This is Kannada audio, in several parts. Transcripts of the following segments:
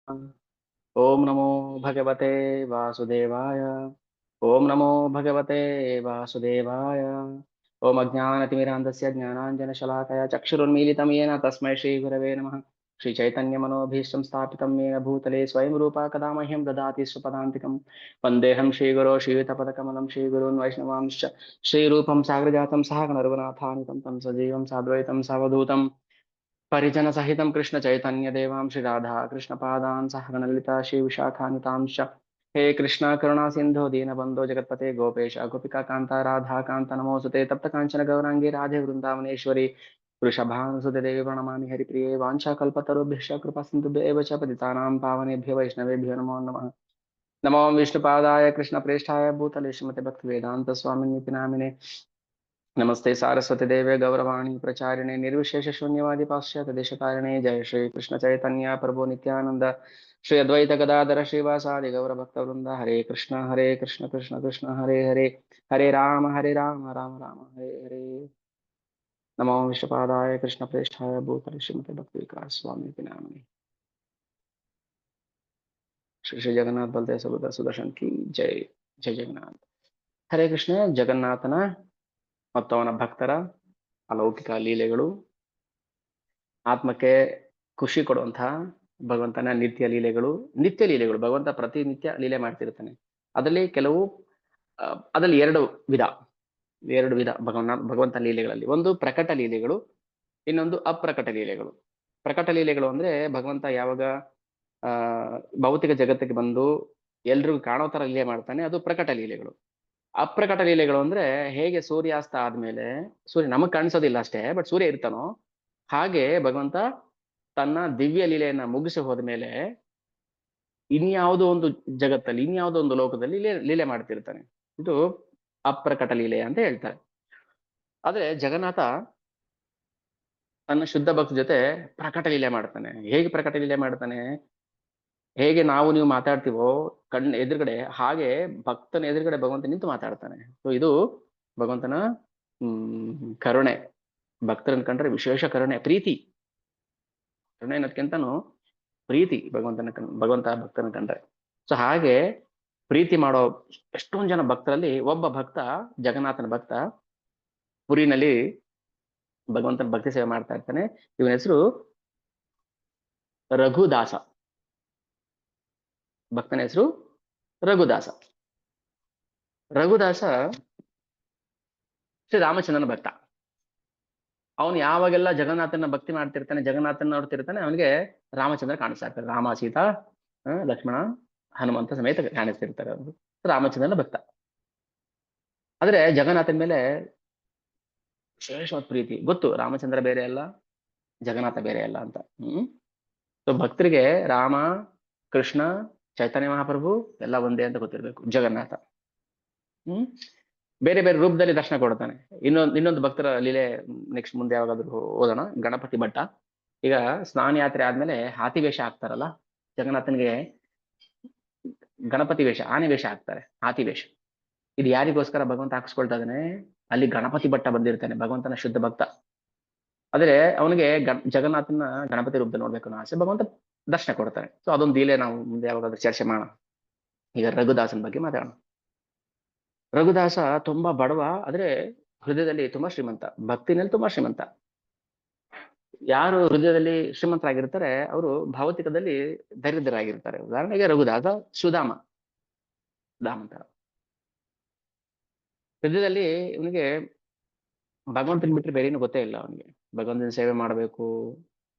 ओम नमो भगवते वासुदेवाय। ओम नमो भगवते वासुदेवाय। ओम अज्ञानतिमिरान्धस्य ज्ञानाञ्जनशलाकया चक्षुरुन्मीलितं येन तस्मै श्रीगुरवे नमः। श्रीचैतन्यमनोभीष्टं स्थापितं येन भूतले स्वयं रूपा कदा मह्यं ददाति स्वपदान्तिकं। वन्देऽहं श्रीगुरो श्रीयुतपदकमलं श्रीगुरून् वैष्णवांश्च श्रीरूपं साग्रजातं सहगणरघुनाथान्वितं तं सजीवं साद्वैतं सावधूतं परिजन सहितं कृष्ण चैतन्य देवां श्री राधा कृष्ण पादान् सह गणललिता श्री विशाखान्वितांश्च। हे कृष्ण करुणा सिंधु दीनबंधो जगतपते गोपेश गोपिका कांता राधा कांता नमोसुते तप्त कांचन गौरांगी राधे वृंदावनेश्वरी वृषभानुसुते देवी प्रणमामि हरिप्रिये वाञ्छाकल्पतरुभ्यश्च कृपा सिन्धुभ्येव च पतितानां पावनेभ्यो वैष्णवेभ्यो नमो नमः। नमो विष्णुपादाय कृष्णप्रेष्ठाय भूतले श्रीमते भक्तिवेदान्त स्वामिनिति नामिने। नमस्ते सारस्वती देवे गौरवाणी प्रचारिणे निर्विशेष शून्यवादी पाश्चात्य देशकारिणे जय श्री कृष्ण चैतन्य प्रभु नित्यानंद श्री अद्वैत गदाधर श्रीवासादि गौर भक्त वृंद हरे कृष्ण कृष्ण कृष्ण हरे हरे हरे राम राम राम हरे हरे। नमो विष्णुपादाय कृष्ण प्रेष्ठाय भूतले श्रीमते भक्ति विकास स्वामी नामिने। श्री श्री जगन्नाथ बलदेव सुभद्रा सुदर्शन की जय। जय जगन्नाथ। ಹರೇ ಕೃಷ್ಣ. ಜಗನ್ನಾಥನ ಮತ್ತು ಅವನ ಭಕ್ತರ ಅಲೌಕಿಕ ಲೀಲೆಗಳು, ಆತ್ಮಕ್ಕೆ ಖುಷಿ ಕೊಡುವಂತಹ ಭಗವಂತನ ನಿತ್ಯ ಲೀಲೆಗಳು ಭಗವಂತ ಪ್ರತಿನಿತ್ಯ ಲೀಲೆ ಮಾಡ್ತಿರ್ತಾನೆ. ಅದರಲ್ಲಿ ಕೆಲವು ಅದರಲ್ಲಿ ಎರಡು ವಿಧ ಭಗವಂತ ಲೀಲೆಗಳಲ್ಲಿ. ಒಂದು ಪ್ರಕಟ ಲೀಲೆಗಳು, ಇನ್ನೊಂದು ಅಪ್ರಕಟ ಲೀಲೆಗಳು. ಪ್ರಕಟ ಲೀಲೆಗಳು ಅಂದ್ರೆ ಭಗವಂತ ಯಾವಾಗ ಆ ಭೌತಿಕ ಜಗತ್ತಿಗೆ ಬಂದು ಎಲ್ರಿಗೂ ಕಾಣೋ ತರ ಲೀಲೆ ಮಾಡ್ತಾನೆ, ಅದು ಪ್ರಕಟ ಲೀಲೆಗಳು. ಅಪ್ರಕಟ ಲೀಲೆಗಳು ಅಂದ್ರೆ ಹೇಗೆ ಸೂರ್ಯಾಸ್ತ ಆದ್ಮೇಲೆ ಸೂರ್ಯ ನಮಗ್ ಕಾಣಿಸೋದಿಲ್ಲ ಅಷ್ಟೇ, ಬಟ್ ಸೂರ್ಯ ಇರ್ತಾನೋ ಹಾಗೆ ಭಗವಂತ ತನ್ನ ದಿವ್ಯ ಲೀಲೆಯನ್ನ ಮುಗಿಸಿ ಹೋದ್ಮೇಲೆ ಇನ್ಯಾವುದೋ ಒಂದು ಜಗತ್ತಲ್ಲಿ, ಇನ್ಯಾವುದೋ ಒಂದು ಲೋಕದಲ್ಲಿ ಲೀಲೆ ಮಾಡ್ತಿರ್ತಾನೆ. ಇದು ಅಪ್ರಕಟ ಲೀಲೆ ಅಂತ ಹೇಳ್ತಾರೆ. ಆದ್ರೆ ಜಗನ್ನಾಥ ತನ್ನ ಶುದ್ಧ ಭಕ್ತ ಜೊತೆ ಪ್ರಕಟ ಲೀಲೆ ಮಾಡ್ತಾನೆ. ಹೇಗೆ ಪ್ರಕಟ ಲೀಲೆ ಮಾಡ್ತಾನೆ? ಹೇಗೆ ನಾವು ನೀವು ಮಾತಾಡ್ತೀವೋ ಕಣ್ಣು ಎದುರುಗಡೆ, ಹಾಗೆ ಭಕ್ತನ ಎದುರುಗಡೆ ಭಗವಂತ ನಿಂತು ಮಾತಾಡ್ತಾನೆ. ಸೊ ಇದು ಭಗವಂತನ ಕರುಣೆ. ಭಕ್ತರನ್ನ ಕಂಡ್ರೆ ವಿಶೇಷ ಕರುಣೆ, ಪ್ರೀತಿ. ಕರುಣೆ ಅನ್ನೋದಕ್ಕಿಂತನೂ ಪ್ರೀತಿ ಭಗವಂತ ಭಕ್ತನ ಕಂಡ್ರೆ. ಸೊ ಹಾಗೆ ಪ್ರೀತಿ ಮಾಡೋ ಎಷ್ಟೊಂದು ಜನ ಭಕ್ತರಲ್ಲಿ ಒಬ್ಬ ಭಕ್ತ, ಜಗನ್ನಾಥನ ಭಕ್ತ, ಪುರಿನಲ್ಲಿ ಭಗವಂತನ ಭಕ್ತಿ ಸೇವೆ ಮಾಡ್ತಾ ಇರ್ತಾನೆ. ಇವನ ಹೆಸರು ರಘುದಾಸ. ಭಕ್ತನ ಹೆಸರು ರಘುದಾಸ. ರಘುದಾಸ ಶ್ರೀ ರಾಮಚಂದ್ರನ ಭಕ್ತ. ಅವನು ಯಾವಾಗೆಲ್ಲ ಜಗನ್ನಾಥನ ಭಕ್ತಿ ಮಾಡ್ತಿರ್ತಾನೆ, ಜಗನ್ನಾಥನ ನೋಡ್ತಿರ್ತಾನೆ, ಅವನಿಗೆ ರಾಮಚಂದ್ರ ಕಾಣಿಸ್ತಾ ಇರ್ತಾರೆ. ರಾಮ, ಸೀತಾ, ಲಕ್ಷ್ಮಣ, ಹನುಮಂತ ಸಮೇತ ಕಾಣಿಸ್ತಿರ್ತಾರೆ. ಅವರು ರಾಮಚಂದ್ರನ ಭಕ್ತ. ಆದ್ರೆ ಜಗನ್ನಾಥನ ಮೇಲೆ ವಿಶೇಷವಾದ ಪ್ರೀತಿ. ಗೊತ್ತು ರಾಮಚಂದ್ರ ಬೇರೆ ಅಲ್ಲ, ಜಗನ್ನಾಥ ಬೇರೆ ಅಲ್ಲ ಅಂತ. ಸೊ ಭಕ್ತರಿಗೆ ರಾಮ, ಕೃಷ್ಣ, ಚೈತನ್ಯ ಮಹಾಪ್ರಭು ಎಲ್ಲ ಒಂದೇ ಅಂತ ಗೊತ್ತಿರ್ಬೇಕು. ಜಗನ್ನಾಥ ಬೇರೆ ಬೇರೆ ರೂಪದಲ್ಲಿ ದರ್ಶನ ಕೊಡ್ತಾನೆ. ಇನ್ನೊಂದು ಭಕ್ತರ ಲೀಲೆ ನೆಕ್ಸ್ಟ್ ಮುಂದೆ ಯಾವಾಗಾದ್ರೂ ಓದೋಣ. ಗಣಪತಿ ಭಟ್ಟ. ಈಗ ಸ್ನಾನ ಯಾತ್ರೆ ಆದ್ಮೇಲೆ ಹಾತಿ ವೇಷ ಹಾಕ್ತಾರಲ್ಲ, ಜಗನ್ನಾಥನ್ಗೆ ಗಣಪತಿ ವೇಷ, ಆನೆ ವೇಷ ಹಾಕ್ತಾರೆ, ಹಾತಿ ವೇಷ. ಇದು ಯಾರಿಗೋಸ್ಕರ ಭಗವಂತ ಹಾಕಿಸ್ಕೊಳ್ತಾ ಇದ್ದಾನೆ? ಅಲ್ಲಿ ಗಣಪತಿ ಭಟ್ಟ ಬಂದಿರ್ತಾನೆ, ಭಗವಂತನ ಶುದ್ಧ ಭಕ್ತ. ಆದ್ರೆ ಅವನಿಗೆ ಜಗನ್ನಾಥನ ಗಣಪತಿ ರೂಪದಲ್ಲಿ ನೋಡ್ಬೇಕು ಅನ್ನೋ ಆಸೆ. ಭಗವಂತ ದರ್ಶನ ಕೊಡ್ತಾನೆ. ಸೊ ಅದೊಂದು ಲೀಲೆ ನಾವು ಮುಂದೆ ಯಾವಾಗಾದ್ರೂ ಚರ್ಚೆ ಮಾಡೋಣ. ಈಗ ರಘುದಾಸನ ಬಗ್ಗೆ ಮಾತಾಡೋಣ. ರಘುದಾಸ ತುಂಬಾ ಬಡವ, ಆದ್ರೆ ಹೃದಯದಲ್ಲಿ ತುಂಬಾ ಶ್ರೀಮಂತ, ಭಕ್ತಿನಲ್ಲಿ ತುಂಬಾ ಶ್ರೀಮಂತ. ಯಾರು ಹೃದಯದಲ್ಲಿ ಶ್ರೀಮಂತರಾಗಿರ್ತಾರೆ ಅವರು ಭೌತಿಕದಲ್ಲಿ ದರಿದ್ರರಾಗಿರ್ತಾರೆ. ಉದಾಹರಣೆಗೆ ರಘುದಾಸ ಸುಧಾಮ ದಾಮಂತರ. ಹೃದಯದಲ್ಲಿ ಇವನಿಗೆ ಭಗವಂತನ ಬಿಟ್ಟರೆ ಬೇರೆ ಏನು ಗೊತ್ತೇ ಇಲ್ಲ. ಅವನಿಗೆ ಭಗವಂತನ ಸೇವೆ ಮಾಡಬೇಕು.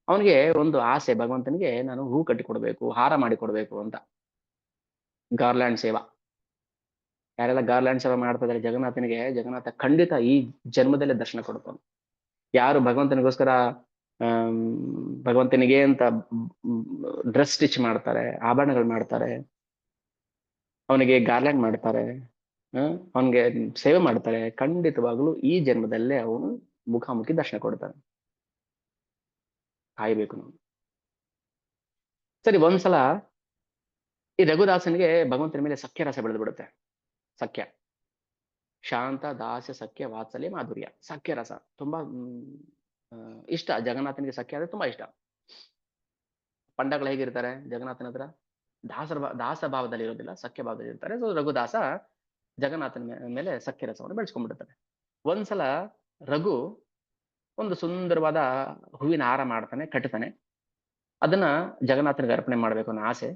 ಅವನಿಗೆ ಒಂದು ಆಸೆ, ಭಗವಂತನಿಗೆ ನಾನು ಹೂ ಕಟ್ಟಿ ಕೊಡ್ಬೇಕು, ಹಾರ ಮಾಡಿ ಕೊಡ್ಬೇಕು ಅಂತ. ಗಾರ್ಲ್ಯಾಂಡ್ ಸೇವಾ. ಯಾರೆಲ್ಲ ಗಾರ್ಲ್ಯಾಂಡ್ ಸೇವೆ ಮಾಡ್ತಾ ಇದಾರೆ ಜಗನ್ನಾಥನಿಗೆ, ಜಗನ್ನಾಥ ಖಂಡಿತ ಈ ಜನ್ಮದಲ್ಲೇ ದರ್ಶನ ಕೊಡ್ತಾನೆ. ಯಾರು ಭಗವಂತನಿಗೋಸ್ಕರ ಭಗವಂತನಿಗೆ ಅಂತ ಡ್ರೆಸ್ ಸ್ಟಿಚ್ ಮಾಡ್ತಾರೆ, ಆಭರಣಗಳು ಮಾಡ್ತಾರೆ, ಅವನಿಗೆ ಗಾರ್ಲ್ಯಾಂಡ್ ಮಾಡ್ತಾರೆ, ಅವನಿಗೆ ಸೇವೆ ಮಾಡ್ತಾರೆ, ಖಂಡಿತವಾಗ್ಲೂ ಈ ಜನ್ಮದಲ್ಲೇ ಅವನು ಮುಖಾಮುಖಿ ದರ್ಶನ ಕೊಡ್ತಾನೆ. ಕಾಯ್ಬೇಕು ನಾವು. ಸರಿ, ಒಂದ್ಸಲ ಈ ರಘುದಾಸನಿಗೆ ಭಗವಂತನ ಮೇಲೆ ಸಖ್ಯ ರಸ ಬೆಳೆದು ಬಿಡುತ್ತೆ. ಸಖ್ಯ, ಶಾಂತ, ದಾಸ್ಯ, ಸಖ್ಯ, ವಾತ್ಸಲ್ಯ, ಮಾಧುರ್ಯ, ಸಖ್ಯ ರಸ ತುಂಬಾ ಇಷ್ಟ. ಜಗನ್ನಾಥನಿಗೆ ಸಖ್ಯ ಅಂದ್ರೆ ತುಂಬಾ ಇಷ್ಟ. ಪಂಡಗಳು ಹೇಗಿರ್ತಾರೆ ಜಗನ್ನಾಥನ ಹತ್ರ? ದಾಸ ಭಾವದಲ್ಲಿ ಇರೋದಿಲ್ಲ, ಸಖ್ಯ ಭಾವದಲ್ಲಿ ಇರ್ತಾರೆ. ಸೊ ರಘುದಾಸ ಜಗನ್ನಾಥನ ಮೇಲೆ ಸಖ್ಯ ರಸವನ್ನು ಬೆಳೆಸ್ಕೊಂಡ್ಬಿಡ್ತಾರೆ. ಒಂದ್ಸಲ ರಘು ಒಂದು ಸುಂದರವಾದ ಹೂವಿನ ಹಾರ ಮಾಡ್ತಾನೆ, ಕಟ್ತಾನೆ. ಅದನ್ನ ಜಗನ್ನಾಥನಿಗೆ ಅರ್ಪಣೆ ಮಾಡ್ಬೇಕು ಅನ್ನೋ ಆಸೆ.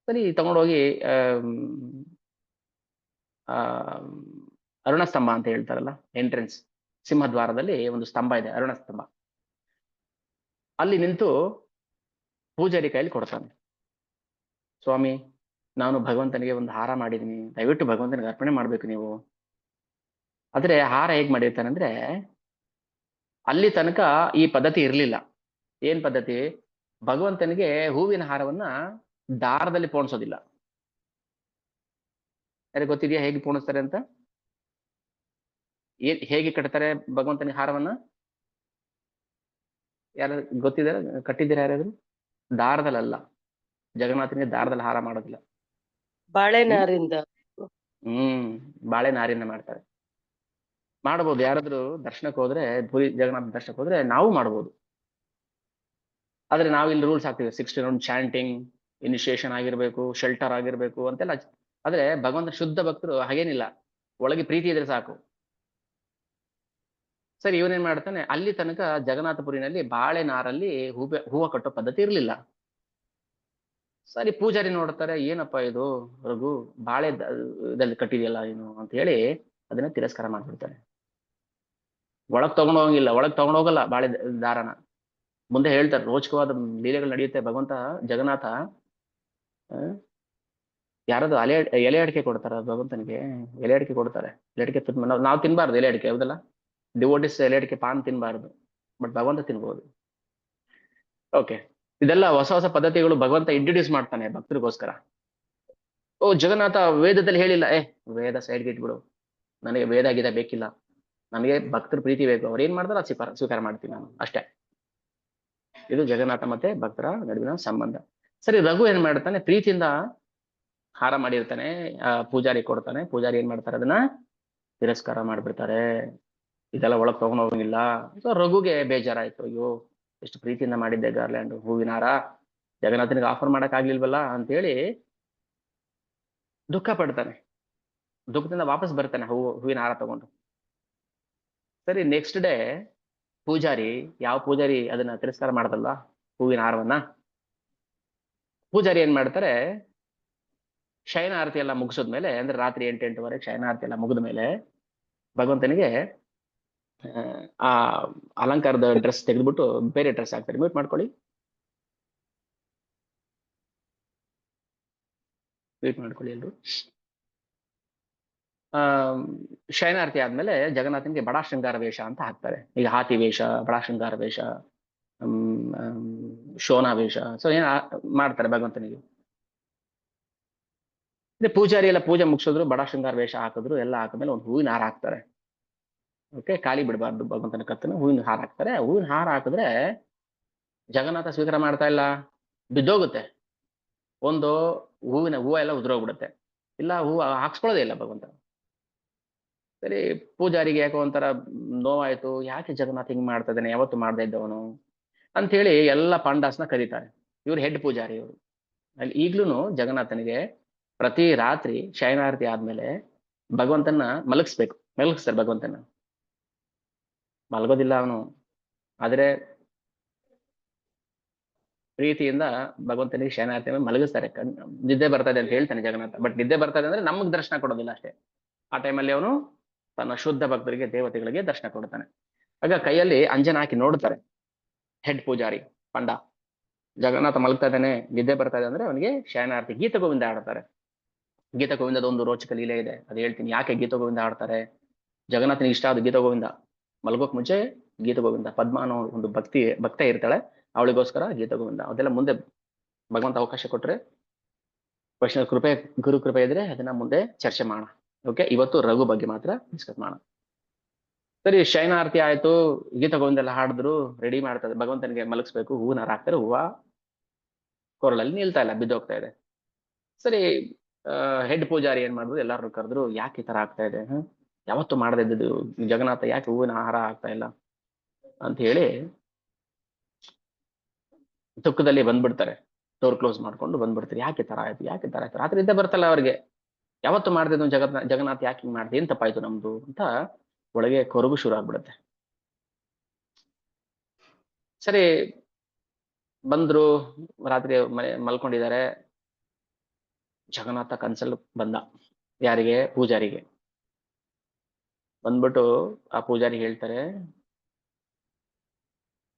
ಸರಿ, ತಗೊಂಡೋಗಿ ಆ ಅರುಣ ಸ್ತಂಭ ಅಂತ ಹೇಳ್ತಾರಲ್ಲ, ಎಂಟ್ರೆನ್ಸ್ ಸಿಂಹದ್ವಾರದಲ್ಲಿ ಒಂದು ಸ್ತಂಭ ಇದೆ, ಅರುಣ ಸ್ತಂಭ. ಅಲ್ಲಿ ನಿಂತು ಪೂಜಾರಿ ಕೈಲಿ ಕೊಡ್ತಾನೆ. ಸ್ವಾಮಿ, ನಾನು ಭಗವಂತನಿಗೆ ಒಂದು ಹಾರ ಮಾಡಿದೀನಿ, ದಯವಿಟ್ಟು ಭಗವಂತನಿಗೆ ಅರ್ಪಣೆ ಮಾಡ್ಬೇಕು ನೀವು. ಆದ್ರೆ ಹಾರ ಹೇಗ್ ಮಾಡಿರ್ತಾನೆ ಅಂದ್ರೆ, ಅಲ್ಲಿ ತನಕ ಈ ಪದ್ಧತಿ ಇರ್ಲಿಲ್ಲ. ಏನ್ ಪದ್ಧತಿ? ಭಗವಂತನಿಗೆ ಹೂವಿನ ಹಾರವನ್ನ ದಾರದಲ್ಲಿ ಪೋಣಿಸೋದಿಲ್ಲ. ಯಾರಿಗೆ ಗೊತ್ತಿದೆಯಾ ಹೇಗೆ ಪೋಣಿಸ್ತಾರೆ ಅಂತ? ಹೇಗೆ ಕಟ್ತಾರೆ ಭಗವಂತನಿಗೆ ಹಾರವನ್ನ? ಯಾರು ಗೊತ್ತಿದ್ದಾರೆ? ಕಟ್ಟಿದ್ದೀರಾ ಯಾರಾದ್ರು? ದಾರದಲ್ಲ, ಜಗನ್ನಾಥನಿಗೆ ದಾರದಲ್ಲಿ ಹಾರ ಮಾಡೋದಿಲ್ಲ. ಬಾಳೆನಾರಿಂದ. ಬಾಳೆ ನಾರಿಂದ ಮಾಡ್ತಾರೆ. ಮಾಡಬಹುದು, ಯಾರಾದ್ರೂ ದರ್ಶನಕ್ಕೆ ಹೋದ್ರೆ, ಪುರಿ ಜಗನ್ನಾಥ ದರ್ಶನಕ್ಕೆ ಹೋದ್ರೆ ನಾವು ಮಾಡಬಹುದು. ಆದ್ರೆ ನಾವು ಇಲ್ಲಿ ರೂಲ್ಸ್ ಹಾಕ್ತೀವಿ, 16 ರೌಂಡ್ ಚಾಂಟಿಂಗ್, ಇನಿಷಿಯೇಷನ್ ಆಗಿರ್ಬೇಕು, ಶೆಲ್ಟರ್ ಆಗಿರ್ಬೇಕು ಅಂತೆಲ್ಲ. ಆದ್ರೆ ಭಗವಂತ ಶುದ್ಧ ಭಕ್ತರು ಹಾಗೇನಿಲ್ಲ, ಒಳಗೆ ಪ್ರೀತಿ ಇದ್ರೆ ಸಾಕು. ಸರಿ, ಇವನೇನ್ ಮಾಡ್ತಾನೆ, ಅಲ್ಲಿ ತನಕ ಜಗನ್ನಾಥಪುರಿನಲ್ಲಿ ಬಾಳೆ ನಾರಲ್ಲಿ ಹೂವ ಕಟ್ಟೋ ಪದ್ಧತಿ ಇರ್ಲಿಲ್ಲ. ಸರಿ, ಪೂಜಾರಿ ನೋಡ್ತಾರೆ, ಏನಪ್ಪಾ ಇದು ರಘು, ಬಾಳೆ ಇದಲ್ಲಿ ಕಟ್ಟಿದೆಯಲ್ಲ ಏನು ಅಂತ ಹೇಳಿ ಅದನ್ನ ತಿರಸ್ಕಾರ ಮಾಡ್ಬಿಡ್ತಾರೆ. ಒಳಗ್ ತಗೊಂಡೋಗಂಗಿಲ್ಲ, ಒಳಗ್ ತಗೊಂಡೋಗಲ್ಲ ಬಾಳೆ ದಾರನ. ಮುಂದೆ ಹೇಳ್ತಾರೆ, ರೋಚಕವಾದ ಲೀಲೆಗಳು ನಡೆಯುತ್ತೆ. ಭಗವಂತ ಜಗನ್ನಾಥ ಯಾರದು ಎಲೆ ಅಡಿಕೆ ಕೊಡ್ತಾರ ಭಗವಂತನಿಗೆ, ಎಲೆ ಅಡಿಕೆ ಕೊಡ್ತಾರೆ. ಎಲೆ ಅಡಿಕೆ ನಾವು ತಿನ್ಬಾರ್ದು, ಎಲೆ ಅಡಿಕೆ ಹೌದಲ್ಲ, ಡಿವೋಟಿಸ್ ಎಲೆ ಅಡಿಕೆ ಪಾನ್ ತಿನ್ಬಾರ್ದು, ಬಟ್ ಭಗವಂತ ತಿನ್ಬಹುದು. ಓಕೆ, ಇದೆಲ್ಲ ಹೊಸ ಹೊಸ ಪದ್ಧತಿಗಳು ಭಗವಂತ ಇಂಟ್ರೊಡ್ಯೂಸ್ ಮಾಡ್ತಾನೆ ಭಕ್ತರಿಗೋಸ್ಕರ. ಓ ಜಗನ್ನಾಥ ವೇದದಲ್ಲಿ ಹೇಳಿಲ್ಲ, ವೇದ ಸೈಡ್ಗೆ ಇಟ್ಬಿಡು, ನನಗೆ ವೇದ ಗೀತ ಬೇಕಿಲ್ಲ, ನನಗೆ ಭಕ್ತರ ಪ್ರೀತಿ ಬೇಕು, ಅವ್ರು ಏನ್ ಮಾಡ್ತಾರ ಸ್ವೀಕಾರ ಮಾಡ್ತೀನಿ ನಾನು ಅಷ್ಟೇ. ಇದು ಜಗನ್ನಾಥ ಮತ್ತೆ ಭಕ್ತರ ನಡುವಿನ ಸಂಬಂಧ. ಸರಿ, ರಘು ಏನ್ ಮಾಡ್ತಾನೆ, ಪ್ರೀತಿಯಿಂದ ಹಾರ ಮಾಡಿರ್ತಾನೆ, ಪೂಜಾರಿ ಕೊಡ್ತಾನೆ. ಪೂಜಾರಿ ಏನ್ ಮಾಡ್ತಾರೆ, ಅದನ್ನ ತಿರಸ್ಕಾರ ಮಾಡ್ಬಿಡ್ತಾರೆ. ಇದೆಲ್ಲ ಒಳಗ್ ತಗೊಂಡ್ ಹೋಗಂಗಿಲ್ಲ. ಸೊ ರಘುಗೆ ಬೇಜಾರಾಯ್ತು, ಅಯ್ಯೋ ಎಷ್ಟು ಪ್ರೀತಿಯಿಂದ ಮಾಡಿದ್ದೆ ಗಾರ್ಲ್ಯಾಂಡ್, ಹೂವಿನ ಹಾರ, ಜಗನ್ನಾಥನಿಗೆ ಆಫರ್ ಮಾಡಕ್ ಆಗ್ಲಿಲ್ವಲ್ಲ ಅಂತೇಳಿ ದುಃಖ ಪಡ್ತಾನೆ. ದುಃಖದಿಂದ ವಾಪಸ್ ಬರ್ತಾನೆ ಹೂವಿನ ಹಾರ ತಗೊಂಡು. ಸರಿ, ನೆಕ್ಸ್ಟ್ ಡೇ ಪೂಜಾರಿ, ಯಾವ ಪೂಜಾರಿ ಅದನ್ನ ತಿರಸ್ಕಾರ ಮಾಡ್ದಲ್ಲ ಹೂವಿನ ಹಾರವನ್ನ, ಪೂಜಾರಿ ಏನ್ ಮಾಡ್ತಾರೆ, ಶಯನ ಆರತಿ ಎಲ್ಲ ಮುಗಿಸಿದ್ಮೇಲೆ, ಅಂದ್ರೆ ರಾತ್ರಿ 8-8:30 ಶಯನ ಆರತಿ ಎಲ್ಲ ಮುಗಿದ ಮೇಲೆ ಭಗವಂತನಿಗೆ ಆ ಅಲಂಕಾರದ ಡ್ರೆಸ್ ತೆಗೆದ್ಬಿಟ್ಟು ಬೇರೆ ಡ್ರೆಸ್ ಹಾಕ್ತಾರೆ. ಮ್ಯೂಟ್ ಮಾಡ್ಕೊಳ್ಳಿ, ಮ್ಯೂಟ್ ಮಾಡ್ಕೊಳ್ಳಿ ಎಲ್ರು. ಶಯನಾರ್ತಿ ಆದ್ಮೇಲೆ ಜಗನ್ನಾಥನಿಗೆ ಬಡಾ ಶೃಂಗಾರ ವೇಷ ಅಂತ ಹಾಕ್ತಾರೆ. ಈಗ ಹಾತಿ ವೇಷ, ಬಡಾ ಶೃಂಗಾರ ವೇಷ, ಶೋನಾ ವೇಷ, ಸೊ ಏನ್ ಮಾಡ್ತಾರೆ ಭಗವಂತನಿಗೆ. ಪೂಜಾರಿ ಎಲ್ಲ ಪೂಜೆ ಮುಗಿಸಿದ್ರು, ಬಡಾ ಶೃಂಗಾರ ವೇಷ ಹಾಕಿದ್ರು, ಎಲ್ಲ ಹಾಕಿದ್ಮೇಲೆ ಒಂದು ಹೂವಿನ ಹಾರ ಹಾಕ್ತಾರೆ. ಓಕೆ, ಖಾಲಿ ಬಿಡಬಾರ್ದು ಭಗವಂತನ ಕತ್ತನ್ನು, ಹೂವಿನ ಹಾರ ಹಾಕ್ತಾರೆ. ಹೂವಿನ ಹಾರ ಹಾಕಿದ್ರೆ ಜಗನ್ನಾಥ ಸ್ವೀಕಾರ ಮಾಡ್ತಾ ಇಲ್ಲ, ಬಿದ್ದೋಗುತ್ತೆ. ಒಂದು ಹೂವು ಎಲ್ಲ ಉದುರೋಗ್ಬಿಡುತ್ತೆ, ಇಲ್ಲ ಹೂವು ಹಾಕ್ಸ್ಕೊಳ್ಳೋದೇ ಇಲ್ಲ ಭಗವಂತ. ಸರಿ, ಪೂಜಾರಿಗೆ ಯಾಕೋ ಒಂಥರ ನೋವಾಯ್ತು, ಯಾಕೆ ಜಗನ್ನಾಥ ಹಿಂಗ್ ಮಾಡ್ತಾ ಇದ್ದಾನೆ, ಯಾವತ್ತು ಮಾಡ್ತಾ ಇದ್ದವನು ಅಂತ ಹೇಳಿ ಎಲ್ಲ ಪಾಂಡಾಸ್ನ ಕರೀತಾರೆ. ಇವ್ರು ಹೆಡ್ ಪೂಜಾರಿ ಇವರು. ಅಲ್ಲಿ ಈಗ್ಲೂ ಜಗನ್ನಾಥನಿಗೆ ಪ್ರತಿ ರಾತ್ರಿ ಶಯನಾರತಿ ಆದ್ಮೇಲೆ ಭಗವಂತನ ಮಲಗಿಸ್ತಾರೆ ಭಗವಂತನ. ಮಲಗೋದಿಲ್ಲ ಅವನು, ಆದ್ರೆ ಪ್ರೀತಿಯಿಂದ ಭಗವಂತನಿಗೆ ಶಯನಾರತಿ ಮೇಲೆ ಮಲಗಿಸ್ತಾರೆ. ನಿದ್ದೆ ಬರ್ತಾ ಇದೆ ಅಂತ ಹೇಳ್ತಾನೆ ಜಗನ್ನಾಥ, ಬಟ್ ನಿದ್ದೆ ಬರ್ತಾ ಇದೆ ಅಂದ್ರೆ ನಮಗ್ ದರ್ಶನ ಕೊಡೋದಿಲ್ಲ ಅಷ್ಟೇ. ಆ ಟೈಮಲ್ಲಿ ಅವನು ತನ್ನ ಶುದ್ಧ ಭಕ್ತರಿಗೆ, ದೇವತೆಗಳಿಗೆ ದರ್ಶನ ಕೊಡ್ತಾನೆ. ಆಗ ಕೈಯಲ್ಲಿ ಅಂಜನ ಹಾಕಿ ನೋಡ್ತಾರೆ ಹೆಡ್ ಪೂಜಾರಿ ಪಂಡ, ಜಗನ್ನಾಥ ಮಲಗ್ತಾ ಇದ್ದಾನೆ, ನಿದ್ದೆ ಬರ್ತಾ ಇದೆ ಅಂದ್ರೆ ಅವನಿಗೆ ಶಯನಾರತಿ ಗೀತ ಗೋವಿಂದ ಆಡ್ತಾರೆ. ಗೀತ ಗೋವಿಂದದ ಒಂದು ರೋಚಕ ಲೀಲೆ ಇದೆ, ಅದು ಹೇಳ್ತೀನಿ. ಯಾಕೆ ಗೀತ ಗೋವಿಂದ ಆಡ್ತಾರೆ? ಜಗನ್ನಾಥನಿಗೆ ಇಷ್ಟ ಆದ ಗೀತ ಗೋವಿಂದ. ಮಲಗೋಕ್ ಮುಂಚೆ ಗೀತ ಗೋವಿಂದ, ಪದ್ಮ ಅನ್ನೋ ಒಂದು ಭಕ್ತ ಇರ್ತಾಳೆ, ಅವಳಿಗೋಸ್ಕರ ಗೀತ ಗೋವಿಂದ. ಅದೆಲ್ಲ ಮುಂದೆ ಭಗವಂತ ಅವಕಾಶ ಕೊಟ್ರೆ, ವೈಷ್ಣವ ಕೃಪೆ, ಗುರು ಕೃಪೆ ಇದ್ರೆ ಅದನ್ನ ಮುಂದೆ ಚರ್ಚೆ ಮಾಡೋಣ. ಓಕೆ, ಇವತ್ತು ರಘು ಬಗ್ಗೆ ಮಾತ್ರ ಡಿಸ್ಕಸ್ ಮಾಡೋಣ. ಸರಿ, ಶಯನಾರತಿ ಆಯ್ತು, ಗೀತ ಗೋವಿಂದ ಎಲ್ಲ ಹಾಡಿದ್ರು, ರೆಡಿ ಮಾಡ್ತಾರೆ. ಭಗವಂತನಿಗೆ ಮಲಗಿಸ್ಬೇಕು, ಹೂವಿನ ಹಾರ ಹಾಕ್ತಾರೆ. ಹೂವ ಕೊರಳಲ್ಲಿ ನಿಲ್ತಾ ಇಲ್ಲ, ಬಿದ್ದೋಗ್ತಾ ಇದೆ. ಸರಿ, ಹೆಡ್ ಪೂಜಾರಿ ಏನ್ ಮಾಡಿದ್ರು, ಎಲ್ಲಾರು ಕರೆದ್ರು, ಯಾಕೆ ಈ ತರ ಆಗ್ತಾ ಇದೆ, ಯಾವತ್ತು ಮಾಡದೇ ಇದ್ದದ್ದು ಜಗನ್ನಾಥ ಯಾಕೆ ಹೂವಿನ ಹಾರ ಆಗ್ತಾ ಇಲ್ಲ ಅಂತ ಹೇಳಿ ದುಃಖದಲ್ಲಿ ಬಂದ್ಬಿಡ್ತಾರೆ, ಡೋರ್ ಕ್ಲೋಸ್ ಮಾಡ್ಕೊಂಡು ಬಂದ್ಬಿಡ್ತಾರೆ. ಯಾಕೆ ತರ ಆಯ್ತು, ಯಾಕೆ ತರ ಆಯ್ತು, ರಾತ್ರಿ ಇದ್ದೇ ಬರ್ತಲ್ಲ ಅವ್ರಿಗೆ, ಯಾವತ್ತು ಮಾಡ್ದಿದ್ದು ಜಗನ್ನಾಥ್ ಯಾಕೆ ಹಿಂಗ್ ಮಾಡ್ದೆ, ಏನ್ ತಪ್ಪಾಯ್ತು ನಮ್ದು ಅಂತ ಒಳಗೆ ಕೊರಗು ಶುರು ಆಗ್ಬಿಡುತ್ತೆ. ಸರಿ, ಬಂದ್ರು, ರಾತ್ರಿ ಮನೆ ಮಲ್ಕೊಂಡಿದ್ದಾರೆ. ಜಗನ್ನಾಥ ಕನ್ಸಲ್ ಬಂದ, ಯಾರಿಗೆ? ಪೂಜಾರಿಗೆ. ಬಂದ್ಬಿಟ್ಟು ಆ ಪೂಜಾರಿ ಹೇಳ್ತಾರೆ,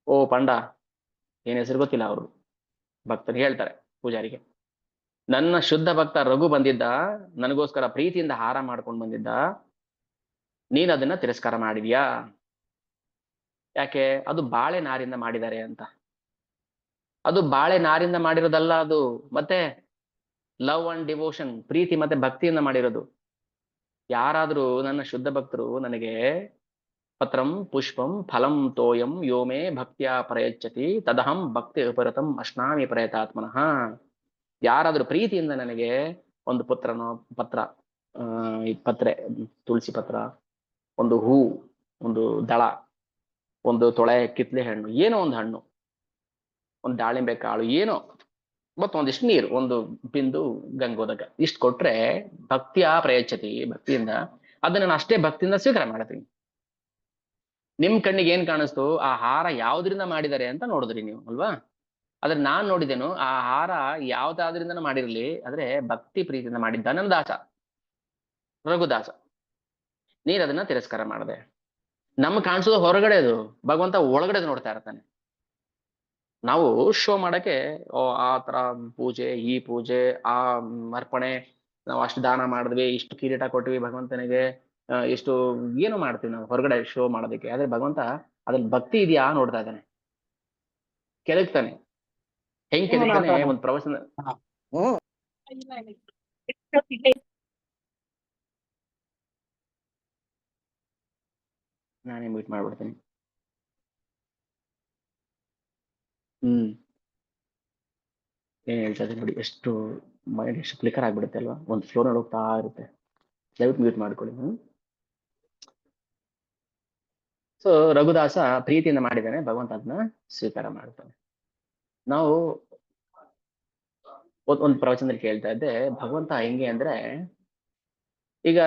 ಓ ಪಂಡ, ಏನ್ ಹೆಸರು ಗೊತ್ತಿಲ್ಲ ಅವರು, ಭಕ್ತರು ಹೇಳ್ತಾರೆ ಪೂಜಾರಿಗೆ, ನನ್ನ ಶುದ್ಧ ಭಕ್ತ ರಘು ಬಂದಿದ್ದ, ನನಗೋಸ್ಕರ ಪ್ರೀತಿಯಿಂದ ಹಾರ ಮಾಡ್ಕೊಂಡು ಬಂದಿದ್ದ, ನೀನ್ ಅದನ್ನ ತಿರಸ್ಕಾರ ಮಾಡಿದ್ಯಾ? ಯಾಕೆ? ಅದು ಬಾಳೆ ನಾರಿಂದ ಮಾಡಿದ್ದಾರೆ ಅಂತ. ಅದು ಬಾಳೆ ನಾರಿಂದ ಮಾಡಿರೋದಲ್ಲ ಅದು, ಮತ್ತೆ ಲವ್ ಅಂಡ್ ಡಿವೋಷನ್, ಪ್ರೀತಿ ಮತ್ತೆ ಭಕ್ತಿಯಿಂದ ಮಾಡಿರೋದು. ಯಾರಾದ್ರೂ ನನ್ನ ಶುದ್ಧ ಭಕ್ತರು ನನಗೆ ಪತ್ರಂ ಪುಷ್ಪಂ ಫಲಂ ತೋಯಂ ಯೋಮೇ ಭಕ್ತಿಯ ಪ್ರಯಚ್ಛತಿ ತದಹಂ ಭಕ್ತಿ ಉಪರತಂ ಅಶ್ನಾಮಿ ಪ್ರಯತಾತ್ಮನಃ. ಯಾರಾದ್ರೂ ಪ್ರೀತಿಯಿಂದ ನನಗೆ ಒಂದು ಪತ್ರ, ಈ ಪತ್ರೆ, ತುಳಸಿ ಪತ್ರ, ಒಂದು ಹೂ, ಒಂದು ದಳ, ಒಂದು ತೊಳೆ ಕಿತ್ಲೆ ಹಣ್ಣು, ಏನೋ ಒಂದು ಹಣ್ಣು, ಒಂದು ದಾಳಿಂಬೆ ಕಾಳು, ಏನೋ ಮತ್ತೊಂದಿಷ್ಟು ನೀರು, ಒಂದು ಬಿಂದು ಗಂಗೋದಕ, ಇಷ್ಟು ಕೊಟ್ರೆ ಭಕ್ತಿಯ ಪ್ರಯಚ್ಛತಿ, ಭಕ್ತಿಯಿಂದ ಅದನ್ನ ನಾನು ಅಷ್ಟೇ ಭಕ್ತಿಯಿಂದ ಸ್ವೀಕಾರ ಮಾಡ್ತೀನಿ. ನಿಮ್ ಕಣ್ಣಿಗೆ ಏನ್ ಕಾಣಿಸ್ತು, ಆ ಹಾರ ಯಾವ್ದ್ರಿಂದ ಮಾಡಿದ್ದಾರೆ ಅಂತ ನೋಡಿದ್ರಿ ನೀವು ಅಲ್ವಾ? ಆದ್ರೆ ನಾನ್ ನೋಡಿದ್ದೇನು, ಆ ಹಾರ ಯಾವ್ದಾದ್ರಿಂದನೂ ಮಾಡಿರ್ಲಿ, ಆದ್ರೆ ಭಕ್ತಿ ಪ್ರೀತಿಯಿಂದ ಮಾಡಿದ್ದ ನನ್ನ ದಾಸ ರಘುದಾಸ, ನೀನ್ ಅದನ್ನ ತಿರಸ್ಕಾರ ಮಾಡಿದೆ. ನಮ್ಗೆ ಕಾಣಿಸೋದು ಹೊರಗಡೆ, ಅದು ಭಗವಂತ ಒಳಗಡೆ ನೋಡ್ತಾ ಇರ್ತಾನೆ. ನಾವು ಶೋ ಮಾಡಕ್ಕೆ, ಓ ಆ ತರ ಪೂಜೆ, ಈ ಪೂಜೆ, ಆ ಅರ್ಪಣೆ, ನಾವು ಅಷ್ಟು ದಾನ ಮಾಡಿದ್ವಿ, ಇಷ್ಟು ಕಿರೀಟ ಕೊಟ್ವಿ ಭಗವಂತನಿಗೆ, ಎಷ್ಟು ಏನು ಮಾಡ್ತೀವಿ ನಾವು ಹೊರಗಡೆ ಶೋ ಮಾಡೋದಕ್ಕೆ. ಆದ್ರೆ ಭಗವಂತ ಅದ್ರಲ್ಲಿ ಭಕ್ತಿ ಇದೆಯಾ ನೋಡ್ತಾ ಇದ್ದಾನೆ, ಕೆದಕ್ತಾನೆ. ಹೆಂಗ್ ಕೆದಕ್ತಾನೆ? ಒಂದ್ ಪ್ರವಚನ, ನಾನೇ ಮೀಟ್ ಮಾಡ್ಬಿಡ್ತೀನಿ. ಏನ್ ಹೇಳ್ತಾ ಇದ್ದೀನಿ ನೋಡಿ, ಎಷ್ಟು ಮೈಂಡ್ ಎಷ್ಟು ಕ್ಲಿಕರ್ ಆಗ್ಬಿಡುತ್ತೆ ಅಲ್ವಾ, ಒಂದು ಫ್ಲೋನಲ್ಲಿ ಹೋಗ್ತಾ ಇರುತ್ತೆ. ದಯವಿಟ್ಟು ಮ್ಯೂಟ್ ಮಾಡ್ಕೊಳ್ಳಿ. ಸೊ ರಘುದಾಸ ಪ್ರೀತಿಯಿಂದ ಮಾಡಿದ್ದಾನೆ, ಭಗವಂತ ಅದನ್ನ ಸ್ವೀಕಾರ ಮಾಡ್ತಾನೆ. ನಾವು ಒಂದು ಪ್ರವಚನದಲ್ಲಿ ಕೇಳ್ತಾ ಇದ್ದೆ, ಭಗವಂತ ಹೆಂಗೆ ಅಂದ್ರೆ, ಈಗ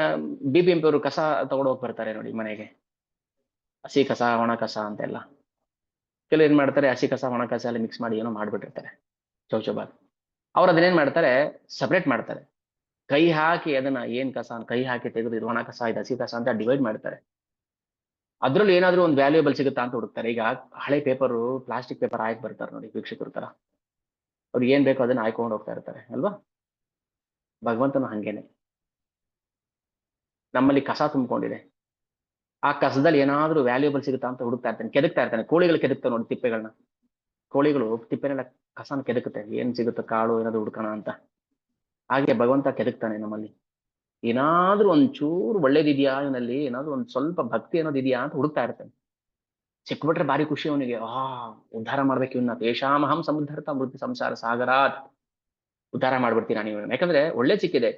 BBMP ಅವರು ಕಸ ತಗೊಂಡು ಹೋಗಿ ಬರ್ತಾರೆ ನೋಡಿ ಮನೆಗೆ, ಹಸಿ ಕಸ ಒಣ ಕಸ ಅಂತೆಲ್ಲ. ಕೆಲವು ಏನ್ ಮಾಡ್ತಾರೆ, ಹಸಿ ಕಸ ಒಣ ಕಸ ಎಲ್ಲ ಮಿಕ್ಸ್ ಮಾಡಿ ಏನೋ ಮಾಡ್ಬಿಟ್ಟಿರ್ತಾರೆ ಚೌಚೌಬಾತ್. ಅವ್ರು ಅದನ್ನೇನ್ ಮಾಡ್ತಾರೆ, ಸಪ್ರೇಟ್ ಮಾಡ್ತಾರೆ, ಕೈ ಹಾಕಿ ಅದನ್ನ ಏನ್ ಕಸ ಕೈ ಹಾಕಿ ತೆಗೆದು ಇದು ಒಣ ಕಸ, ಇದು ಹಸಿ ಕಸ ಅಂತ ಡಿವೈಡ್ ಮಾಡ್ತಾರೆ. ಅದ್ರಲ್ಲಿ ಏನಾದ್ರೂ ಒಂದು ವ್ಯಾಲ್ಯೂಬಲ್ ಸಿಗುತ್ತಾ ಅಂತ ಹುಡುಕ್ತಾರೆ. ಈಗ ಹಳೆ ಪೇಪರು, ಪ್ಲಾಸ್ಟಿಕ್ ಪೇಪರ್ ಆಯ್ಕೆ ಬರ್ತಾರೆ ನೋಡಿ ವೀಕ್ಷಕರ ತರ, ಅವ್ರಿಗೆ ಏನ್ ಬೇಕೋ ಅದನ್ನ ಆಯ್ಕೊಂಡು ಹೋಗ್ತಾ ಇರ್ತಾರೆ ಅಲ್ವಾ? ಭಗವಂತನು ಹಂಗೇನೆ, ನಮ್ಮಲ್ಲಿ ಕಸ ತುಂಬಿಕೊಂಡಿದೆ, ಆ ಕಸದಲ್ಲಿ ಏನಾದ್ರೂ ವ್ಯಾಲ್ಯೂಬಲ್ ಸಿಗುತ್ತಾ ಅಂತ ಹುಡುಕ್ತಾ ಇರ್ತಾನೆ, ಕೆದಕ್ತಾ ಇರ್ತಾನೆ. ಕೋಳಿಗಳು ಕೆದಕ್ತಾವೆ ನೋಡಿ ತಿಪ್ಪೆಗಳನ್ನ, ಕೋಳಿಗಳು ತಿಪ್ಪೆನೆಲ್ಲ ಕಸನ ಕೆದಕುತ್ತೆ, ಏನ್ ಸಿಗುತ್ತೆ ಕಾಳು ಏನಾದ್ರು ಹುಡ್ಕೋಣ ಅಂತ. ಹಾಗೆ ಭಗವಂತ ಕೆದಕ್ತಾನೆ ನಮ್ಮಲ್ಲಿ, ಏನಾದ್ರೂ ಒಂಚೂರು ಒಳ್ಳೇದಿದ್ಯಾ ಇವನಲ್ಲಿ, ಏನಾದ್ರೂ ಒಂದ್ ಸ್ವಲ್ಪ ಭಕ್ತಿ ಅನ್ನೋದಿದ್ಯಾ ಅಂತ ಹುಡುಕ್ತಾ ಇರ್ತಾನೆ. ಸಿಕ್ಬಿಟ್ರೆ ಭಾರಿ ಖುಷಿ ಅವನಿಗೆ, ಉದ್ಧಾರ ಮಾಡ್ಬೇಕು ಇವನ್ನ, ತೇಷಾಮಹಂ ಸಮುದ್ಧರ್ತ ಮೃತ್ಯು ಸಂಸಾರ ಸಾಗರಾತ್, ಉದ್ಧಾರ ಮಾಡ್ಬಿಡ್ತೀನಿ ನಾನು ಇವನ್ನ, ಯಾಕಂದ್ರೆ ಒಳ್ಳೆ ಸಿಕ್ಕಿದೆ.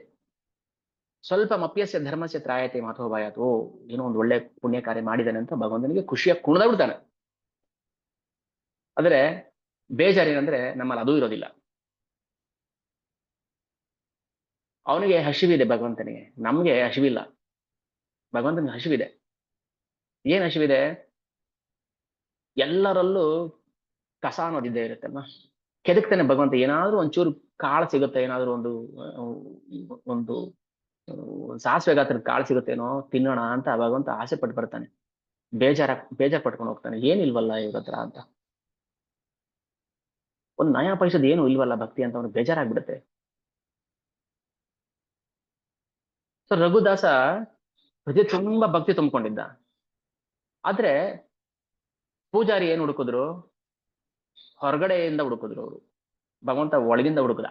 ಸ್ವಲ್ಪ ಮಪ್ಯಸ್ಯ ಧರ್ಮಸ್ಯ ತ್ರಾಯತೆ ಮಾಥೋಭಾಯಾತ್, ಏನೋ ಒಂದು ಒಳ್ಳೆ ಪುಣ್ಯ ಕಾರ್ಯ ಮಾಡಿದಾನೆ ಅಂತ ಭಗವಂತನಿಗೆ ಖುಷಿಯಾಗಿ ಕುಣಿದ ಬಿಡ್ತಾನೆ. ಆದ್ರೆ ಬೇಜಾರೇನಂದ್ರೆ ನಮ್ಮಲ್ಲಿ ಅದೂ ಇರೋದಿಲ್ಲ. ಅವನಿಗೆ ಹಸಿವಿದೆ ಭಗವಂತನಿಗೆ, ನಮ್ಗೆ ಹಸಿವಿಲ್ಲ. ಭಗವಂತನಿಗೆ ಹಸಿವಿದೆ. ಏನ್ ಹಸಿವಿದೆ? ಎಲ್ಲರಲ್ಲೂ ಕಸ ಅನ್ನೋದಿದ್ದೇ ಇರುತ್ತಲ್ವಾ, ಕೆದಕ್ತಾನೆ ಭಗವಂತ. ಏನಾದ್ರೂ ಒಂಚೂರು ಕಾಳು ಸಿಗುತ್ತೆ, ಏನಾದ್ರೂ ಒಂದು ಸಾಸಿವೆ ಗಾತ್ರದ ಕಾಳು ಸಿಗುತ್ತೇನೋ ತಿನ್ನೋಣ ಅಂತ ಭಗವಂತ ಆಸೆ ಪಟ್ಟು ಬರ್ತಾನೆ. ಬೇಜಾರ್ ಪಟ್ಕೊಂಡು ಹೋಗ್ತಾನೆ, ಏನಿಲ್ವಲ್ಲ ಇವ್ರ ಹತ್ರ ಅಂತ, ಒಂದು ನಯಾ ಪೈಸದ ಏನು ಇಲ್ವಲ್ಲ ಭಕ್ತಿ ಅಂತ ಅವ್ನಿಗೆ ಬೇಜಾರಾಗ್ಬಿಡುತ್ತೆ. ಸೊ ರಘುದಾಸ ಹೃದಯ ತುಂಬಾ ಭಕ್ತಿ ತುಂಬಿಕೊಂಡಿದ್ದ. ಆದ್ರೆ ಪೂಜಾರಿ ಏನ್ ಹುಡುಕಿದ್ರು, ಹೊರಗಡೆಯಿಂದ ಹುಡುಕಿದ್ರು ಅವರು, ಭಗವಂತ ಒಳಗಿಂದ ಹುಡುಕದ.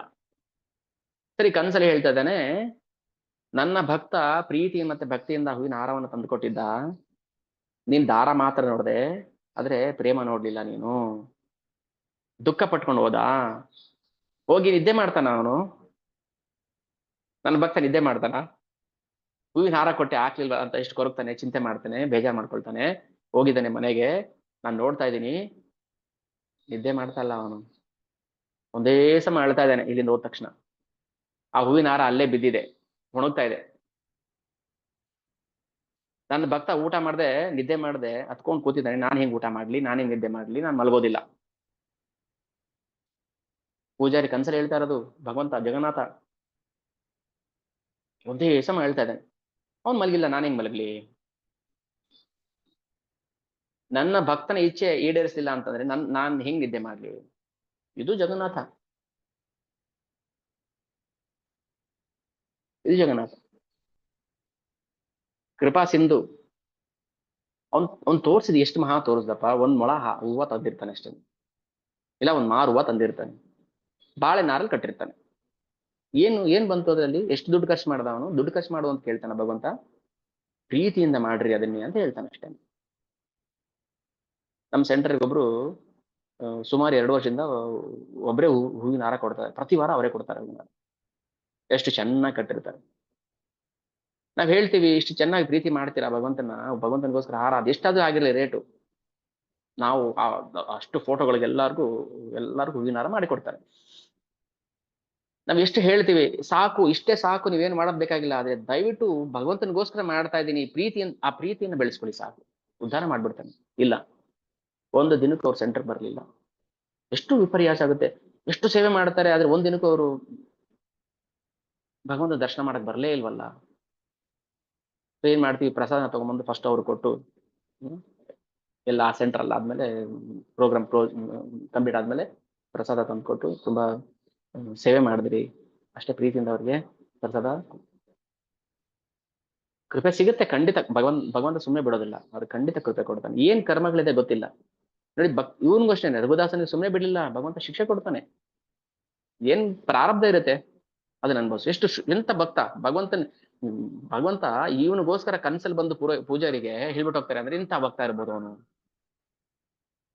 ಸರಿ, ಕನ್ಸಲ್ಲಿ ಹೇಳ್ತಾ ಇದ್ದಾನೆ, ನನ್ನ ಭಕ್ತ ಪ್ರೀತಿ ಮತ್ತೆ ಭಕ್ತಿಯಿಂದ ಹೂವಿನ ಹಾರವನ್ನು ತಂದುಕೊಟ್ಟಿದ್ದ, ನೀನ್ ದಾರ ಮಾತ್ರ ನೋಡ್ದೆ, ಆದ್ರೆ ಪ್ರೇಮ ನೋಡ್ಲಿಲ್ಲ ನೀನು. ದುಃಖ ಪಟ್ಕೊಂಡು ಹೋದ, ಹೋಗಿ ನಿದ್ದೆ ಮಾಡ್ತಾನ ಅವನು. ನನ್ನ ಭಕ್ತ ನಿದ್ದೆ ಮಾಡ್ತಾನ, ಹೂವಿನ ಹಾರ ಕೊಟ್ಟೆ ಹಾಕ್ಲಿಲ್ವ ಅಂತ ಎಷ್ಟು ಕೊರಗ್ತಾನೆ, ಚಿಂತೆ ಮಾಡ್ತಾನೆ, ಬೇಜಾರ್ ಮಾಡ್ಕೊಳ್ತಾನೆ. ಹೋಗಿದ್ದಾನೆ ಮನೆಗೆ, ನಾನು ನೋಡ್ತಾ ಇದ್ದೀನಿ, ನಿದ್ದೆ ಮಾಡ್ತಾ ಇಲ್ಲ ಅವನು. ಒಂದೇ ಸಮ ಅಳ್ತಾ ಇದ್ದಾನೆ ಇಲ್ಲಿಂದ ಹೋದ ತಕ್ಷಣ. ಆ ಹೂವಿನ ಹಾರ ಅಲ್ಲೇ ಬಿದ್ದಿದೆ, ಒಣಗ್ತಾ ಇದೆ. ನನ್ನ ಭಕ್ತ ಊಟ ಮಾಡದೆ ನಿದ್ದೆ ಮಾಡದೆ ಹತ್ಕೊಂಡ್ ಕೂತಿದ್ದಾನೆ. ನಾನು ಹೆಂಗ್ ಊಟ ಮಾಡ್ಲಿ, ನಾನು ಹೆಂಗ್ ನಿದ್ದೆ ಮಾಡ್ಲಿ, ನಾನು ಮಲಗೋದಿಲ್ಲ. ಪೂಜಾರಿ ಕನ್ಸಲ್ಲಿ ಹೇಳ್ತಾ ಇರೋದು ಭಗವಂತ ಜಗನ್ನಾಥ ಒಂದೇ ಸಮ ಹೇಳ್ತಾ ಇದ್ದಾನೆ. ಅವ್ನ್ ಮಲಗಿಲ್ಲ, ನಾನು ಹೆಂಗ್ ಮಲಗ್ಲಿ? ನನ್ನ ಭಕ್ತನ ಇಚ್ಛೆ ಈಡೇರಿಸಲಿಲ್ಲ ಅಂತಂದ್ರೆ ನಾನ್ ಹೆಂಗ್ ನಿದ್ದೆ ಮಾಡ್ಲಿ? ಇದು ಜಗನ್ನಾಥ, ಇದು ಜಗನ್ನಾಥ ಕೃಪಾ ಸಿಂಧು. ಅವ್ನ್ ತೋರ್ಸಿದ್ ಎಷ್ಟು ಮಹಾ ತೋರಿಸ್ದಪ್ಪ. ಒಂದ್ ಮೊಳ ಹೂವ ತಂದಿರ್ತಾನೆ ಅಷ್ಟೇ, ಇಲ್ಲ ಒಂದ್ ಮಾರು ಹೂವ ತಂದಿರ್ತಾನೆ, ಬಾಳೆ ನಾರಲ್ಲಿ ಕಟ್ಟಿರ್ತಾನೆ. ಏನ್ ಬಂತು ಅದ್ರಲ್ಲಿ? ಎಷ್ಟು ದುಡ್ಡು ಖರ್ಚು ಮಾಡ್ದ ಅವನು? ದುಡ್ಡು ಖರ್ಚು ಮಾಡು ಅಂತ ಕೇಳ್ತಾನ ಭಗವಂತ. ಪ್ರೀತಿಯಿಂದ ಮಾಡ್ರಿ ಅದನ್ನೇ ಅಂತ ಹೇಳ್ತಾನೆ ಅಷ್ಟೇ. ನಮ್ಮ ಸೆಂಟರ್ಗೆ ಒಬ್ರು ಸುಮಾರು 2 ವರ್ಷದಿಂದ ಒಬ್ಬರೇ ಹೂವಿನ ಹಾರ ಕೊಡ್ತಾರೆ. ಪ್ರತಿ ವಾರ ಅವರೇ ಕೊಡ್ತಾರೆ ಹೂವಿನ ಹಾರ. ಎಷ್ಟು ಚೆನ್ನಾಗಿ ಕಟ್ಟಿರ್ತಾರೆ. ನಾವ್ ಹೇಳ್ತೀವಿ, ಇಷ್ಟು ಚೆನ್ನಾಗಿ ಪ್ರೀತಿ ಮಾಡ್ತೀರಾ ಭಗವಂತನಿಗೋಸ್ಕರ ಹಾರ ಅದೆಷ್ಟಾದ್ರೂ ಆಗಿರ್ಲಿ ರೇಟು. ನಾವು ಅಷ್ಟು ಫೋಟೋಗಳಿಗೆ ಎಲ್ಲಾರ್ಗು ಹೂವಿನ ಹಾರ ಮಾಡಿಕೊಡ್ತಾರೆ. ನಾವ್ ಎಷ್ಟು ಹೇಳ್ತೀವಿ, ಸಾಕು, ಇಷ್ಟೇ ಸಾಕು, ನೀವೇನು ಮಾಡೋದ್ ಬೇಕಾಗಿಲ್ಲ. ಆದ್ರೆ ದಯವಿಟ್ಟು ಭಗವಂತನಿಗೋಸ್ಕರ ಮಾಡ್ತಾ ಇದ್ದೀನಿ, ಆ ಪ್ರೀತಿಯನ್ನು ಬೆಳೆಸ್ಕೊಳ್ಳಿ, ಸಾಕು, ಉದ್ಧಾರ ಮಾಡ್ಬಿಡ್ತಾನೆ. ಇಲ್ಲ, ಒಂದು ದಿನಕ್ಕೂ ಅವ್ರು ಸೆಂಟರ್ ಬರ್ಲಿಲ್ಲ. ಎಷ್ಟು ವಿಪರ್ಯಾಸ ಆಗುತ್ತೆ. ಎಷ್ಟು ಸೇವೆ ಮಾಡ್ತಾರೆ, ಆದ್ರೆ ಒಂದ್ ದಿನಕ್ಕೂ ಅವರು ಭಗವಂತ ದರ್ಶನ ಮಾಡಕ್ ಬರ್ಲೇ ಇಲ್ವಲ್ಲ. ಏನ್ ಮಾಡ್ತೀವಿ, ಪ್ರಸಾದ ತಗೊಂಡ್ಬಂದು ಫಸ್ಟ್ ಅವ್ರು ಕೊಟ್ಟು, ಎಲ್ಲ ಸೆಂಟರ್ ಅಲ್ಲ ಆದ್ಮೇಲೆ ಪ್ರೋಗ್ರಾಮ್ ಕಂಪ್ಲೀಟ್ ಆದ್ಮೇಲೆ ಪ್ರಸಾದ ತಂದ್ಕೊಟ್ಟು ತುಂಬಾ ಸೇವೆ ಮಾಡಿದ್ರಿ, ಅಷ್ಟೇ ಪ್ರೀತಿಯಿಂದ ಅವ್ರಿಗೆ ಪ್ರಸಾದ. ಕೃಪೆ ಸಿಗುತ್ತೆ ಖಂಡಿತ. ಭಗವಂತ ಸುಮ್ಮನೆ ಬಿಡೋದಿಲ್ಲ, ಅವ್ರು ಖಂಡಿತ ಕೃಪೆ ಕೊಡ್ತಾನೆ. ಏನ್ ಕರ್ಮಗಳಿದೆ ಗೊತ್ತಿಲ್ಲ ನೋಡಿ. ಇವನ್ಗೂ ಅಷ್ಟೇ, ರಘುದಾಸನಿಗೆ ಸುಮ್ಮನೆ ಬಿಡಲಿಲ್ಲ, ಭಗವಂತ ಶಿಕ್ಷೆ ಕೊಡ್ತಾನೆ. ಏನ್ ಪ್ರಾರಬ್ಧ ಇರುತ್ತೆ ಅದನ್ನ ಅನ್ಭವಿಸು. ಎಂತ ಭಕ್ತ ಭಗವಂತ ಇವನಿಗೋಸ್ಕರ ಕನ್ಸಲ್ಲಿ ಬಂದು ಪೂಜಾರಿಗೆ ಹೇಳ್ಬಿಟ್ಟು ಹೋಗ್ತಾರೆ ಅಂದ್ರೆ ಇಂಥ ಭಕ್ತ ಇರ್ಬೋದು ಅವನು.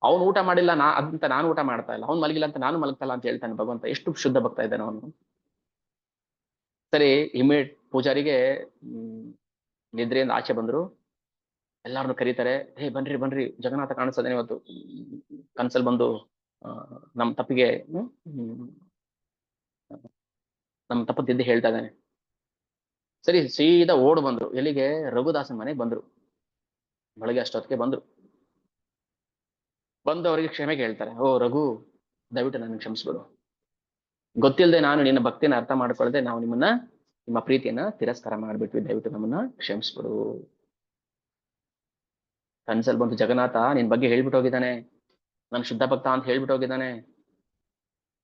ಅವ್ನು ಊಟ ಮಾಡಿಲ್ಲ ಅಂತ ನಾನು ಊಟ ಮಾಡ್ತಾ ಇಲ್ಲ, ಅವ್ನು ಮಲಗಿಲ್ಲ ಅಂತ ನಾನು ಮಲಗ್ತಾ ಇಲ್ಲ ಅಂತ ಹೇಳ್ತಾನೆ ಭಗವಂತ. ಎಷ್ಟು ಶುದ್ಧ ಭಕ್ತ ಇದ್ದಾನೆ ಅವನು. ಸರಿ, ಇಮಿಡಿಯೇಟ್ ಪೂಜಾರಿಗೆ ನಿದ್ರೆಯಿಂದ ಆಚೆ ಬಂದ್ರು. ಎಲ್ಲಾರನ್ನು ಕರೀತಾರೆ, ಹೇ ಬನ್ರಿ ಬನ್ರಿ, ಜಗನ್ನಾಥ ಕಾಣಿಸ್ತದೇನೆ ಇವತ್ತು. ಕನ್ಸಲ್ಲಿ ಬಂದು ನಮ್ಮ ತಪ್ಪಿಗೆ ನಮ್ಮ ತಪ್ಪು ಹೇಳ್ತಾ ಇದ್ದಾನೆ. ಸರಿ, ಸೀದಾ ಓಡ್ ಬಂದ್ರು. ಎಲ್ಲಿಗೆ? ರಘುದಾಸನ ಮನೆಗೆ ಬಂದ್ರು. ಬೆಳಗ್ಗೆ ಅಷ್ಟೊತ್ತಿಗೆ ಬಂದ್ರು. ಬಂದು ಅವರಿಗೆ ಕ್ಷಮೆ ಕೇಳ್ತಾರೆ. ಓ ರಘು, ದಯವಿಟ್ಟು ನನಗೆ ಕ್ಷಮಿಸ್ಬಿಡು. ಗೊತ್ತಿಲ್ಲದೆ ನಾನು ನಿನ್ನ ಭಕ್ತಿನ ಅರ್ಥ ಮಾಡ್ಕೊಳ್ದೆ ನಾವು ನಿಮ್ಮ ಪ್ರೀತಿಯನ್ನ ತಿರಸ್ಕಾರ ಮಾಡ್ಬಿಟ್ವಿ, ದಯವಿಟ್ಟು ನಮ್ಮನ್ನ ಕ್ಷಮಿಸ್ಬಿಡು. ಕನ್ಸಲ್ ಬಂದು ಜಗನ್ನಾಥ ನಿನ್ ಬಗ್ಗೆ ಹೇಳ್ಬಿಟ್ಟು ಹೋಗಿದ್ದಾನೆ, ನಾನು ಶುದ್ಧ ಭಕ್ತ ಅಂತ ಹೇಳ್ಬಿಟ್ಟು ಹೋಗಿದ್ದಾನೆ.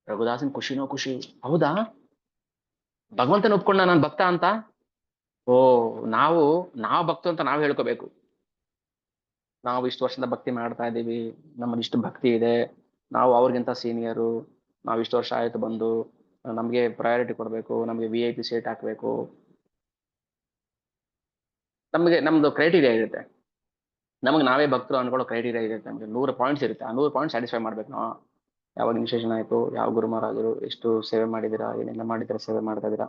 ರಘುದಾಸನ್ ಖುಷಿನೋ ಖುಷಿ. ಹೌದಾ, ಭಗವಂತನ ಒಪ್ಕೊಂಡ ನಾನು ಭಕ್ತ ಅಂತ? ಓ, ನಾವು ಭಕ್ತ ಅಂತ ನಾವು ಹೇಳ್ಕೋಬೇಕು. ನಾವು ಇಷ್ಟು ವರ್ಷದ ಭಕ್ತಿ ಮಾಡ್ತಾ ಇದ್ದೀವಿ, ನಮ್ಮಲ್ಲಿ ಇಷ್ಟು ಭಕ್ತಿ ಇದೆ, ನಾವು ಅವ್ರಿಗಿಂತ ಸೀನಿಯರು, ನಾವು ಇಷ್ಟು ವರ್ಷ ಆಯ್ತು ಬಂದು, ನಮ್ಗೆ ಪ್ರಯಾರಿಟಿ ಕೊಡ್ಬೇಕು, ನಮ್ಗೆ VIP ಸೀಟ್ ಹಾಕ್ಬೇಕು. ನಮ್ದು ಕ್ರೈಟೀರಿಯಾ ಇರುತ್ತೆ. ನಮಗೆ ನಾವೇ ಭಕ್ತರು ಅನ್ಕೊಳ್ಳೋ ಕ್ರೈಟೀರಿಯಾ ಇರುತ್ತೆ. ನಮ್ಗೆ 100 ಪಾಯಿಂಟ್ಸ್ ಇರುತ್ತೆ. ಆ 100 ಪಾಯಿಂಟ್ ಸ್ಯಾಟಿಸ್ಫೈ ಮಾಡ್ಬೇಕು ನಾವು. ಯಾವಾಗ ಇನಿಷಿಯೇಷನ್ ಆಯ್ತು, ಯಾವ ಗುರು ಮಹಾರಾಜರು, ಎಷ್ಟು ಸೇವೆ ಮಾಡಿದಿರಾ, ಏನೆಲ್ಲ ಮಾಡಿದಿರಾ, ಸೇವೆ ಮಾಡ್ತಾ ಇದೀರಾ,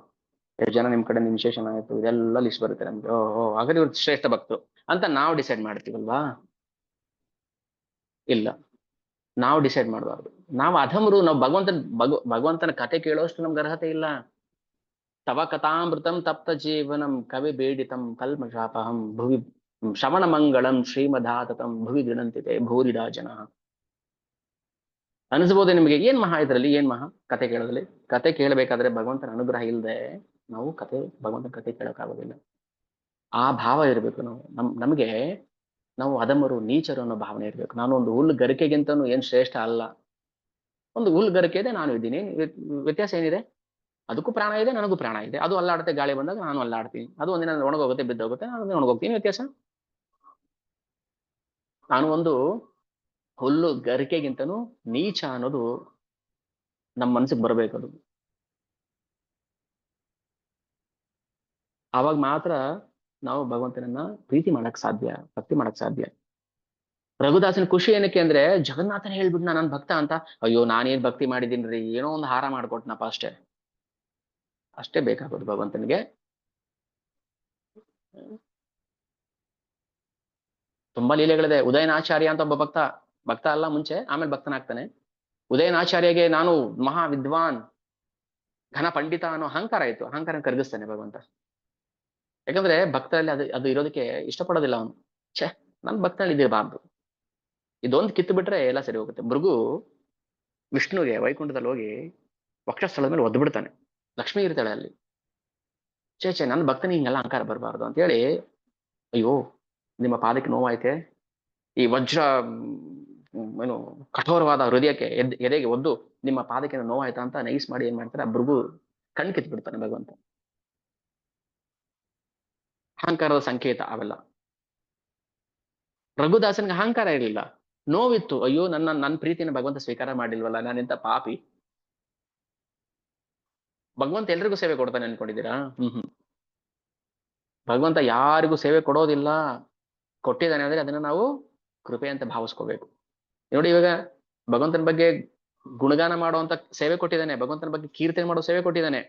ಎಷ್ಟು ಜನ ನಿಮ್ ಕಡೆ ಇನಿಷಿಯೇಷನ್ ಆಯ್ತು, ಇದೆಲ್ಲ ಲಿಸ್ಟ್ ಬರುತ್ತೆ ನಮ್ಗೆ. ಓಹೋ, ಹಾಗಾದ್ರೆ ಇವ್ರು ಶ್ರೇಷ್ಠ ಭಕ್ತರು ಅಂತ ನಾವು ಡಿಸೈಡ್ ಮಾಡ್ತೀವಲ್ವಾ? ಇಲ್ಲ, ನಾವು ಡಿಸೈಡ್ ಮಾಡಬಾರ್ದು. ನಾವು ಅಧಮರು. ನಾವು ಭಗವಂತನ ಕತೆ ಕೇಳೋಷ್ಟು ನಮ್ಗೆ ಅರ್ಹತೆ ಇಲ್ಲ. ತವ ಕಥಾಮೃತಂ ತಪ್ತ ಜೀವನಂ ಕವಿ ಬೇಡಿತಂ ಕಲ್ಮಷಾಪಹಂ ಭುವಿ ಶ್ರವಣ ಮಂಗಳಂ ಶ್ರೀಮದಾತತಂ ಭುವಿ ಗೃಣಂತಿತೆ ಭೂರಿಡಾ ಜನ. ಅನಿಸ್ಬೋದೆ ನಿಮಗೆ, ಏನ್ ಮಹಾ ಇದ್ರಲ್ಲಿ, ಏನ್ ಮಹಾ ಕತೆ ಕೇಳೋದ್ರಲ್ಲಿ? ಕತೆ ಕೇಳಬೇಕಾದ್ರೆ ಭಗವಂತನ ಅನುಗ್ರಹ ಇಲ್ಲದೆ ನಾವು ಭಗವಂತನ ಕತೆ ಕೇಳೋಕ್ಕಾಗೋದಿಲ್ಲ. ಆ ಭಾವ ಇರಬೇಕು. ನಮಗೆ ನಾವು ಅಧಮರು, ನೀಚರು ಅನ್ನೋ ಭಾವನೆ ಇರಬೇಕು. ನಾನು ಒಂದು ಹುಲ್ಲು ಗರಿಕೆಗಿಂತನೂ ಏನ್ ಶ್ರೇಷ್ಠ ಅಲ್ಲ. ಒಂದು ಹುಲ್ಲು ಗರಿಕೆ ಇದೆ, ನಾನು ಇದ್ದೀನಿ, ವ್ಯತ್ಯಾಸ ಏನಿದೆ? ಅದಕ್ಕೂ ಪ್ರಾಣ ಇದೆ, ನನಗೂ ಪ್ರಾಣ ಇದೆ. ಅದು ಅಲ್ಲಾಡುತ್ತೆ, ಗಾಳಿ ಬಂದಾಗ ನಾನು ಅಲ್ಲಾಡ್ತೀನಿ. ಅದು ಒಂದಿನ ಒಣಗೋಗುತ್ತೆ, ಬಿದ್ದೋಗುತ್ತೆ, ನಾನು ಒಣಗೋಗ್ತೀನಿ. ವ್ಯತ್ಯಾಸ? ನಾನು ಒಂದು ಹುಲ್ಲು ಗರಿಕೆಗಿಂತನೂ ನೀಚ ಅನ್ನೋದು ನಮ್ಮ ಮನಸ್ಸಿಗೆ ಬರಬೇಕು. ಅದು ಆವಾಗ ಮಾತ್ರ ನಾವು ಭಗವಂತನನ್ನ ಪ್ರೀತಿ ಮಾಡಕ್ ಸಾಧ್ಯ, ಭಕ್ತಿ ಮಾಡಕ್ ಸಾಧ್ಯ. ರಘುದಾಸನ ಖುಷಿ ಏನಕ್ಕೆ ಅಂದ್ರೆ, ಜಗನ್ನಾಥನ ಹೇಳ್ಬಿಟ್ನ ನಾನು ಭಕ್ತ ಅಂತ. ಅಯ್ಯೋ, ನಾನೇನ್ ಭಕ್ತಿ ಮಾಡಿದೀನ್ರಿ, ಏನೋ ಒಂದು ಹಾರ ಮಾಡ್ಕೊಟ್ನಪ್ಪ ಅಷ್ಟೇ. ಅಷ್ಟೇ ಬೇಕಾಗೋದು ಭಗವಂತನಿಗೆ. ತುಂಬಾ ಲೀಲೆಗಳಿದೆ. ಉದಯನಾಚಾರ್ಯ ಅಂತ ಒಬ್ಬ ಭಕ್ತ ಅಲ್ಲ ಮುಂಚೆ, ಆಮೇಲೆ ಭಕ್ತನಾಗ್ತಾನೆ. ಉದಯನಾಚಾರ್ಯಗೆ ನಾನು ಮಹಾ ವಿದ್ವಾನ್ ಘನ ಪಂಡಿತ ಅನ್ನೋ ಅಹಂಕಾರ ಇತ್ತು, ಅಹಂಕಾರ ಕರಗಿಸ್ತಾನೆ ಭಗವಂತ. ಯಾಕಂದ್ರೆ ಭಕ್ತರಲ್ಲಿ ಅದು ಅದು ಇರೋದಕ್ಕೆ ಇಷ್ಟಪಡೋದಿಲ್ಲ ಅವನು. ಛೇ, ನನ್ ಭಕ್ತರಲ್ಲಿ ಇದಿರಬಾರ್ದು, ಇದೊಂದು ಕಿತ್ತು ಬಿಟ್ರೆ ಎಲ್ಲ ಸರಿ ಹೋಗುತ್ತೆ. ಭೃಗು ವಿಷ್ಣುಗೆ ವೈಕುಂಠದಲ್ಲಿ ಹೋಗಿ ವಕ್ಷಸ್ಥಳದ ಮೇಲೆ ಒದ್ದು ಬಿಡ್ತಾನೆ. ಲಕ್ಷ್ಮಿ ಇರ್ತಾಳೆ ಅಲ್ಲಿ. ಛೇ ನನ್ನ ಭಕ್ತನಿಗೆ ಹಿಂಗೆಲ್ಲ ಅಹಂಕಾರ ಬರಬಾರ್ದು ಅಂತ ಹೇಳಿ, ಅಯ್ಯೋ ನಿಮ್ಮ ಪಾದಕ್ಕೆ ನೋವಾಯ್ತೆ, ಈ ವಜ್ರ ಏನು ಕಠೋರವಾದ ಹೃದಯಕ್ಕೆ ಎದೆಗೆ ಒದ್ದು ನಿಮ್ಮ ಪಾದಕ್ಕೆ ನೋವಾಯ್ತಾ ಅಂತ ನೈಸ್ ಮಾಡಿ ಏನ್ ಮಾಡ್ತಾರೆ, ಆ ಭೃಗು ಕಣ್ ಕಿತ್ ಬಿಡ್ತಾನೆ ಭಗವಂತ. ಅಹಂಕಾರದ ಸಂಕೇತ ಅವೆಲ್ಲ. ರಘುದಾಸನ್ಗೆ ಅಹಂಕಾರ ಇರಲಿಲ್ಲ, ನೋವಿತ್ತು. ಅಯ್ಯೋ ನನ್ನ ಪ್ರೀತಿಯನ್ನು ಭಗವಂತ ಸ್ವೀಕಾರ ಮಾಡಿಲ್ವಲ್ಲ, ನಾನೆಂತ ಪಾಪಿ. ಭಗವಂತ ಎಲ್ರಿಗೂ ಸೇವೆ ಕೊಡ್ತಾನೆ ಅನ್ಕೊಂಡಿದ್ದೀರಾ? ಹ್ಮ್. ಭಗವಂತ ಯಾರಿಗೂ ಸೇವೆ ಕೊಡೋದಿಲ್ಲ. ಕೊಟ್ಟಿದ್ದಾನೆ ಅಂದ್ರೆ ಅದನ್ನ ನಾವು ಕೃಪೆ ಅಂತ ಭಾವಿಸ್ಕೋಬೇಕು. ನೋಡಿ, ಇವಾಗ ಭಗವಂತನ ಬಗ್ಗೆ ಗುಣಗಾನ ಮಾಡುವಂತ ಸೇವೆ ಕೊಟ್ಟಿದ್ದಾನೆ, ಭಗವಂತನ ಬಗ್ಗೆ ಕೀರ್ತನೆ ಮಾಡೋ ಸೇವೆ ಕೊಟ್ಟಿದ್ದಾನೆ.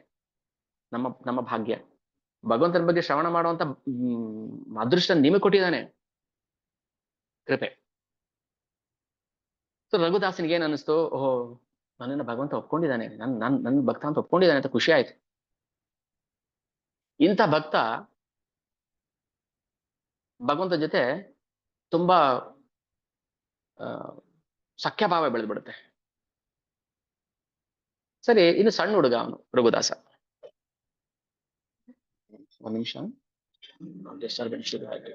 ನಮ್ಮ ಭಾಗ್ಯ. ಭಗವಂತನ ಬಗ್ಗೆ ಶ್ರವಣ ಮಾಡುವಂತ ಅದೃಷ್ಟ ನಿಮಗೆ ಕೊಟ್ಟಿದ್ದಾನೆ, ಕೃಪೆ. ಸೊ ರಘುದಾಸನಿಗೆ ಏನ್ ಅನಿಸ್ತು, ಓಹೋ ನನ್ನನ್ನ ಭಗವಂತ ಒಪ್ಕೊಂಡಿದ್ದಾನೆ, ನನ್ನ ಭಕ್ತ ಅಂತ ಒಪ್ಕೊಂಡಿದ್ದಾನೆ ಅಂತ ಖುಷಿ ಆಯ್ತು. ಇಂಥ ಭಕ್ತ ಭಗವಂತ ಜೊತೆ ತುಂಬಾ ಸಖ್ಯಭಾವ ಬೆಳೆದ್ಬಿಡುತ್ತೆ. ಸರಿ, ಇನ್ನು ಸಣ್ಣ ಹುಡುಗ ಅವನು ರಘುದಾಸ. ಒಂದ್ ನಿಮಿಷ, ಡಿಸ್ಟರ್ಬೆನ್ಸ್ ಶುರು ಆಯ್ತು.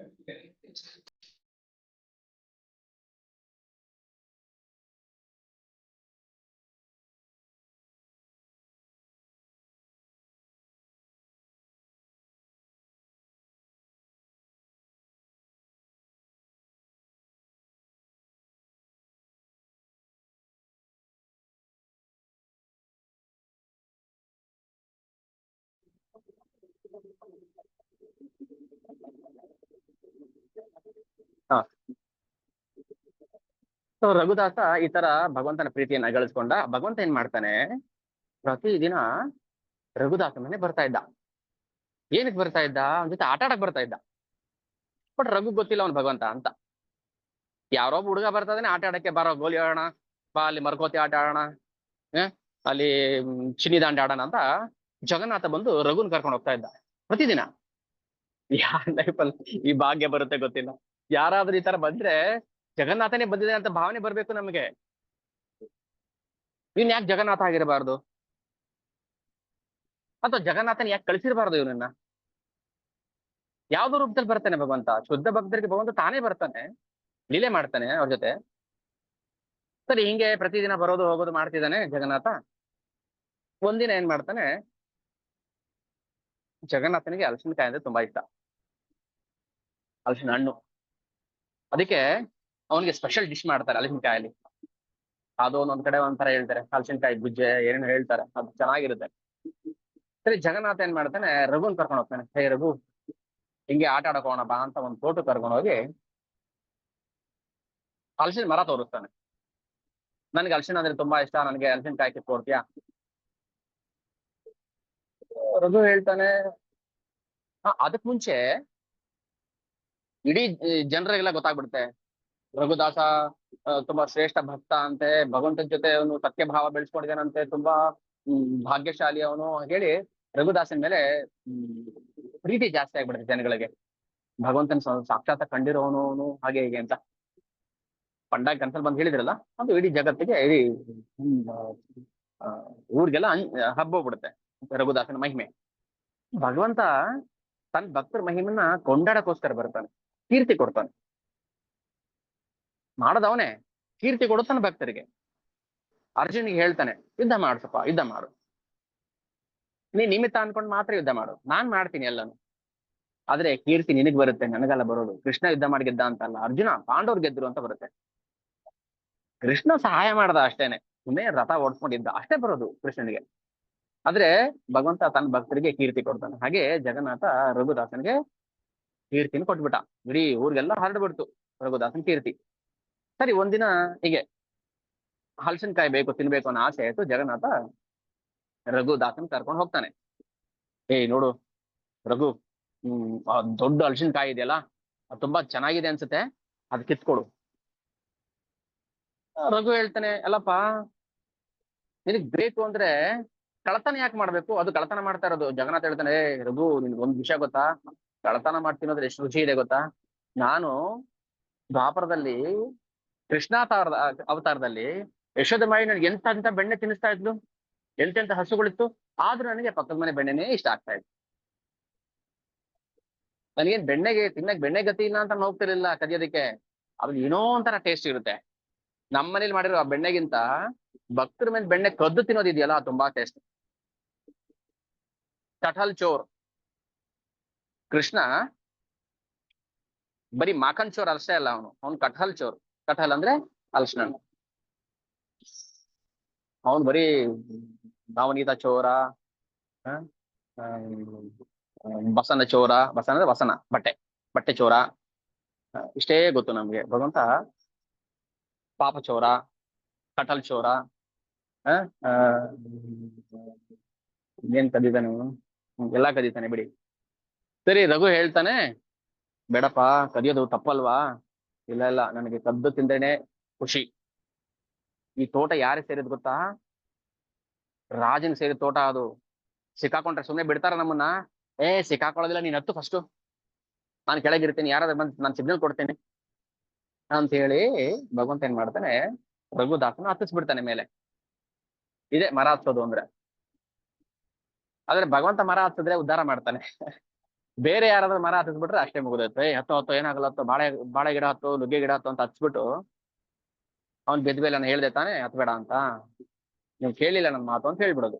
ಹಾ, ಸೊ ರಘುದಾಸ ಈ ತರ ಭಗವಂತನ ಪ್ರೀತಿಯನ್ನ ಗಳಿಸ್ಕೊಂಡ. ಭಗವಂತ ಏನ್ ಮಾಡ್ತಾನೆ, ಪ್ರತಿದಿನ ರಘುದಾಸ ಮನೆ ಬರ್ತಾ ಇದ್ದ. ಏನಕ್ಕೆ ಬರ್ತಾ ಇದ್ದ? ಅವನ ಜೊತೆ ಆಟ ಆಡಕ್ ಬರ್ತಾ ಇದ್ದ. ಬಟ್ ರಘು ಗೊತ್ತಿಲ್ಲ ಅವನ್ ಭಗವಂತ ಅಂತ. ಯಾರೊಬ್ಬ ಹುಡುಗ ಬರ್ತಾ ಇದ್ದಾನೆ ಆಟ ಆಡಕ್ಕೆ, ಬಾರೋ ಗೋಲಿ ಆಡೋಣ, ಬಾ ಅಲ್ಲಿ ಮರ್ಕೋತಿ ಆಟ ಆಡೋಣ, ಅಲ್ಲಿ ಚಿನ್ನಿ ದಾಂಡೆ ಆಡೋಣ ಅಂತ ಜಗನ್ನಾಥ ಬಂದು ರಘುನ್ ಕರ್ಕೊಂಡು ಹೋಗ್ತಾ ಇದ್ದ ಪ್ರತಿದಿನ. ಯಾರ ಲೈಫಲ್ಲಿ ಈ ಭಾಗ್ಯ ಬರುತ್ತೆ ಗೊತ್ತಿಲ್ಲ. ಯಾರಾದ್ರೂ ಈ ತರ ಬಂದ್ರೆ ಜಗನ್ನಾಥನೇ ಬಂದಿದೆ ಅಂತ ಭಾವನೆ ಬರ್ಬೇಕು ನಮಗೆ. ಇವ್ನ್ ಯಾಕೆ ಜಗನ್ನಾಥ ಆಗಿರಬಾರ್ದು, ಅಥವಾ ಜಗನ್ನಾಥನ್ ಯಾಕೆ ಕಳಿಸಿರಬಾರ್ದು ಇವನನ್ನ? ಯಾವ್ದೋ ರೂಪದಲ್ಲಿ ಬರ್ತಾನೆ ಭಗವಂತ. ಶುದ್ಧ ಭಕ್ತರಿಗೆ ಭಗವಂತ ತಾನೇ ಬರ್ತಾನೆ, ಲೀಲೆ ಮಾಡ್ತಾನೆ ಅವ್ರ ಜೊತೆ. ಸರಿ, ಹಿಂಗೆ ಪ್ರತಿದಿನ ಬರೋದು ಹೋಗೋದು ಮಾಡ್ತಿದ್ದಾನೆ ಜಗನ್ನಾಥ. ಒಂದಿನ ಏನ್ ಮಾಡ್ತಾನೆ, ಜಗನ್ನಾಥನಿಗೆ ಹಲಸಿನಕಾಯಿ ಅಂದ್ರೆ ತುಂಬಾ ಇಷ್ಟ, ಹಲಸಿನ ಹಣ್ಣು. ಅದಕ್ಕೆ ಅವನಿಗೆ ಸ್ಪೆಷಲ್ ಡಿಶ್ ಮಾಡ್ತಾರೆ ಹಲಸಿನಕಾಯಲ್ಲಿ. ಅದು ಒಂದೊಂದ್ ಕಡೆ ಒಂಥರ ಹೇಳ್ತಾರೆ, ಹಲಸಿನಕಾಯಿ ಗುಜ್ಜೆ ಏನೇನು ಹೇಳ್ತಾರೆ, ಅದು ಚೆನ್ನಾಗಿರುತ್ತೆ. ಸರಿ, ಜಗನ್ನಾಥ ಏನ್ ಮಾಡ್ತಾನೆ, ರಘುನ್ ಕರ್ಕೊಂಡು ಹೋಗ್ತಾನೆ. ಹೇ ರಘು, ಹಿಂಗೆ ಆಟ ಆಡಕೋಣ ಬಾ ಅಂತ ಒಂದು ತೋಟ ಕರ್ಕೊಂಡು ಹೋಗಿ ಹಲಸಿನ ಮರ ತೋರಿಸ್ತಾನೆ. ನನ್ಗೆ ಹಲಸಿನ ಅಂದ್ರೆ ತುಂಬಾ ಇಷ್ಟ, ನನಗೆ ಹಲಸಿನಕಾಯಿ ಕಿತ್ಕೊಡ್ತೀಯಾ? ರಘು ಹೇಳ್ತಾನೆ, ಅದಕ್ ಮುಂಚೆ ಇಡೀ ಜನರಿಗೆಲ್ಲ ಗೊತ್ತಾಗ್ಬಿಡುತ್ತೆ, ರಘುದಾಸ ತುಂಬಾ ಶ್ರೇಷ್ಠ ಭಕ್ತ ಅಂತೆ, ಭಗವಂತನ ಜೊತೆ ಅವನು ಸತ್ಯ ಭಾವ ಬೆಳೆಸ್ಕೊಂಡಿದ್ದಾನಂತೆ, ತುಂಬಾ ಭಾಗ್ಯಶಾಲಿ ಅವನು ಹೇಳಿ ರಘುದಾಸನ ಮೇಲೆ ಪ್ರೀತಿ ಜಾಸ್ತಿ ಆಗ್ಬಿಡುತ್ತೆ ಜನಗಳಿಗೆ. ಭಗವಂತನ ಸಾಕ್ಷಾತ್ ಕಂಡಿರೋನು ಅವನು, ಹಾಗೆ ಹೀಗೆ ಅಂತ ಪಂಡಾಗ ಕನ್ಸಲ್ ಬಂದು ಹೇಳಿದ್ರಲ್ಲ, ಅದು ಇಡೀ ಜಗತ್ತಿಗೆ, ಇಡೀ ಊರಿಗೆಲ್ಲ ಹಬ್ಬೋಗ್ಬಿಡುತ್ತೆ ರಘುದಾಸನ ಮಹಿಮೆ. ಭಗವಂತ ತನ್ನ ಭಕ್ತರ ಮಹಿಮನ್ನ ಕೊಂಡಾಡಕ್ಕೋಸ್ಕರ ಬರ್ತಾನೆ, ಕೀರ್ತಿ ಕೊಡ್ತಾನೆ. ಮಾಡದವನೇ ಕೀರ್ತಿ ಕೊಡುತ್ತಾನೆ ಭಕ್ತರಿಗೆ. ಅರ್ಜುನಿಗೆ ಹೇಳ್ತಾನೆ, ಯುದ್ಧ ಮಾಡ್ಸಪ್ಪ, ಯುದ್ಧ ಮಾಡು, ನೀ ನಿಮಿತ್ತ ಅನ್ಕೊಂಡು ಮಾತ್ರ ಯುದ್ಧ ಮಾಡು, ನಾನ್ ಮಾಡ್ತೀನಿ ಎಲ್ಲಾನು. ಆದ್ರೆ ಕೀರ್ತಿ ನಿನಗ್ ಬರುತ್ತೆ, ನನಗಲ್ಲ ಬರೋದು. ಕೃಷ್ಣ ಯುದ್ಧ ಮಾಡಿ ಗೆದ್ದ ಅಂತಲ್ಲ, ಅರ್ಜುನ ಪಾಂಡವ್ರು ಗೆದ್ರು ಅಂತ ಬರುತ್ತೆ. ಕೃಷ್ಣ ಸಹಾಯ ಮಾಡ್ದ ಅಷ್ಟೇನೆ, ಸುಮ್ಮನೆ ರಥ ಓಡಿಸ್ಕೊಂಡಿದ್ದ ಅಷ್ಟೇ ಬರೋದು ಕೃಷ್ಣನಿಗೆ. ಆದ್ರೆ ಭಗವಂತ ತನ್ನ ಭಕ್ತರಿಗೆ ಕೀರ್ತಿ ಕೊಡ್ತಾನೆ. ಹಾಗೆ ಜಗನ್ನಾಥ ರಘುದಾಸನಿಗೆ ಕೀರ್ತಿನ ಕೊಟ್ಬಿಟ್ಟ. ಇಡೀ ಊರಿಗೆಲ್ಲ ಹರಡ್ಬಿಡ್ತು ರಘುದಾಸನ್ ಕೀರ್ತಿ. ಸರಿ, ಒಂದಿನ ಹೀಗೆ ಹಲಸಿನಕಾಯಿ ಬೇಕು, ತಿನ್ಬೇಕು ಅನ್ನೋ ಆಸೆ ಆಯ್ತು. ಜಗನ್ನಾಥ ರಘುದಾಸನ್ ಕರ್ಕೊಂಡು ಹೋಗ್ತಾನೆ. ನೋಡು ರಘು, ದೊಡ್ಡ ಹಲಸಿನಕಾಯಿ ಇದೆಯಲ್ಲ, ಅದು ತುಂಬಾ ಚೆನ್ನಾಗಿದೆ ಅನ್ಸುತ್ತೆ, ಅದ್ ಕಿತ್ಕೊಡು. ರಘು ಹೇಳ್ತಾನೆ, ಅಲ್ಲಪ್ಪ ನಿನಗ್ ಬೇಕು ಅಂದ್ರೆ ಕಳತನ ಯಾಕೆ ಮಾಡ್ಬೇಕು? ಅದು ಕಳತನ ಮಾಡ್ತಾ ಇರೋದು. ಜಗನ್ನಾಥ ಹೇಳ್ತಾನೆ, ಏ ರಘು, ನಿನ್ಗೆ ಒಂದ್ ವಿಷಯ ಗೊತ್ತಾ? ಕಳತನ ಮಾಡ್ತಿನೋದ್ರೆ ಎಷ್ಟು ರುಚಿ ಇದೆ ಗೊತ್ತಾ? ನಾನು ದ್ವಾಪರದಲ್ಲಿ ಕೃಷ್ಣಾವತಾರದ ಅವತಾರದಲ್ಲಿ ಯಶೋಧ ಮಾಯಿ ನನಗೆ ಎಂತ ಬೆಣ್ಣೆ ತಿನ್ನಿಸ್ತಾ ಇದ್ಲು, ಎಂತೆಂತ ಹಸುಗಳಿತ್ತು, ಆದ್ರೂ ನನಗೆ ಪಕ್ಕದ ಮನೆ ಬೆಣ್ಣೆನೇ ಇಷ್ಟ ಆಗ್ತಾ ಇತ್ತು. ನನಗೇನ್ ಬೆಣ್ಣೆ ಗತಿ ಇಲ್ಲ ಅಂತ ಹೋಗ್ತಿರ್ಲಿಲ್ಲ ಕದಿಯೋದಕ್ಕೆ. ಅದು ಏನೋ ಒಂಥರ ಟೇಸ್ಟ್ ಇರುತ್ತೆ. ನಮ್ಮ ಮನೇಲಿ ಮಾಡಿರೋ ಆ ಬೆಣ್ಣೆಗಿಂತ ಭಕ್ತರ ಮೇಲೆ ಬೆಣ್ಣೆ ಕದ್ದು ತಿನ್ನೋದಿದೆಯಲ್ಲ, ತುಂಬಾ ಟೇಸ್ಟ್. ಕಠಲ್ ಚೋರ್ ಕೃಷ್ಣ ಬರೀ ಮಾಖನ್ ಚೋರ್ ಅಷ್ಟೇ ಅಲ್ಲ, ಅವನು ಕಠಲ್ ಚೋರ್. ಕಠಲ್ ಅಂದ್ರೆ ಹಲಸಿನ ಹಣ್ಣು. ಅವನು ಬರೀ ನವನೀತ ಚೋರ, ಆ, ಬಸನ ಚೋರ. ಬಸನ ಅಂದ್ರೆ ವಸನ, ಬಟ್ಟೆ ಚೋರ. ಇಷ್ಟೇ ಗೊತ್ತು ನಮ್ಗೆ. ಭಗವಂತ ಪಾಪ ಚೋರ, ಕಠಲ್ ಚೋರ, ಆ, ಆ, ಏನ್ ಕದಿತಾನೆ ಅವನು? ಎಲ್ಲಾ ಕದೀತಾನೆ ಬಿಡಿ. ಸರಿ, ರಘು ಹೇಳ್ತಾನೆ, ಬೇಡಪ್ಪ, ಕದಿಯೋದು ತಪ್ಪಲ್ವಾ? ಇಲ್ಲ ಇಲ್ಲ, ನನಗೆ ಕದ್ದು ತಿಂದೇನೆ ಖುಷಿ. ಈ ತೋಟ ಯಾರಿಗೆ ಸೇರಿದ್ ಗೊತ್ತಾ? ರಾಜನ್ ಸೇರಿದ ತೋಟ ಅದು. ಸಿಕ್ಕಾಕೊಂಡ್ರೆ ಸುಮ್ಮನೆ ಬಿಡ್ತಾರ ನಮ್ಮನ್ನ? ಸಿಕ್ಕಾಕೊಳ್ಳೋದಿಲ್ಲ, ನೀನ್ ಹತ್ತು ಫಸ್ಟ್, ನಾನು ಕೆಳಗಿರ್ತೀನಿ, ಯಾರಾದ್ರೂ ಬಂದು ನಾನು ಸಿಗ್ನಲ್ ಕೊಡ್ತೇನೆ ಅಂತ ಹೇಳಿ ಭಗವಂತ ಏನ್ ಮಾಡ್ತಾನೆ, ರಘುದಾಸನ ಹತ್ತಿಸ್ಬಿಡ್ತಾನೆ ಮೇಲೆ. ಇದೇ ಮರ ಹತ್ಸೋದು ಅಂದ್ರೆ. ಆದ್ರೆ ಭಗವಂತ ಮರ ಹತ್ತಿದ್ರೆ ಉದ್ಧಾರ ಮಾಡ್ತಾನೆ. ಬೇರೆ ಯಾರಾದ್ರೂ ಮರ ಹತ್ತಿಸ್ಬಿಟ್ರೆ ಅಷ್ಟೇ ಮುಗಿದೈತೆ. ಹತ್ತು ಏನಾಗಲ್ಲ, ಹತ್ತು ಬಾಳೆ ಗಿಡ ಹತ್ತು, ನುಗ್ಗೆ ಗಿಡ ಹತ್ತು ಅಂತ ಹಚ್ಬಿಟ್ಟು ಅವ್ನ್ ಬೆದ್ಮೇಲೆ ನಾನು ಹೇಳ್ದೆ ತಾನೆ ಹತ್ಬೇಡ ಅಂತ, ನೀವು ಕೇಳಿಲ್ಲ ನನ್ನ ಮಾತು ಅಂತ ಹೇಳ್ಬಿಡೋದು.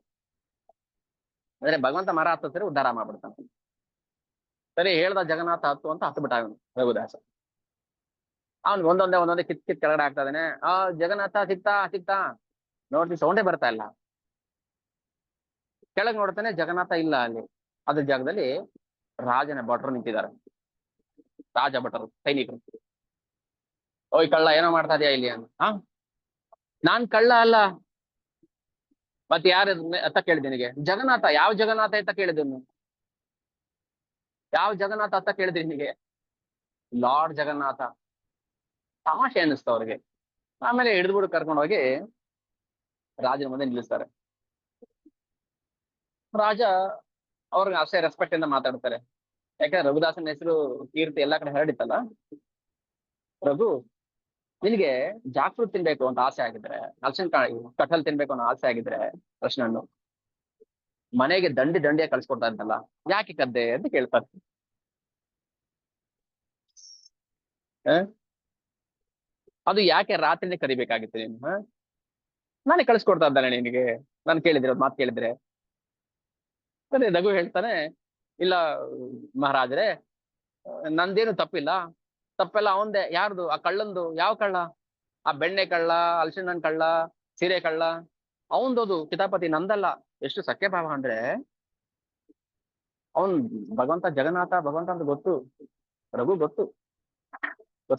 ಅಂದ್ರೆ ಭಗವಂತ ಮರ ಹತ್ತಿದ್ರೆ ಉದ್ಧಾರ ಮಾಡ್ಬಿಡ್ತಾನೆ. ಸರಿ, ಹೇಳ್ದ ಜಗನ್ನಾಥ ಹತ್ತು ಅಂತ ಹತ್ತು ಬಿಟ್ಟ ಅವನು ರಘುದಾಸ. ಅವ್ನಿಗೆ ಒಂದೊಂದೇ ಕಿತ್ ಕೆಳಗಡೆ ಆಗ್ತಾ ಇದ್ದಾನೆ. ಜಗನ್ನಾಥ ಸಿಕ್ತಾ ನೋಡ್ತಿ, ಸೌಂಡೇ ಬರ್ತಾ ಇಲ್ಲ. ಕೆಳಗ್ ನೋಡ್ತಾನೆ, ಜಗನ್ನಾಥ ಇಲ್ಲ ಅಲ್ಲಿ. ಅದ್ರ ಜಾಗದಲ್ಲಿ ರಾಜನ ಭಟ್ರು ನಿಂತಿದ್ದಾರೆ, ರಾಜ ಭಟರು, ಸೈನಿಕರು. ಓಯ್ ಕಳ್ಳ, ಏನೋ ಮಾಡ್ತಾ ಇದೀಯಾ ಇಲ್ಲಿ ಅಂತ. ನಾನ್ ಕಳ್ಳ ಅಲ್ಲ, ಮತ್ತೆ ಯಾರು ಅಂತ ಕೇಳಿದೆ ನಿನಗೆ? ಜಗನ್ನಾಥ. ಯಾವ ಜಗನ್ನಾಥ ಅಂತ ಕೇಳಿದನು? ಯಾವ ಜಗನ್ನಾಥ ಅಂತ ಕೇಳಿದೆ ನಿನಗೆ? ಲಾರ್ಡ್ ಜಗನ್ನಾಥ. ತಮಾಷೆ ಅನ್ನಿಸ್ತು ಅವ್ರಿಗೆ. ಆಮೇಲೆ ಹಿಡಿದ್ಬಿಡು ಕರ್ಕೊಂಡು ಹೋಗಿ ರಾಜನ ಮುಂದೆ ನಿಲ್ಲಿಸ್ತಾರೆ. ರಾಜ ಅವ್ರಿಗೆ ಅಷ್ಟೇ ರೆಸ್ಪೆಕ್ಟ್ ಇಂದ ಮಾತಾಡ್ತಾರೆ. ಯಾಕಂದ್ರೆ ರಘುದಾಸನ ಹೆಸರು ಕೀರ್ತಿ ಎಲ್ಲಾ ಕಡೆ ಹರಡಿತ್ತಲ್ಲ. ರಘು, ನಿನಗೆ ಜಾಕ್ಫ್ರೂಟ್ ತಿನ್ಬೇಕು ಅಂತ ಆಸೆ ಆಗಿದ್ರೆ, ಹಲಸಿನಕಾಯಿ ಕಠಲ್ ತಿನ್ಬೇಕು ಅನ್ನೋ ಆಸೆ ಆಗಿದ್ರೆ, ಕೃಷ್ಣನ್ನು ಮನೆಗೆ ದಂಡಿಯ ಕಳ್ಸಿಕೊಡ್ತಾ ಇದ್ದಲ್ಲ, ಯಾಕೆ ಕದ್ದೆ ಅಂತ ಕೇಳ್ತಾರೆ. ಅದು ಯಾಕೆ ರಾತ್ರಿನೇ ಕರಿಬೇಕಾಗಿತ್ತು ನೀನು? ನಾನೇ ಕಳ್ಸಿಕೊಡ್ತಾ ಇದ್ದಾನೆ ನಿನಗೆ, ನಾನು ಕೇಳಿದ್ರೆ, ಮಾತು ಕೇಳಿದ್ರೆ. ಸರಿ, ರಘು ಹೇಳ್ತಾನೆ, ಇಲ್ಲ ಮಹಾರಾಜರೇ, ನಂದೇನು ತಪ್ಪಿಲ್ಲ. ತಪ್ಪೆಲ್ಲ ಅವಂದೇ. ಯಾರ್ದು? ಆ ಕಳ್ಳಂದು. ಯಾವ ಕಳ್ಳ? ಆ ಬೆಣ್ಣೆ ಕಳ್ಳ, ಹಲಸಿನ ಹಣ್ಣು ಕಳ್ಳ, ಸೀರೆ ಕಳ್ಳ ಅವಂದದು ಕಿತಾಪತಿ, ನಂದಲ್ಲ. ಎಷ್ಟು ಸಖ್ಯ ಭಾವ ಅಂದ್ರೆ, ಅವನ್ ಭಗವಂತ ಜಗನ್ನಾಥ ಭಗವಂತ ಅಂತ ಗೊತ್ತು, ರಘು ಗೊತ್ತು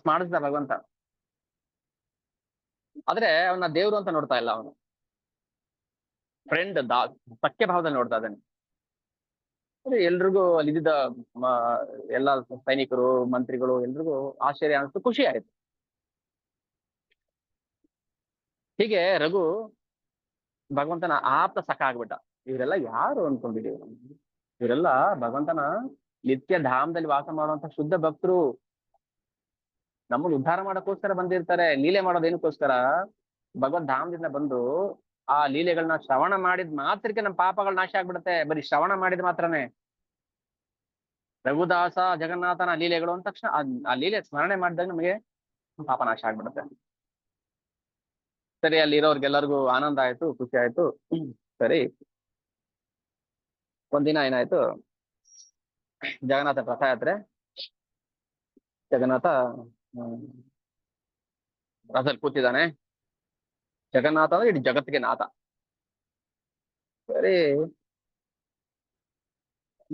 ಮಾಡಿಸ್ದ ಭಗವಂತ. ಆದ್ರೆ ಅವನ ದೇವ್ರು ಅಂತ ನೋಡ್ತಾ ಇಲ್ಲ, ಅವನು ಫ್ರೆಂಡ್, ಸಖ್ಯ ಭಾವದಲ್ಲಿ ನೋಡ್ತಾ ಇದ್ದಾನೆ. ಎಲ್ರಿಗೂ ಅಲ್ಲಿದ್ದ ಎಲ್ಲ ಸೈನಿಕರು, ಮಂತ್ರಿಗಳು ಎಲ್ರಿಗೂ ಆಶ್ಚರ್ಯ ಅನಿಸ್ತು, ಖುಷಿ ಆಯ್ತು. ಹೀಗೆ ರಘು ಭಗವಂತನ ಆಪ್ತ ಸಖ ಆಗ್ಬಿಟ್ಟ. ಇವರೆಲ್ಲ ಯಾರು ಅನ್ಕೊಂಡಿದೀವಿ? ಇವರೆಲ್ಲ ಭಗವಂತನ ನಿತ್ಯ ಧಾಮದಲ್ಲಿ ವಾಸ ಮಾಡುವಂತ ಶುದ್ಧ ಭಕ್ತರು. ನಮ್ಮನ್ನು ಉದ್ಧಾರ ಮಾಡೋಕ್ಕೋಸ್ಕರ ಬಂದಿರ್ತಾರೆ. ಲೀಲೆ ಮಾಡೋದೇನಕ್ಕೋಸ್ಕರ? ಭಗವದ್ ಧಾಮದಿಂದ ಬಂದು ಆ ಲೀಲೆಗಳನ್ನ ಶ್ರವಣ ಮಾಡಿದ ಮಾತ್ರಕ್ಕೆ ನಮ್ಮ ಪಾಪಗಳು ನಾಶ ಆಗ್ಬಿಡುತ್ತೆ. ಬರೀ ಶ್ರವಣ ಮಾಡಿದ ಮಾತ್ರನೇ. ರಘುದಾಸ ಜಗನ್ನಾಥನ ಲೀಲೆಗಳು ಅಂದ ತಕ್ಷಣ ಆ ಲೀಲೆ ಸ್ಮರಣೆ ಮಾಡಿದಾಗ ನಮಗೆ ಪಾಪ ನಾಶ ಆಗ್ಬಿಡುತ್ತೆ. ಸರಿ, ಅಲ್ಲಿ ಇರೋರ್ಗೆಲ್ಲರಿಗೂ ಆನಂದ ಆಯ್ತು, ಖುಷಿ ಆಯ್ತು. ಸರಿ, ಒಂದಿನ ಏನಾಯ್ತು, ಜಗನ್ನಾಥ ರಥಯಾತ್ರೆ. ಜಗನ್ನಾಥ ರಥದಲ್ಲಿ ಕೂತಿದ್ದಾನೆ. ಜಗನ್ನಾಥ ಅಂದ್ರೆ ಇಡೀ ಜಗತ್ತಿಗೆ ನಾಥ. ಸರಿ,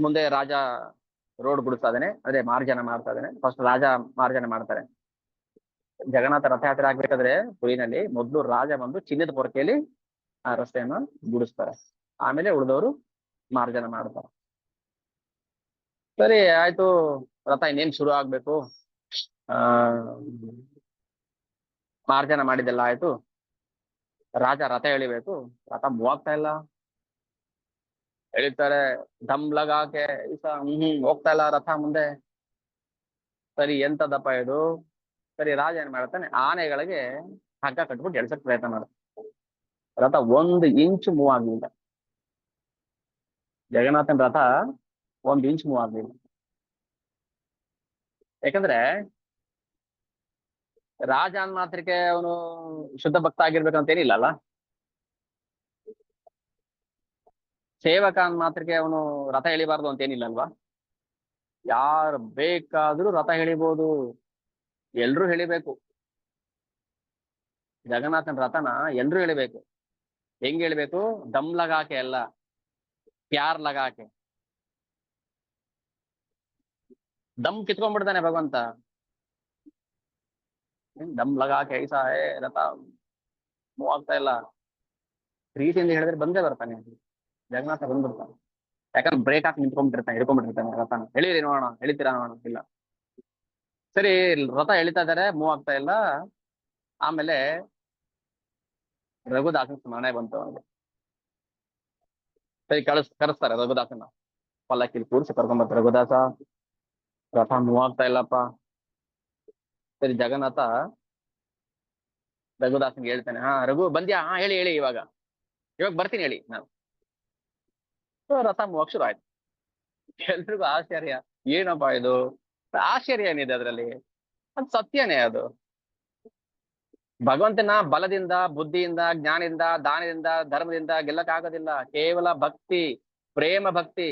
ಮುಂದೆ ರಾಜ ರೋಡ್ ಬಿಡಿಸ್ತಾ ಇದ್ದಾನೆ, ಅದೇ ಮಾರ್ಜನ ಮಾಡ್ತಾ ಇದ್ದಾನೆ. ಫಸ್ಟ್ ರಾಜ ಮಾರ್ಜನ ಮಾಡ್ತಾರೆ. ಜಗನ್ನಾಥ ರಥಯಾತ್ರೆ ಆಗ್ಬೇಕಾದ್ರೆ ಪುರಿನಲ್ಲಿ ಮೊದಲು ರಾಜ ಬಂದು ಚಿನ್ನದ ಪೊರಕೆಯಲ್ಲಿ ಆ ರಸ್ತೆಯನ್ನು ಗುಡಿಸ್ತಾರೆ. ಆಮೇಲೆ ಉಳಿದವರು ಮಾರ್ಜನ ಮಾಡ್ತಾರೆ. ಸರಿ ಆಯ್ತು, ರಥ ಇನ್ನೇನ್ ಶುರು ಆಗ್ಬೇಕು. ಮಾರ್ಜನ ಮಾಡಿದೆಲ್ಲ ಆಯ್ತು. ರಾಜ ರಥ ಎಳಿಬೇಕು, ರಥ ಮೂವ್ ಆಗ್ತಾ ಇಲ್ಲ. ಎಳಿತಾರೆ, ದಮ್ ಲಗಾಕೆ ಹೋಗ್ತಾ ಇಲ್ಲ ರಥ ಮುಂದೆ. ಸರಿ ಎಂತದಪ್ಪ ಇದು? ಸರಿ ರಾಜ ಏನ್ ಮಾಡ್ತಾನೆ, ಆನೆಗಳಿಗೆ ಹಗ್ಗ ಕಟ್ಬಿಟ್ಟು ಎಳ್ಸಕ್ ಪ್ರಯತ್ನ ಮಾಡ್ತಾನೆ. ರಥ 1 ಇಂಚ್ ಮೂವ್ ಆಗ್ಲಿಲ್ಲ. ಜಗನ್ನಾಥನ್ ರಥ 1 ಇಂಚ್ ಮೂವ್ ಆಗ್ಲಿಲ್ಲ. ಯಾಕಂದ್ರೆ ರಾಜ ಅಂದ್ ಮಾತ್ರಕ್ಕೆ ಅವನು ಶುದ್ಧ ಭಕ್ತ ಆಗಿರ್ಬೇಕಂತ ಏನಿಲ್ಲ ಅಲ್ಲ. ಸೇವಕ ಅಂದ್ ಮಾತ್ರಕ್ಕೆ ಅವನು ರಥ ಎಳಿಬಾರ್ದು ಅಂತ ಏನಿಲ್ಲ ಅಲ್ವಾ. ಯಾರು ಬೇಕಾದ್ರೂ ರಥ ಎಳಿಬಹುದು, ಎಲ್ರೂ ಎಳಿಬೇಕು. ಜಗನ್ನಾಥನ್ ರಥನ ಎಲ್ರೂ ಎಳಿಬೇಕು. ಹೆಂಗ್ ಎಳಿಬೇಕು? ದಮ್ ಲಗಾಕೆ ಅಲ್ಲ, ಪ್ಯಾರ್ ಲಗಾಕೆ. ದಮ್ ಕಿತ್ಕೊಂಡ್ಬಿಡ್ತಾನೆ ಭಗವಂತ. ದಮ್ ಲಗಾಕೆ ಐಸಾ ಹೇ ರಥ ಮೂವ್ ಆಗ್ತಾ ಇಲ್ಲ. ಪ್ರೀತಿಯಿಂದ ಹೇಳಿದ್ರೆ ಬಂದೇ ಬರ್ತಾನೆ ಜಗನ್ನಾಥ, ಬಂದ್ಬಿಡ್ತಾನೆ. ಯಾಕಂದ್ರೆ ಬ್ರೇಕ್ ಹಾಕಿ ಹಿಡ್ಕೊಂಡ್ಬಿಟ್ಟಿರ್ತಾನೆ ರಥನ. ಎಳೀರಿ ನೋಡೋಣ, ಎಳಿತೀರಾ ನೋಡೋಣ. ಇಲ್ಲ, ಸರಿ ರಥ ಎಳಿತಾ ಇದಾರೆ, ಮೂವ್ ಆಗ್ತಾ ಇಲ್ಲ. ಆಮೇಲೆ ರಘುದಾಸನ್ ಸ್ಮರಣೆ ಬಂತು ಅವನಿಗೆ. ಸರಿ ಕರೆಸ್ತಾರೆ ರಘುದಾಸನ. ಪಲ್ಲಕ್ಕಿಲಿ ಕೂರಿಸಿ ಕರ್ಕೊಂಡ್ಬರ್ತಾರೆ. ರಘುದಾಸ, ರಥ ಮೂವ್ ಆಗ್ತಾ ಇಲ್ಲಪ್ಪ. ಸರಿ ಜಗನ್ನಾಥ ರಘುದಾಸನ್ಗೆ ಹೇಳ್ತಾನೆ, ಹಾ ರಘು ಬಂದ್ಯಾ? ಹಾ ಹೇಳಿ ಹೇಳಿ, ಇವಾಗ ಬರ್ತೀನಿ ಹೇಳಿ ನಾನು. ರಥ ಮೂವಕ್ ಶುರು ಆಯ್ತು. ಎಲ್ರಿಗೂ ಆಶ್ಚರ್ಯ, ಏನಪ್ಪಾ ಇದು? ಆಶ್ಚರ್ಯ ಏನಿದೆ ಅದ್ರಲ್ಲಿ? ಅದು ಸತ್ಯನೇ. ಅದು ಭಗವಂತನ ಬಲದಿಂದ, ಬುದ್ಧಿಯಿಂದ, ಜ್ಞಾನದಿಂದ, ದಾನದಿಂದ, ಧರ್ಮದಿಂದ ಗೆಲ್ಲಕ್ ಆಗೋದಿಲ್ಲ. ಕೇವಲ ಭಕ್ತಿ, ಪ್ರೇಮ ಭಕ್ತಿ.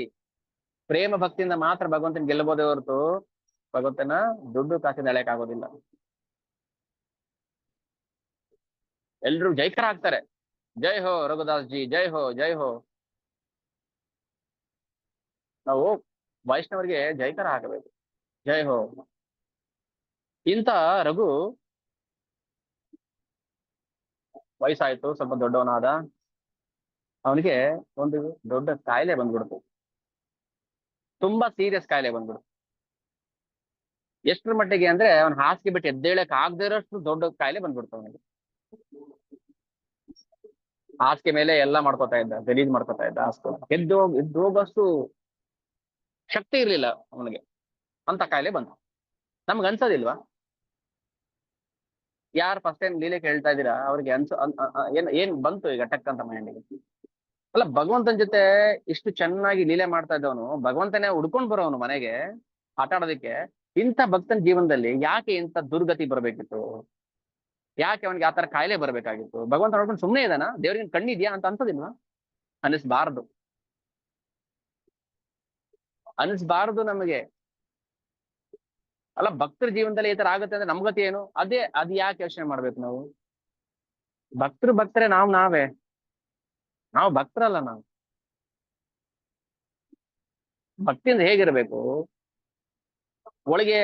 ಪ್ರೇಮ ಭಕ್ತಿಯಿಂದ ಮಾತ್ರ ಭಗವಂತನ ಗೆಲ್ಲಬಹುದೇ ಹೊರತು ಭಗವಂತನ ದುಡ್ಡು ಕಾಸಿನ ಎಳೆಯಕ್ ಆಗೋದಿಲ್ಲ. ಎಲ್ರು ಜೈಕರ ಆಗ್ತಾರೆ, ಜೈ ಹೋ ರಘುದಾಸ್ ಜಿ, ಜೈ ಹೋ ಜೈ ಹೋ. ನಾವು ವೈಷ್ಣವರಿಗೆ ಜೈಕರ ಹಾಕಬೇಕು, ಜೈ ಹೋ. ಇಂತ ರಘು ವಯಸ್ಸಾಯ್ತು, ಸ್ವಲ್ಪ ದೊಡ್ಡವನಾದ. ಅವನಿಗೆ ಒಂದು ದೊಡ್ಡ ಕಾಯಿಲೆ ಬಂದ್ಬಿಡ್ತು, ತುಂಬಾ ಸೀರಿಯಸ್ ಕಾಯಿಲೆ ಬಂದ್ಬಿಡ್ತು. ಎಷ್ಟರ ಮಟ್ಟಿಗೆ ಅಂದ್ರೆ ಅವನ್ ಹಾಸಿಗೆ ಬಿಟ್ಟು ಎದ್ದೇಳಕ್ ಆಗದೇ ಇರೋಷ್ಟು ದೊಡ್ಡ ಕಾಯಿಲೆ ಬಂದ್ಬಿಡ್ತು ಅವನಿಗೆ. ಹಾಸಿಗೆ ಮೇಲೆ ಎಲ್ಲ ಮಾಡ್ಕೊತಾ ಇದ್ದ, ಗಲೀಜ್ ಮಾಡ್ಕೊತಾ ಇದ್ದ. ಎದ್ದೋಗಷ್ಟು ಶಕ್ತಿ ಇರ್ಲಿಲ್ಲ ಅವನಿಗೆ, ಅಂತ ಕಾಯಿಲೆ ಬಂತು. ನಮ್ಗೆ ಅನ್ಸೋದಿಲ್ವಾ? ಯಾರು ಫಸ್ಟ್ ಟೈಮ್ ಲೀಲೆ ಕೇಳ್ತಾ ಇದ್ದೀರಾ ಅವ್ರಿಗೆ ಏನ್ ಬಂತು ಈಗ ಟಕ್ ಅಂತ ಮೈಂಡಿಗೆ? ಅಲ್ಲ, ಭಗವಂತನ ಜೊತೆ ಇಷ್ಟು ಚೆನ್ನಾಗಿ ಲೀಲೆ ಮಾಡ್ತಾ ಇದ್ದವನು, ಭಗವಂತನೇ ಹುಡ್ಕೊಂಡ್ ಬರೋವನು ಮನೆಗೆ ಆಟ ಆಡೋದಕ್ಕೆ. ಇಂಥ ಭಕ್ತನ ಜೀವನದಲ್ಲಿ ಯಾಕೆ ಇಂಥ ದುರ್ಗತಿ ಬರ್ಬೇಕಿತ್ತು? ಯಾಕೆ ಅವನಿಗೆ ಆತರ ಕಾಯಿಲೆ ಬರ್ಬೇಕಾಗಿತ್ತು? ಭಗವಂತ ನೋಡ್ಕೊಂಡು ಸುಮ್ಮನೆ ಇದಾನ? ದೇವ್ರಿಗೆ ಕಣ್ಣಿದ್ಯಾ ಅಂತ ಅನ್ಸೋದಿಲ್ವಾ? ಅನಿಸ್ಬಾರ್ದು, ಅನಿಸ್ಬಾರ್ದು ನಮಗೆ. ಅಲ್ಲ, ಭಕ್ತರ ಜೀವನದಲ್ಲಿ ಈ ತರ ಆಗುತ್ತೆ ಅಂದ್ರೆ ನಮ್ಗತಿ ಏನು? ಅದ್ ಯಾಕೆ ಯೋಚನೆ ಮಾಡ್ಬೇಕು ನಾವು? ಭಕ್ತರೇ ನಾವು ಭಕ್ತರಲ್ಲ. ನಾವು ಭಕ್ತಿಯಿಂದ ಹೇಗಿರ್ಬೇಕು? ಒಳಗೆ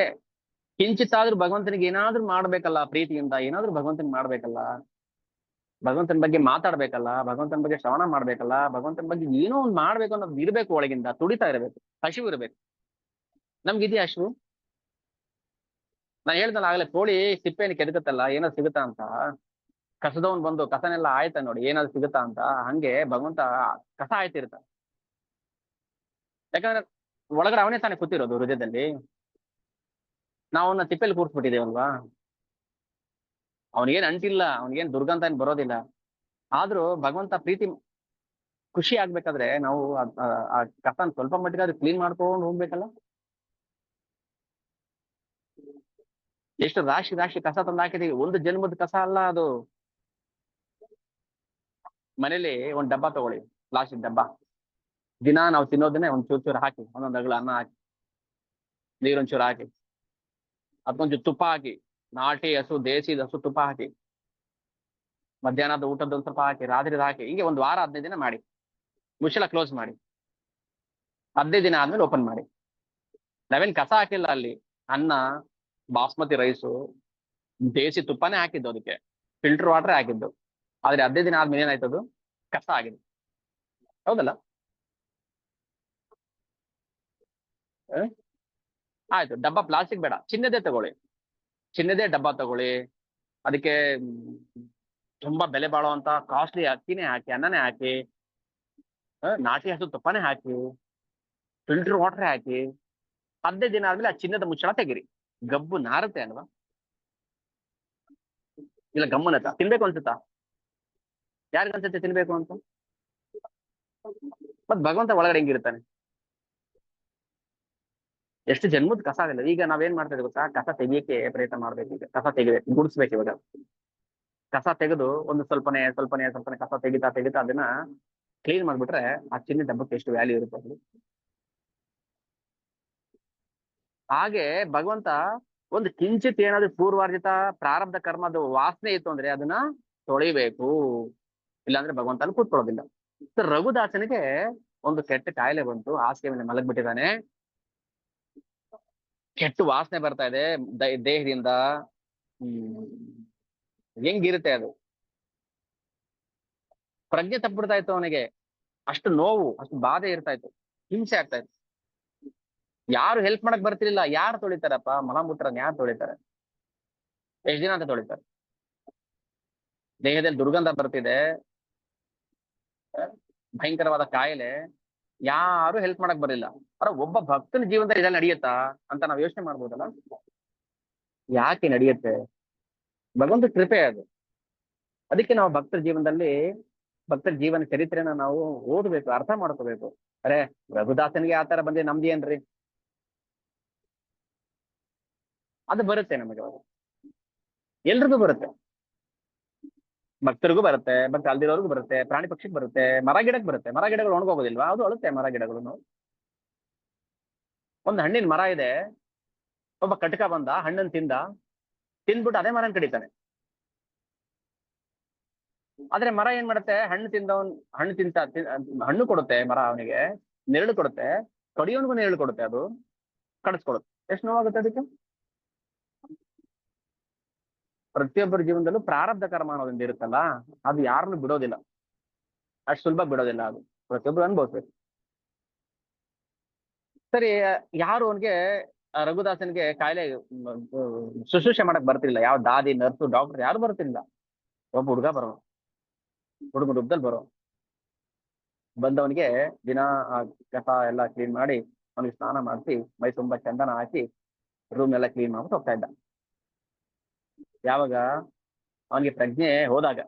ಕಿಂಚಿತ್ತಾದ್ರೂ ಭಗವಂತನಿಗೆ ಏನಾದ್ರೂ ಮಾಡ್ಬೇಕಲ್ಲ, ಪ್ರೀತಿಯಿಂದ ಏನಾದ್ರೂ ಭಗವಂತನಿಗೆ ಮಾಡ್ಬೇಕಲ್ಲ, ಭಗವಂತನ ಬಗ್ಗೆ ಮಾತಾಡ್ಬೇಕಲ್ಲ, ಭಗವಂತನ ಬಗ್ಗೆ ಶ್ರವಣ ಮಾಡ್ಬೇಕಲ್ಲ, ಭಗವಂತನ ಬಗ್ಗೆ ಏನೋ ಒಂದು ಮಾಡ್ಬೇಕು ಅನ್ನೋದು ಇರ್ಬೇಕು. ಒಳಗಿಂದ ತುಡಿತಾ ಇರ್ಬೇಕು, ಹಸಿವು ಇರ್ಬೇಕು. ನಮ್ಗಿದ್ಯಾ ಹಸಿವು? ನಾ ಹೇಳ್ದಲ್ಲ ಆಗ್ಲೇ, ಕೋಳಿ ಸಿಪ್ಪೆಯನ್ನು ಕೆದಕತ್ತಲ್ಲ, ಏನಾದ್ರು ಸಿಗುತ್ತಾ ಅಂತ. ಕಸದವನ್ ಬಂದು ಕಸನೆಲ್ಲ ಆಯ್ತಾ ನೋಡಿ, ಏನಾದ್ರು ಸಿಗುತ್ತಾ ಅಂತ. ಹಂಗೆ ಭಗವಂತ ಕಸ ಆಯ್ತಿರ್ತ. ಯಾಕಂದ್ರೆ ಒಳಗಡೆ ಅವನೇ ತಾನೇ ಕೂತಿರೋದು ಹೃದಯದಲ್ಲಿ. ನಾವು ಅವನ್ನ ತಿಪ್ಪೆಲಿ ಕೂರ್ಸ್ಬಿಟ್ಟಿದ್ದೇವಲ್ವಾ. ಅವನಿಗೇನ್ ಅಂಟಿಲ್ಲ, ಅವನಿಗೇನ್ ದುರ್ಗಂಧ ಏನ್ ಬರೋದಿಲ್ಲ. ಆದ್ರೂ ಭಗವಂತ ಪ್ರೀತಿ ಖುಷಿ ಆಗ್ಬೇಕಾದ್ರೆ ನಾವು ಆ ಕಸನ ಸ್ವಲ್ಪ ಮಟ್ಟಿಗೆ ಅದು ಕ್ಲೀನ್ ಮಾಡ್ಕೊಂಡು ಹೋಗ್ಬೇಕಲ್ಲ. ಎಷ್ಟು ರಾಶಿ ರಾಶಿ ಕಸ ತಂದು ಹಾಕಿದೀವಿ, ಒಂದು ಜನ್ಮದ ಕಸ ಅಲ್ಲ ಅದು. ಮನೇಲಿ ಒಂದ್ ಡಬ್ಬ ತಗೊಳ್ಳಿ, ಪ್ಲಾಸ್ಟಿಕ್ ಡಬ್ಬ. ದಿನ ನಾವು ತಿನ್ನೋದನ್ನೇ ಒಂದ್ ಚೂರು ಹಾಕಿ, ಒಂದೊಂದ್ ಅಗಲ ಅನ್ನ ಹಾಕಿ, ನೀರೊಂಚೂರು ಹಾಕಿ, ಅದಕ್ಕೊಂಚೂರು ತುಪ್ಪ ಹಾಕಿ, ನಾಟಿ ಹಸು ದೇಸಿ ಹಸು ತುಪ್ಪ ಹಾಕಿ, ಮಧ್ಯಾಹ್ನದ ಊಟದ ಒಂದ್ ಸ್ವಲ್ಪ ಹಾಕಿ, ರಾತ್ರಿದ ಹಾಕಿ, ಹಿಂಗೆ ಒಂದ್ ವಾರ 15 ದಿನ ಮಾಡಿ, ಮುಚ್ಚಳ ಕ್ಲೋಸ್ ಮಾಡಿ. 15 ದಿನ ಆದ್ಮೇಲೆ ಓಪನ್ ಮಾಡಿ. ನಾವೇನ್ ಕಸ ಹಾಕಿಲ್ಲ ಅಲ್ಲಿ. ಅನ್ನ, ಬಾಸ್ಮತಿ ರೈಸು, ದೇಸಿ ತುಪ್ಪನೇ ಹಾಕಿದ್ದು, ಅದಕ್ಕೆ ಫಿಲ್ಟರ್ ವಾಟರ್ ಹಾಕಿದ್ದು. ಆದ್ರೆ 15 ದಿನ ಆದ್ಮೇಲೆ ಏನಾಯ್ತದು? ಕಸ ಆಗಿದೆ. ಹೌದಲ್ಲ? ಆಯ್ತು, ಡಬ್ಬ ಪ್ಲಾಸ್ಟಿಕ್ ಬೇಡ, ಚಿನ್ನದೇ ತಗೊಳ್ಳಿ, ಚಿನ್ನದೇ ಡಬ್ಬ ತಗೊಳ್ಳಿ. ಅದಕ್ಕೆ ತುಂಬಾ ಬೆಲೆ ಬಾಳುವಂತ ಕಾಸ್ಟ್ಲಿ ಅಕ್ಕಿನೇ ಹಾಕಿ, ಅನ್ನನೇ ಹಾಕಿ, ನಾಟಿ ಹಸು ತುಪ್ಪನೇ ಹಾಕಿ, ಫಿಲ್ಟರ್ ವಾಟರ್ ಹಾಕಿ 15 ದಿನ ಆದ್ಮೇಲೆ ಆ ಚಿನ್ನದ ಮುಚ್ಚಳ ತೆಗಿರಿ. ಗಬ್ಬು ನಾರುತ್ತೆ ಅಲ್ವಾ? ಇಲ್ಲ ಗಮ್ಮನತ್ತ ತಿನ್ಬೇಕು ಅನ್ಸುತ್ತಾ? ಯಾರಿಗನ್ಸುತ್ತೆ ತಿನ್ಬೇಕು ಅಂತ? ಮತ್ ಭಗವಂತ ಒಳಗಡೆ ಹೆಂಗಿರ್ತಾನೆ? ಎಷ್ಟು ಜನ್ಮದ ಕಸ ಆಗಲ್ಲ. ಈಗ ನಾವೇನ್ ಮಾಡ್ತಾ ಇದ್ದೀವಿ ಗೊತ್ತಾ? ಕಸ ತೆಗಿಯಕ್ಕೆ ಪ್ರಯತ್ನ ಮಾಡ್ಬೇಕು. ಈಗ ಕಸ ತೆಗಿಬೇಕು, ಗುಡಿಸ್ಬೇಕು. ಇವಾಗ ಕಸ ತೆಗೆದು ಒಂದು ಸ್ವಲ್ಪನೇ ಸ್ವಲ್ಪನೇ ಸ್ವಲ್ಪನೇ ಕಸ ತೆಗಿತಾ ತೆಗಿತಾ ಅದನ್ನ ಕ್ಲೀನ್ ಮಾಡ್ಬಿಟ್ರೆ ಆ ಚಿನ್ನ ಡಬ್ಬಕ್ಕೆ ಎಷ್ಟು ವ್ಯಾಲ್ಯೂ ಇರುತ್ತೆ ಅದು. ಹಾಗೆ ಭಗವಂತ ಒಂದು ಕಿಂಚಿತ್ ಏನಾದ್ರು ಪೂರ್ವಾರ್ಜಿತ ಪ್ರಾರಬ್ಧ ಕರ್ಮದ ವಾಸನೆ ಇತ್ತು ಅಂದ್ರೆ ಅದನ್ನ ತೊಳಿಬೇಕು. ಇಲ್ಲಾಂದ್ರೆ ಭಗವಂತ ಅಲ್ಲಿ ಕೂತ್ಕೊಳ್ಳೋದಿಲ್ಲ. ರಘುದಾಸನಿಗೆ ಒಂದು ಕೆಟ್ಟ ಕಾಯಿಲೆ ಬಂತು. ಹಾಸಿಗೆ ಮೇಲೆ ಮಲಗ್ಬಿಟ್ಟಿದ್ದಾನೆ. ಕೆಟ್ಟು ವಾಸನೆ ಬರ್ತಾ ಇದೆ ದೇಹದಿಂದ. ಹೆಂಗಿರುತ್ತೆ ಅದು? ಪ್ರಜ್ಞೆ ತಪ್ಪಿಬಿಡ್ತಾ ಇತ್ತು ಅವನಿಗೆ. ಅಷ್ಟು ನೋವು, ಅಷ್ಟು ಬಾಧೆ ಇರ್ತಾ ಇತ್ತು, ಹಿಂಸೆ ಆಗ್ತಾ ಇತ್ತು. ಯಾರು ಹೆಲ್ಪ್ ಮಾಡಕ್ ಬರ್ತಿರ್ಲಿಲ್ಲ. ಯಾರು ತೊಳಿತಾರಪ್ಪ ಮಲಮೂತ್ರನ? ಯಾರು ತೊಳಿತಾರೆ? ಎಷ್ಟ್ ದಿನ ಅಂತ ತೊಳಿತಾರೆ? ದೇಹದಲ್ಲಿ ದುರ್ಗಂಧ ಬರ್ತಿದೆ, ಭಯಂಕರವಾದ ಕಾಯಿಲೆ, ಯಾರು ಹೆಲ್ಪ್ ಮಾಡಕ್ ಬರಲಿಲ್ಲ. ಅರ ಒಬ್ಬ ಭಕ್ತನ ಜೀವನದಲ್ಲಿ ಇದೆಲ್ಲ ನಡೆಯುತ್ತಾ ಅಂತ ನಾವು ಯೋಚನೆ ಮಾಡ್ಬೋದಲ್ಲ. ಯಾಕೆ ನಡೆಯುತ್ತೆ? ಭಗವಂತ ಕೃಪೆ ಅದು. ಅದಕ್ಕೆ ನಾವು ಭಕ್ತರ ಜೀವನ ಚರಿತ್ರೆನ ನಾವು ಓದ್ಬೇಕು, ಅರ್ಥ ಮಾಡ್ಕೋಬೇಕು. ಅರೆ ರಘುದಾಸನಿಗೆ ಆತರ ಬಂದ್ರೆ ನಮ್ದೇನ್ರಿ? ಅದು ಬರುತ್ತೆ ನಮಗೆ. ಎಲ್ರಿಗೂ ಬರುತ್ತೆ. ಭಕ್ತರಿಗೂ ಬರುತ್ತೆ, ಭಕ್ತ ಅಲ್ದಿರೋರ್ಗೂ ಬರುತ್ತೆ, ಪ್ರಾಣಿ ಪಕ್ಷಿಗೆ ಬರುತ್ತೆ, ಮರ ಗಿಡಕ್ಕೆ ಬರುತ್ತೆ. ಮರ ಗಿಡಗಳು ಒಣಗೋಗೋದಿಲ್ವಾ? ಅದು ಅಳುತ್ತೆ ಮರ ಗಿಡಗಳು. ಒಂದು ಹಣ್ಣಿನ ಮರ ಇದೆ, ಒಬ್ಬ ಕಟಕ ಬಂದ, ಹಣ್ಣನ್ನು ತಿಂದ್ಬಿಟ್ಟು ಅದೇ ಮರನ ಕಡಿತಾನೆ. ಆದ್ರೆ ಮರ ಏನ್ ಮಾಡುತ್ತೆ? ಹಣ್ಣು ಕೊಡುತ್ತೆ ಮರ, ಅವನಿಗೆ ನೆರಳು ಕೊಡುತ್ತೆ, ಕಡಿಯೋನ್ಗೂ ನೆರಳು ಕೊಡುತ್ತೆ, ಅದು ಕಡಿಸ್ಕೊಡುತ್ತೆ. ಎಷ್ಟು ನೋವಾಗುತ್ತೆ ಅದಕ್ಕೆ? ಪ್ರತಿಯೊಬ್ಬರ ಜೀವನದಲ್ಲೂ ಪ್ರಾರಬ್ಧ ಕರ್ಮ ಅನ್ನೋದೊಂದು ಇರುತ್ತಲ್ಲ, ಅದು ಯಾರನ್ನು ಬಿಡೋದಿಲ್ಲ, ಅಷ್ಟು ಸುಲಭ ಬಿಡೋದಿಲ್ಲ. ಅದು ಪ್ರತಿಯೊಬ್ಬರು ಅನ್ಭವಿಸ್ಬೇಕು. ಸರಿ, ಯಾರು ಅವನಿಗೆ ರಘುದಾಸನಿಗೆ ಕಾಯಿಲೆ ಶುಶ್ರೂಷೆ ಮಾಡಕ್ ಬರ್ತಿಲ್ಲ. ಯಾವ ದಾದಿ, ನರ್ಸು, ಡಾಕ್ಟರ್ ಯಾರು ಬರ್ತಿಲ್ಲ. ಒಬ್ಬ ಹುಡುಗ ಹುಡುಗ ರೂಪದಲ್ಲಿ ಬಂದವನಿಗೆ ದಿನ ಆ ಕಸ ಎಲ್ಲ ಕ್ಲೀನ್ ಮಾಡಿ ಅವನಿಗೆ ಸ್ನಾನ ಮಾಡಿಸಿ ಮೈ ತುಂಬಾ ಚಂದನ ಹಾಕಿ ರೂಮ್ ಎಲ್ಲ ಕ್ಲೀನ್ ಮಾಡ್ಬಿಟ್ಟು ಹೋಗ್ತಾ ಇದ್ದ. ಯಾವಾಗ ಅವನಿಗೆ ಪ್ರಜ್ಞೆ ಹೋದಾಗ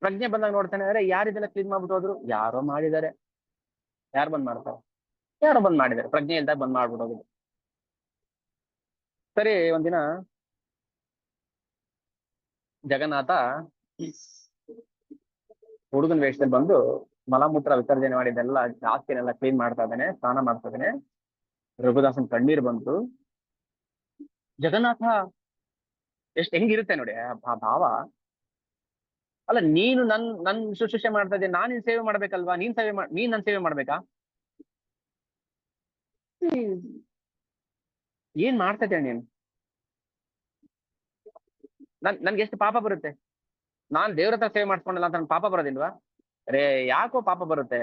ಪ್ರಜ್ಞೆ ಬಂದಾಗ ನೋಡ್ತಾನೆ, ಅರೆ ಯಾರಿದೆಲ್ಲ ಕ್ಲೀನ್ ಮಾಡ್ಬಿಟ್ಟು ಹೋದ್ರು? ಯಾರೋ ಮಾಡಿದ್ದಾರೆ. ಯಾರು ಬಂದ್ ಮಾಡ್ತಾರೆ? ಯಾರೋ ಬಂದ್ ಮಾಡಿದ್ದಾರೆ. ಪ್ರಜ್ಞೆ ಇಲ್ದಾಗ ಬಂದ್ ಮಾಡ್ಬಿಟ್ಟು ಹೋಗುದು. ಸರಿ, ಒಂದಿನ ಜಗನ್ನಾಥ ಹುಡುಗನ ವೇಷದಲ್ಲಿ ಬಂದು ಮಲಮೂತ್ರ ವಿಸರ್ಜನೆ ಮಾಡಿದ್ದೆಲ್ಲ ಜಾಸ್ತಿನೆಲ್ಲ ಕ್ಲೀನ್ ಮಾಡ್ತಾ ಇದ್ದಾನೆ, ಸ್ನಾನ ಮಾಡ್ತಾ ಇದ್ದಾನೆ. ರಘುದಾಸನ್ ಕಣ್ಣೀರ್ ಬಂತು. ಜಗನ್ನಾಥ ಹೆಂಗಿರುತ್ತೆ ನೋಡಿ ಆ ಭಾವ. ಅಲ್ಲ, ನೀನು ನನ್ ಶುಶ್ರೂಷೆ ಮಾಡ್ತಾ ಇದ್ದೆ, ನಾನ್ ನಿನ್ ಸೇವೆ ಮಾಡ್ಬೇಕಲ್ವಾ? ನೀನ್ ನನ್ ಸೇವೆ ಮಾಡ್ಬೇಕಾ? ಏನ್ ಮಾಡ್ತಾ ಇದ್ದೆ ನೀನು? ನನ್ಗೆ ಎಷ್ಟು ಪಾಪ ಬರುತ್ತೆ? ನಾನ್ ದೇವ್ರ ಹತ್ರ ಸೇವೆ ಮಾಡ್ಕೊಂಡಲ್ಲ ಅಂತ ನನ್ ಪಾಪ ಬರೋದಿಲ್ವಾ? ಅರೇ ಯಾಕೋ ಪಾಪ ಬರುತ್ತೆ?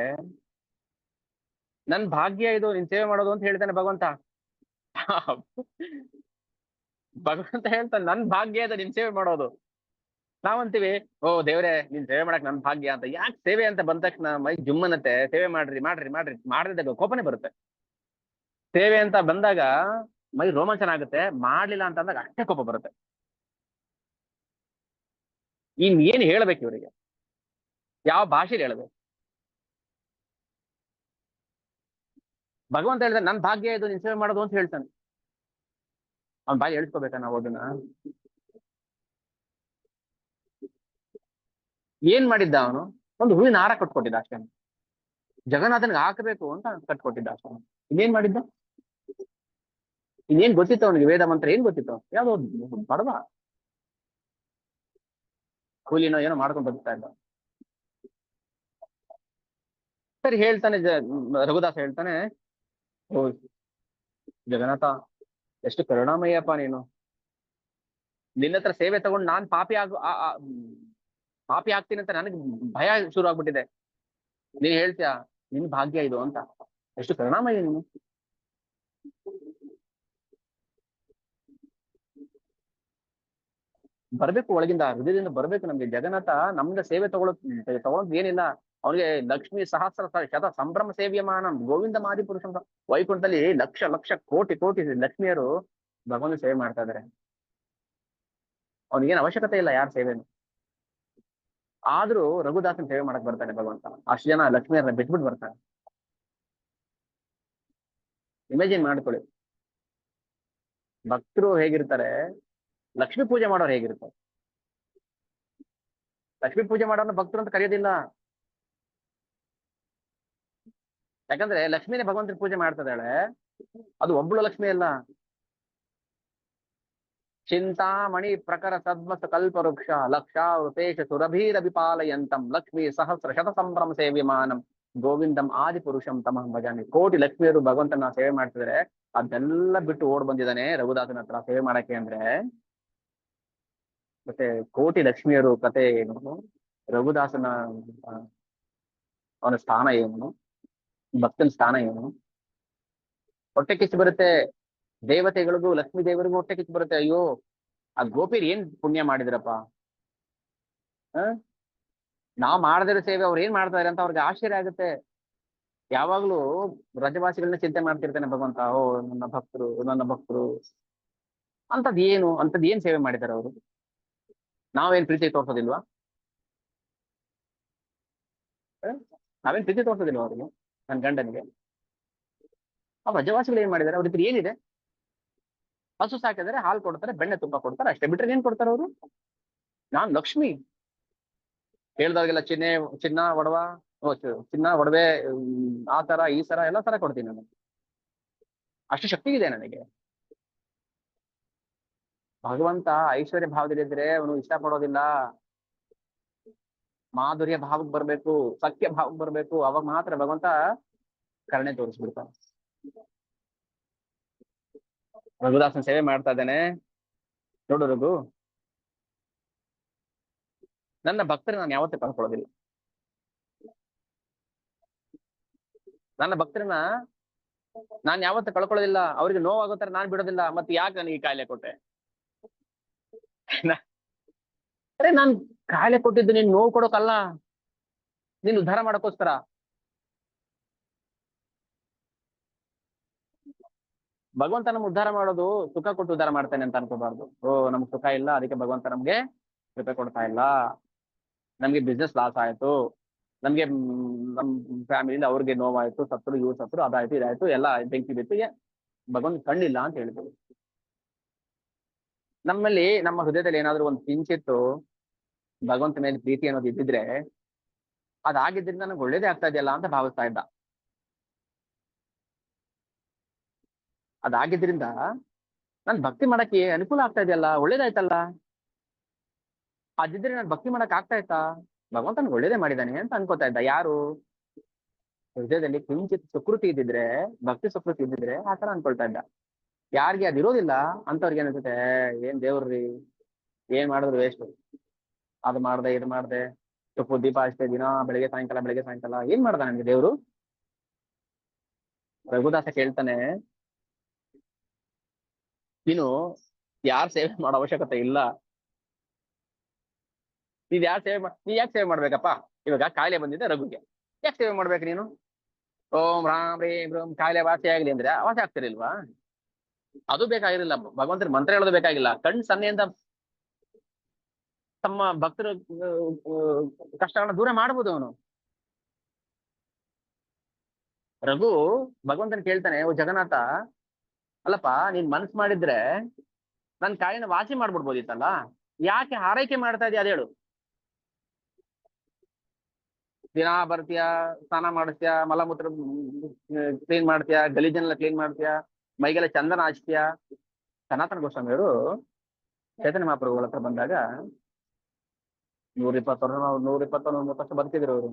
ನನ್ ಭಾಗ್ಯ ಇದು ನಿನ್ ಸೇವೆ ಮಾಡೋದು ಅಂತ ಹೇಳ್ತಾನೆ ಭಗವಂತ. ಭಗವಂತ ಹೇಳ್ತಾನೆ ನನ್ ಭಾಗ್ಯ ಇದೆ ನಿನ್ ಸೇವೆ ಮಾಡೋದು. ನಾವಂತೀವಿ, ಓ ದೇವ್ರೆ ನಿನ್ ಸೇವೆ ಮಾಡಕ್ ನನ್ ಭಾಗ್ಯ ಅಂತ. ಯಾಕೆ ಸೇವೆ ಅಂತ ಬಂದ ತಕ್ಷಣ ಮೈ ಜುಮ್ಮನತ್ತೆ? ಸೇವೆ ಮಾಡ್ರಿ ಮಾಡ್ರಿ ಮಾಡ್ರಿ ಮಾಡಿದಾಗ ಕೋಪನೆ ಬರುತ್ತೆ. ಸೇವೆ ಅಂತ ಬಂದಾಗ ಮೈ ರೋಮಾಂಚನ ಆಗುತ್ತೆ, ಮಾಡ್ಲಿಲ್ಲ ಅಂತ ಅಂದಾಗ ಅಷ್ಟೇ ಕೋಪ ಬರುತ್ತೆ. ಏನ್ ಹೇಳ್ಬೇಕು ಇವರಿಗೆ? ಯಾವ ಭಾಷೆಲಿ ಹೇಳ್ಬೇಕು? ಭಗವಂತ ಹೇಳಿದ್ರೆ ನನ್ ಭಾಗ್ಯ ಇದು ನಿನ್ ಸೇವೆ ಮಾಡೋದು ಅಂತ ಹೇಳ್ತಾನೆ. ಅವ್ನ್ ಬಾಯಿ ಹೇಳ್ಸ್ಕೋಬೇಕಾ ನಾವು ಅದನ್ನ? ಏನ್ ಮಾಡಿದ್ದ ಅವನು? ಒಂದು ಹೂವಿನ ಹಾರ ಕಟ್ಕೊಟ್ಟಿದ್ದ ಅಷ್ಟೇ. ಜಗನ್ನಾಥನ್ಗೆ ಹಾಕಬೇಕು ಅಂತ ಕಟ್ಕೊಟ್ಟಿದ್ದ ಅಷ್ಟೇ. ಇನ್ನೇನ್ ಮಾಡಿದ್ದ? ಇನ್ನೇನ್ ಗೊತ್ತಿತ್ತು ಅವನಿಗೆ? ವೇದ ಮಂತ್ರ ಏನ್ ಗೊತ್ತಿತ್ತು? ಯಾವ್ದೋ ಬಡವ ಕೂಲಿನೋ ಏನೋ ಮಾಡ್ಕೊಂಡು ಬದುಕ್ತಾ ಇದ್ದ. ಸರಿ, ಹೇಳ್ತಾನೆ ರಘುದಾಸ ಹೇಳ್ತಾನೆ, ಓ ಜಗನ್ನಾಥ ಎಷ್ಟು ಕರುಣಾಮಯ್ಯಪ್ಪ ನೀನು. ನಿನ್ನ ಹತ್ರ ಸೇವೆ ತಗೊಂಡು ನಾನ್ ಪಾಪಿ ಆಗ್ತೀನಿ ಅಂತ ನನಗೆ ಭಯ ಶುರು ಆಗ್ಬಿಟ್ಟಿದೆ. ನೀನ್ ಹೇಳ್ತೀಯ ನಿನ್ ಭಾಗ್ಯ ಇದು ಅಂತ. ಎಷ್ಟು ಕರುಣಾಮಯ್ಯ ನೀನು. ಬರ್ಬೇಕು, ಒಳಗಿಂದ ಹೃದಯದಿಂದ ಬರ್ಬೇಕು ನಮ್ಗೆ. ಜಗನ್ನಾಥ ನಮ್ದ ಸೇವೆ ತಗೊಳೋದ್ ಏನಿಲ್ಲ. ಅವ್ನಿಗೆ ಲಕ್ಷ್ಮಿ ಸಹಸ್ರ ಶತ ಸಂಭ್ರಮ ಸೇವ್ಯಮಾನ ಗೋವಿಂದ ಮಾದಿ ಪುರುಷ ಅಂತ ವೈಕುಂಠದಲ್ಲಿ ಲಕ್ಷ ಲಕ್ಷ ಕೋಟಿ ಕೋಟಿ ಲಕ್ಷ್ಮಿಯರು ಭಗವಂತ ಸೇವೆ ಮಾಡ್ತಾ ಇದಾರೆ. ಅವ್ನಿಗೇನು ಅವಶ್ಯಕತೆ ಇಲ್ಲ ಯಾರ ಸೇವೆನು. ಆದ್ರೂ ರಘುದಾಸನ್ ಸೇವೆ ಮಾಡಕ್ ಬರ್ತಾನೆ ಭಗವಂತ. ಅಷ್ಟು ಜನ ಲಕ್ಷ್ಮಿಯರನ್ನ ಬಿಟ್ಬಿಟ್ಟು ಬರ್ತಾನೆ. ಇಮ್ಯಾಜಿನ್ ಮಾಡ್ಕೊಳ್ಳಿ, ಭಕ್ತರು ಹೇಗಿರ್ತಾರೆ, ಲಕ್ಷ್ಮಿ ಪೂಜೆ ಮಾಡೋರು ಹೇಗಿರ್ತಾರೆ. ಲಕ್ಷ್ಮಿ ಪೂಜೆ ಮಾಡೋರ್ನ ಭಕ್ತರು ಅಂತ ಕರೆಯೋದಿಲ್ಲ. ಯಾಕಂದ್ರೆ ಲಕ್ಷ್ಮಿನೇ ಭಗವಂತನ ಪೂಜೆ ಮಾಡ್ತಿದ್ದಾಳೆ. ಅದು ಒಬ್ಬಳು ಲಕ್ಷ್ಮಿ ಅಲ್ಲ. ಚಿಂತಾಮಣಿ ಪ್ರಕರ ಸದ್ಮಸ ಕಲ್ಪ ವೃಕ್ಷ ಲಕ್ಷಾವೃತೇಶ ಸುರಭೀರ ವಿಪಾಲಯಂತಂ ಲಕ್ಷ್ಮೀ ಸಹಸ್ರ ಶತ ಸಂಭ್ರಮ ಸೇವ್ಯಮಾನಂ ಗೋವಿಂದಂ ಆದಿ ಪುರುಷಂ ತಮಃ ಭಜಾಮಿ. ಕೋಟಿ ಲಕ್ಷ್ಮಿಯರು ಭಗವಂತನ ಸೇವೆ ಮಾಡ್ತಿದ್ರೆ ಅದನ್ನೆಲ್ಲ ಬಿಟ್ಟು ಓಡ್ ಬಂದಿದ್ದಾನೆ ರಘುದಾಸನ ಹತ್ರ ಸೇವೆ ಮಾಡಕ್ಕೆ ಅಂದ್ರೆ. ಮತ್ತೆ ಕೋಟಿ ಲಕ್ಷ್ಮಿಯರು ಕತೆ ಏನು, ರಘುದಾಸನ ಅವನ ಸ್ಥಾನ ಏನು, ಭಕ್ತನ ಸ್ಥಾನ ಏನು. ಹೊಟ್ಟೆ ಕಿಚ್ಚು ಬರುತ್ತೆ ದೇವತೆಗಳಿಗೂ, ಲಕ್ಷ್ಮೀ ದೇವರಿಗೂ ಹೊಟ್ಟೆ ಕಿಚ್ಚು ಬರುತ್ತೆ. ಅಯ್ಯೋ ಆ ಗೋಪಿಯರು ಏನ್ ಪುಣ್ಯ ಮಾಡಿದ್ರಪ್ಪ, ನಾವ್ ಮಾಡದಿರೋ ಸೇವೆ ಅವ್ರು ಏನ್ ಮಾಡ್ತಾರೆ ಅಂತ ಅವ್ರಿಗೆ ಆಶ್ಚರ್ಯ ಆಗುತ್ತೆ. ಯಾವಾಗ್ಲೂ ಬ್ರಜವಾಸಿಗಳನ್ನ ಚಿಂತೆ ಮಾಡ್ತಿರ್ತಾನೆ ಭಗವಂತ. ಓ ನನ್ನ ಭಕ್ತರು, ನನ್ನ ಭಕ್ತರು ಅಂತದ್ ಏನ್ ಸೇವೆ ಮಾಡಿದಾರೆ ಅವರು. ನಾವೇನ್ ಪ್ರೀತಿ ತೋರ್ಸೋದಿಲ್ವಾ? ನಾವೇನ್ ಪ್ರೀತಿ ತೋರ್ಸೋದಿಲ್ವಾ ಅವ್ರಿಗೆ, ನನ್ನ ಗಂಡನಿಗೆ? ಆ ಬ್ರಜವಾಸಿಗಳು ಏನ್ ಮಾಡಿದಾರೆ? ಅವ್ರ ಹತ್ರ ಏನಿದೆ? ಹಸು ಸಾಕಿದರೆ ಹಾಲು ಕೊಡ್ತಾರೆ, ಬೆಣ್ಣೆ ತುಪ್ಪ ಕೊಡ್ತಾರೆ, ಅಷ್ಟೇ. ಬಿಟ್ರೆ ಏನ್ ಕೊಡ್ತಾರೆ ಅವರು? ನಾನ್ ಲಕ್ಷ್ಮಿ ಹೇಳ್ದಾಗೆಲ್ಲ ಚಿನ್ನ ಒಡವ, ಚಿನ್ನ ಒಡವೆ, ಆ ತರ ಈ ತರ ಎಲ್ಲ ತರ ಕೊಡ್ತೀನಿ ನಾನು. ಅಷ್ಟು ಶಕ್ತಿ ಇದೆ ನನಗೆ. ಭಗವಂತ ಐಶ್ವರ್ಯ ಭಾವದಲ್ಲಿದ್ರೆ ಅವನು ಇಷ್ಟ ಪಡೋದಿಲ್ಲ. ಮಾಧುರ್ಯ ಭಾವಕ್ಕೆ ಬರ್ಬೇಕು, ಸತ್ಯ ಭಾವಕ್ಕೆ ಬರ್ಬೇಕು. ಅವಾಗ ಮಾತ್ರ ಭಗವಂತ ಕರುಣೆ ತೋರಿಸ್ಬಿಡ್ತಾನೆ. ರಘುದಾಸನ ಸೇವೆ ಮಾಡ್ತಾ ಇದ್ದೇನೆ ನೋಡು ರಘು, ನನ್ನ ಭಕ್ತರು ನಾನು ಯಾವತ್ತೂ ಕಳ್ಕೊಳ್ಳೋದಿಲ್ಲ. ನನ್ನ ಭಕ್ತರನ್ನ ನಾನ್ ಯಾವತ್ತೂ ಕಳ್ಕೊಳ್ಳೋದಿಲ್ಲ. ಅವ್ರಿಗೆ ನೋವಾಗೋ ತರ ನಾನ್ ಬಿಡೋದಿಲ್ಲ. ಮತ್ತೆ ಯಾಕೆ ನನಗೆ ಈ ಕಾಯಿಲೆ ಕೊಟ್ಟೆ? ಅರೆ ನಾನ್ ಕಾಯಿಲೆ ಕೊಟ್ಟಿದ್ದು ನೀನ್ ನೋವು ಕೊಡೋಕಲ್ಲ, ನೀನ್ ಉದ್ಧಾರ ಮಾಡೋಕ್ಕೋಸ್ಕರ. ಭಗವಂತ ನಮ್ಗೆ ಉದ್ಧಾರ ಮಾಡೋದು ಸುಖ ಕೊಟ್ಟು ಉದ್ಧಾರ ಮಾಡ್ತಾನೆ ಅಂತ ಅನ್ಕೋಬಾರ್ದು. ಓ ನಮ್ಗೆ ಸುಖ ಇಲ್ಲ ಅದಕ್ಕೆ ಭಗವಂತ ನಮ್ಗೆ ಕೃಪೆ ಕೊಡ್ತಾ ಇಲ್ಲ, ನಮ್ಗೆ ಬಿಸ್ನೆಸ್ ಲಾಸ್ ಆಯ್ತು, ನಮ್ಗೆ ನಮ್ ಫ್ಯಾಮಿಲಿಯಿಂದ ಅವ್ರಿಗೆ ನೋವಾಯ್ತು, ಸತ್ರು ಇವ್ರು ಸತ್ರು, ಅದಾಯ್ತು ಇದಾಯ್ತು ಎಲ್ಲ ಬೆಂಕಿ ಬಿತ್ತು, ಭಗವಂತ ಕಣ್ಣಿಲ್ಲ ಅಂತ ಹೇಳ್ತೀವಿ. ನಮ್ಮಲ್ಲಿ ನಮ್ಮ ಹೃದಯದಲ್ಲಿ ಏನಾದ್ರು ಒಂದು ಕಿಂಚಿತ್ತು ಭಗವಂತ ಮೇಲೆ ಪ್ರೀತಿ ಅನ್ನೋದು ಇದ್ದಿದ್ರೆ ಅದಾಗಿದ್ರಿಂದ ನನಗೆ ಒಳ್ಳೇದೇ ಆಗ್ತಾ ಇದೆಯಲ್ಲ ಅಂತ ಭಾವಿಸ್ತಾ ಇದ್ದ. ಅದಾಗಿದ್ರಿಂದ ನನ್ ಭಕ್ತಿ ಮಾಡಕ್ಕೆ ಅನುಕೂಲ ಆಗ್ತಾ ಇದೆಯಲ್ಲ, ಒಳ್ಳೇದಾಯ್ತಲ್ಲ. ಅದಿದ್ರೆ ನಾನು ಭಕ್ತಿ ಮಾಡಕ್ ಆಗ್ತಾ ಇತ್ತಾ? ಭಗವಂತ ನನ್ಗೆ ಒಳ್ಳೇದೇ ಮಾಡಿದಾನೆ ಅಂತ ಅನ್ಕೋತಾ ಇದ್ದ. ಯಾರು ಹೃದಯದಲ್ಲಿ ಕಿಂಚಿತ್ ಸುಕೃತಿ ಇದ್ದಿದ್ರೆ, ಭಕ್ತಿ ಸುಕೃತಿ ಇದ್ದಿದ್ರೆ ಆ ತರ ಅನ್ಕೊಳ್ತಾ ಇದ್ದ. ಯಾರಿಗೆ ಅದಿರೋದಿಲ್ಲ ಅಂತವ್ರಿಗೆ ಏನಿಸುತ್ತೆ, ಏನ್ ದೇವ್ರಿ ಏನ್ ಮಾಡಿದ್ರು ವೇಸ್ಟ್, ಅದು ಮಾಡ್ದೆ ಇದು ಮಾಡ್ದೆ, ತುಪ್ಪ ದೀಪ ಅಷ್ಟೇ ದಿನ ಬೆಳಿಗ್ಗೆ ಸಾಯಂಕಾಲ ಏನ್ ಮಾಡ್ದ ನನ್ಗೆ ದೇವ್ರು? ರಘುದಾಸ ಕೇಳ್ತಾನೆ, ನೀನು ಯಾರ್ ಸೇವೆ ಮಾಡೋ ಅವಶ್ಯಕತೆ ಇಲ್ಲ. ನೀ ಯಾಕೆ ಸೇವೆ ಮಾಡ್ಬೇಕಪ್ಪ? ಇವಾಗ ಕಾಯಿಲೆ ಬಂದಿದೆ ರಘುಗೆ, ಯಾಕೆ ಸೇವೆ ಮಾಡ್ಬೇಕು ನೀನು? ಓಂ ರಾಮ್ ರೀಂ ರೂಂ ಕಾಯಿಲೆ ವಾಸಿ ಆಗ್ಲಿ ಅಂದ್ರೆ ವಾಸಿ ಆಗ್ತಿರ್ಲಿಲ್ವಾ? ಅದು ಬೇಕಾಗಿರಲಿಲ್ಲ. ಭಗವಂತನ ಮಂತ್ರ ಹೇಳೋದು ಬೇಕಾಗಿಲ್ಲ. ಕಣ್ ಸನ್ನೆಯಿಂದ ತಮ್ಮ ಭಕ್ತರ ಕಷ್ಟಗಳನ್ನ ದೂರ ಮಾಡ್ಬೋದು ಅವನು. ರಘು ಭಗವಂತನ ಕೇಳ್ತಾನೆ, ಓ ಜಗನ್ನಾಥ, ಅಲ್ಲಪ್ಪ ನೀನ್ ಮನ್ಸ್ ಮಾಡಿದ್ರೆ ನನ್ ಕಾಯಿಲೆನ ವಾಸಿ ಮಾಡ್ಬಿಡ್ಬೋದಿತ್ತಲ್ಲ, ಯಾಕೆ ಹಾರೈಕೆ ಮಾಡ್ತಾ ಇದೀಯ ಅದೇಳು? ದಿನ ಬರ್ತೀಯ, ಸ್ನಾನ ಮಾಡಿಸ್ತೀಯ, ಮಲಮೂತ್ರ ಕ್ಲೀನ್ ಮಾಡ್ತೀಯ, ಗಲೀಜನ್ನೆಲ್ಲ ಕ್ಲೀನ್ ಮಾಡ್ತೀಯ, ಮೈಗೆಲ್ಲ ಚಂದನ ಹಚ್ತೀಯ. ಸನಾತನ ಗೋಸ್ವಾಮಿಯವರು ಚೈತನ್ಯ ಮಹಾಪ್ರಭುಗಳ ಹತ್ರ ಬಂದಾಗ 120 ಬದುಕಿದ್ರು ಅವರು.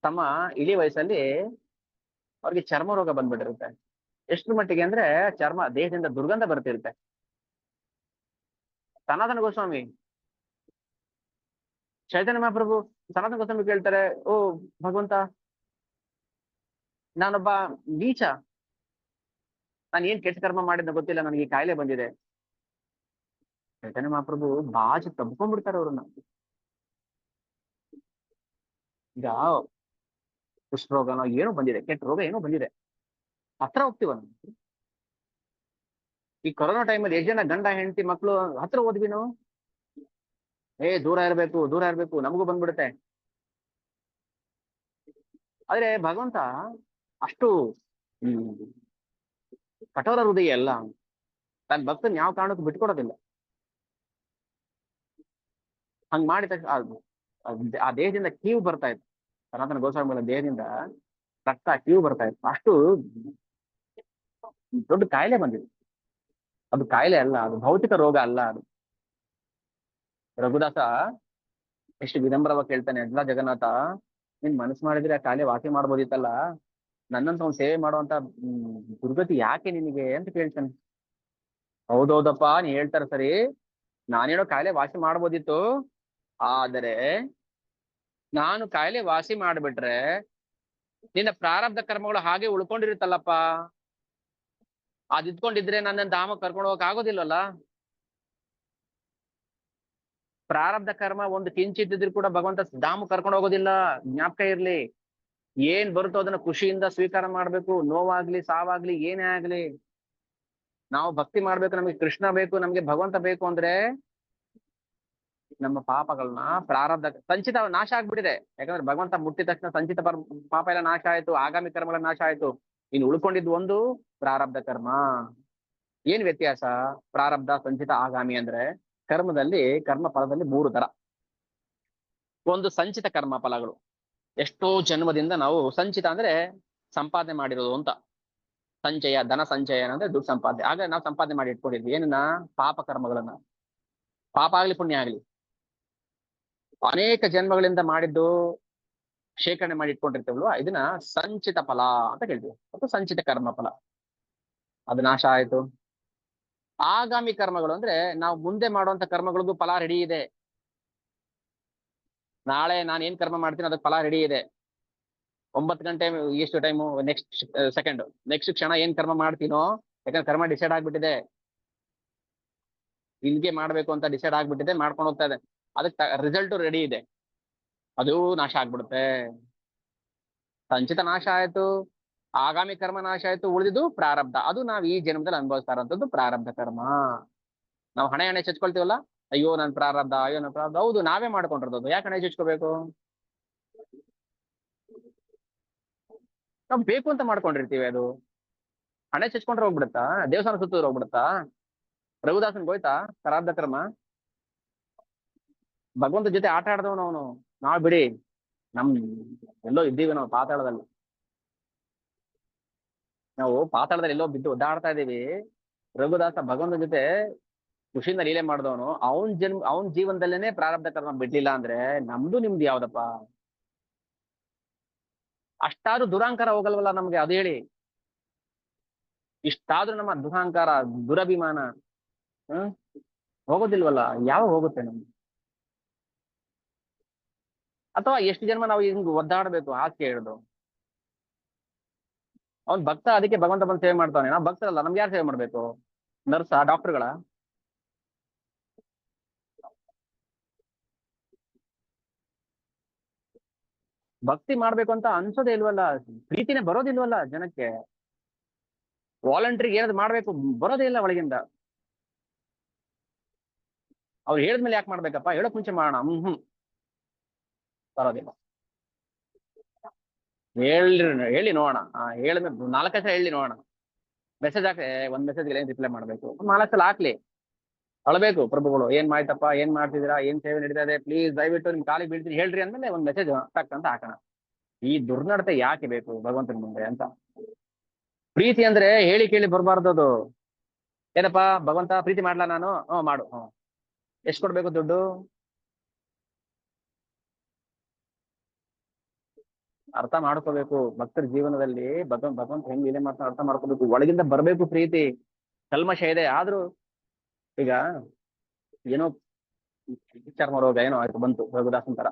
ತಮ್ಮ ಇಳಿ ವಯಸ್ಸಲ್ಲಿ ಅವ್ರಿಗೆ ಚರ್ಮ ರೋಗ ಬಂದ್ಬಿಟ್ಟಿರುತ್ತೆ. ಎಷ್ಟು ಮಟ್ಟಿಗೆ ಅಂದ್ರೆ ಚರ್ಮ ದೇಹದಿಂದ ದುರ್ಗಂಧ ಬರ್ತಿರುತ್ತೆ. ಸನಾತನ ಗೋಸ್ವಾಮಿ ಚೈತನ್ಯ ಮಹಾಪ್ರಭು ಸನಾತನ ಗೋಸ್ವಾಮಿ ಕೇಳ್ತಾರೆ, ಓ ಭಗವಂತ, ನಾನೊಬ್ಬ ನೀಚ, ನಾನು ಏನ್ ಕೆಟ್ಟ ಕರ್ಮ ಮಾಡಿದ್ನ ಗೊತ್ತಿಲ್ಲ, ನನಗೆ ಈ ಕಾಯಿಲೆ ಬಂದಿದೆ. ಚೈತನ್ಯ ಮಹಾಪ್ರಭು ಬಾಜಿ ತಬ್ಕೊಂಡ್ಬಿಡ್ತಾರೆ ಅವ್ರನ್ನ. ಈಗ ಕುಷ್ಠರೋಗನೋ ಏನೋ ಬಂದಿದೆ, ಕೆಟ್ಟ ರೋಗ ಏನೋ ಬಂದಿದೆ, ಹತ್ರ ಹೋಗ್ತೀವ ನಾವು. ಈ ಕೊರೋನಾ ಟೈಮಲ್ಲಿ ಎಷ್ಟು ಜನ ಗಂಡ ಹೆಂಡತಿ ಮಕ್ಕಳು ಹತ್ರ ಹೋದ್ವಿ ನಾವು. ದೂರ ಇರ್ಬೇಕು ದೂರ ಇರ್ಬೇಕು, ನಮಗೂ ಬಂದ್ಬಿಡುತ್ತೆ. ಆದ್ರೆ ಭಗವಂತ ಅಷ್ಟು ಹ್ಮ್ ಕಠೋರ ಹೃದಯ ಅಲ್ಲ, ತನ್ನ ಭಕ್ತನ್ ಯಾವ ಕಾರಣಕ್ಕೂ ಬಿಟ್ಕೊಡೋದಿಲ್ಲ. ಹಂಗ್ ಮಾಡಿದ ತಕ್ಷಣ ಆ ದೇಹದಿಂದ ಕೀವು ಬರ್ತಾ ಇತ್ತು, ಸನಾತನ ಗೋಸ್ವಾಮಿಗಳ ದೇಹದಿಂದ ರಕ್ತ ಕೀವು ಬರ್ತಾ ಇತ್ತು. ಅಷ್ಟು ದೊಡ್ಡ ಕಾಯಿಲೆ ಬಂದಿದೆ. ಅದು ಕಾಯಿಲೆ ಅಲ್ಲ, ಅದು ಭೌತಿಕ ರೋಗ ಅಲ್ಲ. ಅದು ರಘುದಾಸ ಎಷ್ಟು ವಿನಮ್ರವಾಗಿ ಕೇಳ್ತಾನೆ, ಎಲ್ಲ ಜಗನ್ನಾಥ ನೀನ್ ಮನಸ್ಸು ಮಾಡಿದ್ರೆ ಆ ಕಾಯಿಲೆ ವಾಸಿ ಮಾಡ್ಬೋದಿತ್ತಲ್ಲ, ನನ್ನಂತ ಅವ್ನು ಸೇವೆ ಮಾಡುವಂತ ದುರ್ಗತಿ ಯಾಕೆ ನಿನಗೆ ಅಂತ ಕೇಳ್ತಾನೆ. ಹೌದೌದಪ್ಪ ನೀ ಹೇಳ್ತಾರ ಸರಿ, ನಾನೇನೋ ಕಾಯಿಲೆ ವಾಸಿ ಮಾಡ್ಬೋದಿತ್ತು, ಆದರೆ ನಾನು ಕಾಯಿಲೆ ವಾಸಿ ಮಾಡ್ಬಿಟ್ರೆ ನಿನ್ನ ಪ್ರಾರಬ್ಧ ಕರ್ಮಗಳು ಹಾಗೆ ಉಳ್ಕೊಂಡಿರುತ್ತಲ್ಲಪ್ಪ, ಅದಿದ್ಕೊಂಡಿದ್ರೆ ನನ್ನ ಧಾಮ ಕರ್ಕೊಂಡು ಹೋಗಕ್ ಆಗೋದಿಲ್ಲಲ್ಲ. ಪ್ರಾರಬ್ಧ ಕರ್ಮ ಒಂದು ಕಿಂಚಿತ್ತಿದ್ರು ಕೂಡ ಭಗವಂತ ಧಾಮ ಕರ್ಕೊಂಡು ಹೋಗೋದಿಲ್ಲ, ಜ್ಞಾಪಕ ಇರ್ಲಿ. ಏನ್ ಬರುತ್ತೋ ಅದನ್ನ ಖುಷಿಯಿಂದ ಸ್ವೀಕಾರ ಮಾಡ್ಬೇಕು, ನೋವಾಗ್ಲಿ ಸಾವಾಗ್ಲಿ ಏನೇ ಆಗ್ಲಿ. ನಾವು ಭಕ್ತಿ ಮಾಡ್ಬೇಕು, ನಮಗೆ ಕೃಷ್ಣ ಬೇಕು, ನಮ್ಗೆ ಭಗವಂತ ಬೇಕು ಅಂದ್ರೆ ನಮ್ಮ ಪಾಪಗಳನ್ನ ಪ್ರಾರಬ್ಧ ಸಂಚಿತ ನಾಶ ಆಗ್ಬಿಟ್ಟಿದೆ. ಯಾಕಂದ್ರೆ ಭಗವಂತ ಮುಟ್ಟಿದ ತಕ್ಷಣ ಸಂಚಿತ ಪಾಪ ಎಲ್ಲ ನಾಶ ಆಯ್ತು, ಆಗಾಮಿ ಕರ್ಮಗಳ ನಾಶ ಆಯ್ತು. ಇನ್ನು ಉಳ್ಕೊಂಡಿದ್ದು ಒಂದು ಪ್ರಾರಬ್ಧ ಕರ್ಮ. ಏನ್ ವ್ಯತ್ಯಾಸ ಪ್ರಾರಬ್ಧ ಸಂಚಿತ ಆಗಾಮಿ ಅಂದ್ರೆ? ಕರ್ಮ ಫಲದಲ್ಲಿ 3 ತರ. ಒಂದು ಸಂಚಿತ ಕರ್ಮ ಫಲಗಳು, ಎಷ್ಟೋ ಜನ್ಮದಿಂದ ನಾವು ಸಂಚಿತ ಅಂದ್ರೆ ಸಂಪಾದನೆ ಮಾಡಿರೋದು ಅಂತ. ಸಂಚಯ, ಧನ ಸಂಚಯ ಅಂದ್ರೆ ದುಡ್ಡು ಸಂಪಾದನೆ. ಆಗ ನಾವು ಸಂಪಾದನೆ ಮಾಡಿ ಇಟ್ಕೊಂಡಿದ್ವಿ ಏನನ್ನ? ಪಾಪ ಕರ್ಮಗಳನ್ನ. ಪಾಪ ಆಗ್ಲಿ ಪುಣ್ಯ ಆಗ್ಲಿ ಅನೇಕ ಜನ್ಮಗಳಿಂದ ಮಾಡಿದ್ದು ಶೇಖರಣೆ ಮಾಡಿ ಇಟ್ಕೊಂಡಿರ್ತೇವಲ್ವಾ, ಇದನ್ನ ಸಂಚಿತ ಫಲ ಅಂತ ಹೇಳ್ತೀವಿ, ಮತ್ತು ಸಂಚಿತ ಕರ್ಮ ಫಲ. ಅದು ನಾಶ ಆಯ್ತು. ಆಗಾಮಿ ಕರ್ಮಗಳು ಅಂದ್ರೆ ನಾವು ಮುಂದೆ ಮಾಡುವಂತ ಕರ್ಮಗಳಿಗೂ ಫಲ ರೆಡಿ ಇದೆ. ನಾಳೆ ನಾನು ಏನ್ ಕರ್ಮ ಮಾಡ್ತೀನಿ ಅದಕ್ಕೆ ಫಲ ರೆಡಿ ಇದೆ. 9 ಗಂಟೆ ಎಷ್ಟು ಟೈಮು, ನೆಕ್ಸ್ಟ್ ಕ್ಷಣ ಏನ್ ಕರ್ಮ ಮಾಡ್ತೀನೋ, ಯಾಕಂದ್ರೆ ಕರ್ಮ ಡಿಸೈಡ್ ಆಗ್ಬಿಟ್ಟಿದೆ, ಇಲ್ಲಿಗೆ ಮಾಡ್ಬೇಕು ಅಂತ ಡಿಸೈಡ್ ಆಗ್ಬಿಟ್ಟಿದೆ, ಮಾಡ್ಕೊಂಡು ಹೋಗ್ತಾ ಇದೆ. ಅದಕ್ಕೆ ರಿಸಲ್ಟ್ ರೆಡಿ ಇದೆ. ಅದು ನಾಶ ಆಗ್ಬಿಡುತ್ತೆ. ಸಂಚಿತ ನಾಶ ಆಯ್ತು, ಆಗಾಮಿ ಕರ್ಮ ನಾಶ ಆಯ್ತು, ಉಳಿದಿದ್ದು ಪ್ರಾರಬ್ಧ. ಅದು ನಾವು ಈ ಜನ್ಮದಲ್ಲಿ ಅನುಭವಿಸ್ತಾ ಇರೋಂಥದ್ದು ಪ್ರಾರಬ್ಧ ಕರ್ಮ. ನಾವು ಹಣೆ ಚಚ್ಕೊಳ್ತೀವಲ್ಲ, ಅಯ್ಯೋ ನನ್ ಪ್ರಾರಬ್ಧ, ಅಯ್ಯೋ ನನ್ ಪ್ರಾರಬ್ಧ. ಹೌದು, ನಾವೇ ಮಾಡ್ಕೊಂಡಿರೋದು. ಯಾಕೆ ಹಣೆ ಚಚ್ಕೋಬೇಕು? ನಾವು ಬೇಕು ಅಂತ ಮಾಡ್ಕೊಂಡಿರ್ತೀವಿ. ಅದು ಹಣೆ ಚಚ್ಕೊಂಡ್ರೆ ಹೋಗ್ಬಿಡುತ್ತಾ? ದೇವಸ್ಥಾನ ಸುತ್ತಿದ್ರೆ ಹೋಗ್ಬಿಡುತ್ತಾ? ರಘುದಾಸನ್ ಹೋಯ್ತಾ ಪ್ರಾರಬ್ಧ ಕರ್ಮ? ಭಗವಂತ ಜೊತೆ ಆಟ ಆಡ್ದವನು ಅವನು. ನಾವ್ ಬಿಡಿ, ಎಲ್ಲೋ ಇದ್ದೀವಿ ನಾವು ಪಾತಾಳದಲ್ಲಿ. ನಾವು ಪಾತಾಳದಲ್ಲಿ ಎಲ್ಲೋ ಬಿದ್ದು ಒದ್ದಾಡ್ತಾ ಇದೀವಿ. ರಘುದಾಸ ಭಗವಂತನ ಜೊತೆ ಖುಷಿಯಿಂದ ಲೀಲೆ ಮಾಡಿದವನು. ಅವನ್ ಜೀವನದಲ್ಲೇನೆ ಪ್ರಾರಬ್ಧ ಕರ್ಮ ಬಿಡ್ಲಿಲ್ಲ ಅಂದ್ರೆ ನಮ್ದು ನಿಮ್ದು ಯಾವ್ದಪ್ಪ? ಅಷ್ಟಾದ್ರೂ ದುರಾಂಕಾರ ಹೋಗಲ್ವಲ್ಲ ನಮ್ಗೆ, ಅದು ಹೇಳಿ. ಇಷ್ಟಾದ್ರೂ ನಮ್ಮ ದುರಾಂಕಾರ, ದುರಭಿಮಾನ ಹೋಗೋದಿಲ್ವಲ್ಲ? ಯಾವ ಹೋಗುತ್ತೆ ನಮ್ಗೆ? ಅಥವಾ ಎಷ್ಟು ಜನ್ಮ ನಾವು ಹಿಂಗ್ ಒದ್ದಾಡ್ಬೇಕು ಹಾಸಿಗೆ ಹಿಡಿದು? ಅವ್ನ್ ಭಕ್ತ, ಅದಕ್ಕೆ ಭಗವಂತ ಬಂದು ಸೇವೆ ಮಾಡ್ತಾನೆ. ನಾವು ಭಕ್ತರಲ್ಲ, ನಮ್ಗೆ ಯಾರು ಸೇವೆ ಮಾಡ್ಬೇಕು? ನರ್ಸ, ಡಾಕ್ಟರ್ಗಳ? ಭಕ್ತಿ ಮಾಡ್ಬೇಕು ಅಂತ ಅನ್ಸೋದೇ ಇಲ್ವಲ್ಲ, ಪ್ರೀತಿನೇ ಬರೋದಿಲ್ವಲ್ಲ ಜನಕ್ಕೆ. ವಾಲಂಟ್ರಿಗೆ ಏನಾದ್ರು ಮಾಡ್ಬೇಕು, ಬರೋದೇ ಇಲ್ಲ ಒಳಗಿಂದ. ಅವ್ರು ಹೇಳಿದ್ಮೇಲೆ ಯಾಕೆ ಮಾಡ್ಬೇಕಪ್ಪ? ಹೇಳೋಕ್ ಮುಂಚೆ ಮಾಡೋಣ. ಬರೋದಿಲ್ಲ. ಹೇಳಿ ನೋಡೋಣ. ಹೇಳಿದ್ಮೇಲೆ 4 ಸಲ ಹೇಳಿ ನೋಡೋಣ. ಮೆಸೇಜ್ ಹಾಕಿ, ಒಂದ್ ಮೆಸೇಜ್ಗೆ ಏನ್ ರಿಪ್ಲೈ ಮಾಡ್ಬೇಕು? 4 ಸಲ ಹಾಕ್ಲಿ. ಅಳಬೇಕು ಪ್ರಭುಗಳು, ಏನ್ ಮಾಡ್ತಪ್ಪ, ಏನ್ ಮಾಡ್ತಿದ್ದೀರಾ, ಏನ್ ಸೇವೆ ನಡೀತಾ ಇದೆ, ಪ್ಲೀಸ್ ದಯವಿಟ್ಟು ನಿಮ್ ಕಾಲಿಗೆ ಬೀಳ್ತೀನಿ ಹೇಳ್ರಿ ಅಂದ್ಮೇಲೆ ಒಂದ್ ಮೆಸೇಜ್ ಟಕ್ ಅಂತ ಹಾಕೋಣ. ಈ ದುರ್ನಡತೆ ಯಾಕೆ ಬೇಕು ಭಗವಂತನ ಮುಂದೆ ಅಂತ? ಪ್ರೀತಿ ಅಂದ್ರೆ ಹೇಳಿ ಕೇಳಿ ಬರ್ಬಾರ್ದು. ಅದು ಏನಪ್ಪಾ, ಭಗವಂತ ಪ್ರೀತಿ ಮಾಡ್ಲಾ ನಾನು? ಮಾಡು. ಎಷ್ಟ್ ಕೊಡ್ಬೇಕು ದುಡ್ಡು? ಅರ್ಥ ಮಾಡ್ಕೋಬೇಕು. ಭಕ್ತರ ಜೀವನದಲ್ಲಿ ಭಗವಂತ ಹೆಂಗ್ ಲೀಲೆ ಮಾಡ್ತಾ ಅರ್ಥ ಮಾಡ್ಕೋಬೇಕು. ಒಳಗಿಂದ ಬರ್ಬೇಕು ಪ್ರೀತಿ. ಕಲ್ಮಶ ಇದೆ ಆದ್ರೂ. ಈಗ ಏನೋ ಚರ್ಮ ರೋಗ ಏನೋ ಆಯ್ತು, ಬಂತು ರಘುದಾಸನ್ ತರ.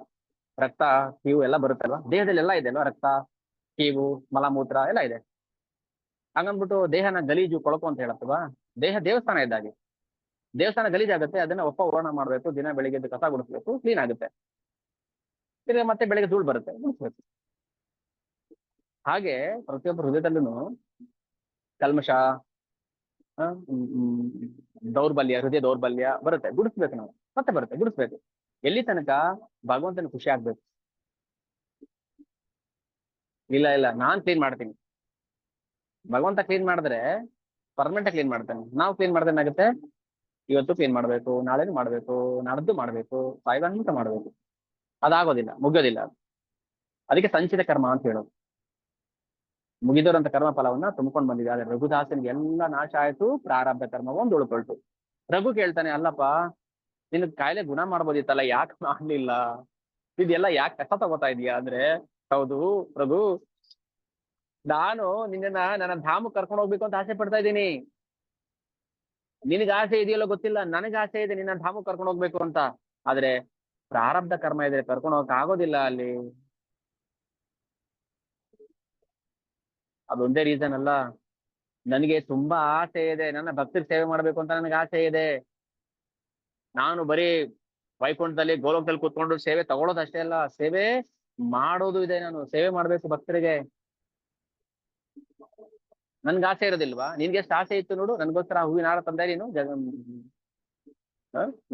ರಕ್ತ, ಕೀವು ಎಲ್ಲ ಬರುತ್ತಲ್ವಾ ದೇಹದಲ್ಲಿ, ಎಲ್ಲ ಇದೆ ಅಲ್ವಾ, ರಕ್ತ, ಕೀವು, ಮಲಮೂತ್ರ ಎಲ್ಲ ಇದೆ. ಹಂಗನ್ಬಿಟ್ಟು ದೇಹನ ಗಲೀಜು ಕೊಳಕು ಅಂತ ಹೇಳತ್ತಲ್ವಾ? ದೇಹ ದೇವಸ್ಥಾನ ಇದ್ದಾಗೆ. ದೇವಸ್ಥಾನ ಗಲೀಜಾಗುತ್ತೆ, ಅದನ್ನ ಓರಣ ಮಾಡ್ಬೇಕು, ದಿನ ಬೆಳಿಗ್ಗೆ ಎದ್ದು ಕಸ ಗುಡಿಸ್ಬೇಕು, ಕ್ಲೀನ್ ಆಗುತ್ತೆ. ತಿರ್ಗಾ ಮತ್ತೆ ಬೆಳಿಗ್ಗೆ ಧೂಳು ಬರುತ್ತೆ, ಗುಡಿಸ್ಬೇಕು. ಹಾಗೆ ಪ್ರತಿಯೊಬ್ಬರ ಹೃದಯದಲ್ಲೂ ಕಲ್ಮಶ, ದೌರ್ಬಲ್ಯ, ಹೃದಯ ದೌರ್ಬಲ್ಯ ಬರುತ್ತೆ, ಗುಡಿಸ್ಬೇಕು ನಾವು. ಮತ್ತೆ ಬರುತ್ತೆ, ಗುಡಿಸ್ಬೇಕು. ಎಲ್ಲಿ ತನಕ? ಭಗವಂತನ ಖುಷಿ ಆಗ್ಬೇಕು. ಇಲ್ಲ ಇಲ್ಲ, ನಾನ್ ಕ್ಲೀನ್ ಮಾಡ್ತೀನಿ. ಭಗವಂತ ಕ್ಲೀನ್ ಮಾಡಿದ್ರೆ ಪರ್ಮನೆಂಟ್ ಕ್ಲೀನ್ ಮಾಡ್ತಾನೆ. ನಾವು ಕ್ಲೀನ್ ಮಾಡಿದ್ರೆ ಏನಾಗುತ್ತೆ? ಇವತ್ತು ಕ್ಲೀನ್ ಮಾಡ್ಬೇಕು, ನಾಳೆನೂ ಮಾಡ್ಬೇಕು, ನಾಡ್ದು ಮಾಡ್ಬೇಕು, ಸಾಯ್ಗಂತ ಮಾಡ್ಬೇಕು. ಅದಾಗೋದಿಲ್ಲ, ಮುಗಿಯೋದಿಲ್ಲ. ಅದಕ್ಕೆ ಸಂಚಿತ ಕರ್ಮ ಅಂತ ಹೇಳೋದು. ಮುಗಿದೋರಂತ ಕರ್ಮ ಫಲವನ್ನ ತುಂಬ್ಕೊಂಡು ಬಂದಿದೆ. ಆದ್ರೆ ರಘುದಾಸನಿಗೆ ಎಲ್ಲ ನಾಶ ಆಯ್ತು, ಪ್ರಾರಬ್ಧ ಕರ್ಮ ಒಂದು ಉಳ್ಕೊಳ್ತು. ರಘು ಕೇಳ್ತಾನೆ, ಅಲ್ಲಪ್ಪ ನಿನ್ ಕಾಯಿಲೆ ಗುಣ ಮಾಡ್ಬೋದಿತ್ತಲ್ಲ, ಯಾಕೆ ಮಾಡ್ಲಿಲ್ಲ? ಇದೆಲ್ಲ ಯಾಕೆ ಕಷ್ಟ ತಗೋತಾ ಇದೀಯಾ ಅಂದ್ರೆ, ಹೌದು ರಘು, ನಾನು ನಿನ್ನ ನನ್ನ ಧಾಮ ಕರ್ಕೊಂಡು ಹೋಗ್ಬೇಕು ಅಂತ ಆಸೆ ಪಡ್ತಾ ಇದ್ದೀನಿ. ನಿನಗೆ ಆಸೆ ಇದೆಯಲ್ಲೋ ಗೊತ್ತಿಲ್ಲ, ನನಗೆ ಆಸೆ ಇದೆ ನಿನ್ನ ಧಾಮ ಕರ್ಕೊಂಡು ಹೋಗ್ಬೇಕು ಅಂತ. ಆದ್ರೆ ಪ್ರಾರಬ್ಧ ಕರ್ಮ ಇದ್ರೆ ಕರ್ಕೊಂಡು ಹೋಗಕ್ ಆಗೋದಿಲ್ಲ ಅಲ್ಲಿ. ಅದೊಂದೇ ರೀಸನ್ ಅಲ್ಲ, ನನಗೆ ತುಂಬಾ ಆಸೆ ಇದೆ, ನನ್ನ ಭಕ್ತರ ಸೇವೆ ಮಾಡ್ಬೇಕು ಅಂತ ನನಗೆ ಆಸೆ ಇದೆ. ನಾನು ಬರೀ ವೈಕುಂಠದಲ್ಲಿ ಗೋಲೋಕದಲ್ಲಿ ಕೂತ್ಕೊಂಡು ಸೇವೆ ತಗೊಳ್ಳೋದು ಅಷ್ಟೇ ಅಲ್ಲ, ಸೇವೆ ಮಾಡೋದು ಇದೆ. ನಾನು ಸೇವೆ ಮಾಡ್ಬೇಕು ಭಕ್ತರಿಗೆ. ನನ್ಗೆ ಆಸೆ ಇರೋದಿಲ್ವಾ? ನಿನ್ಗೆ ಎಷ್ಟು ಆಸೆ ಇತ್ತು ನೋಡು, ನನ್ಗೋಸ್ಕರ ಹೂವಿನ ಹಾರ ತಂದೆ ನೀನು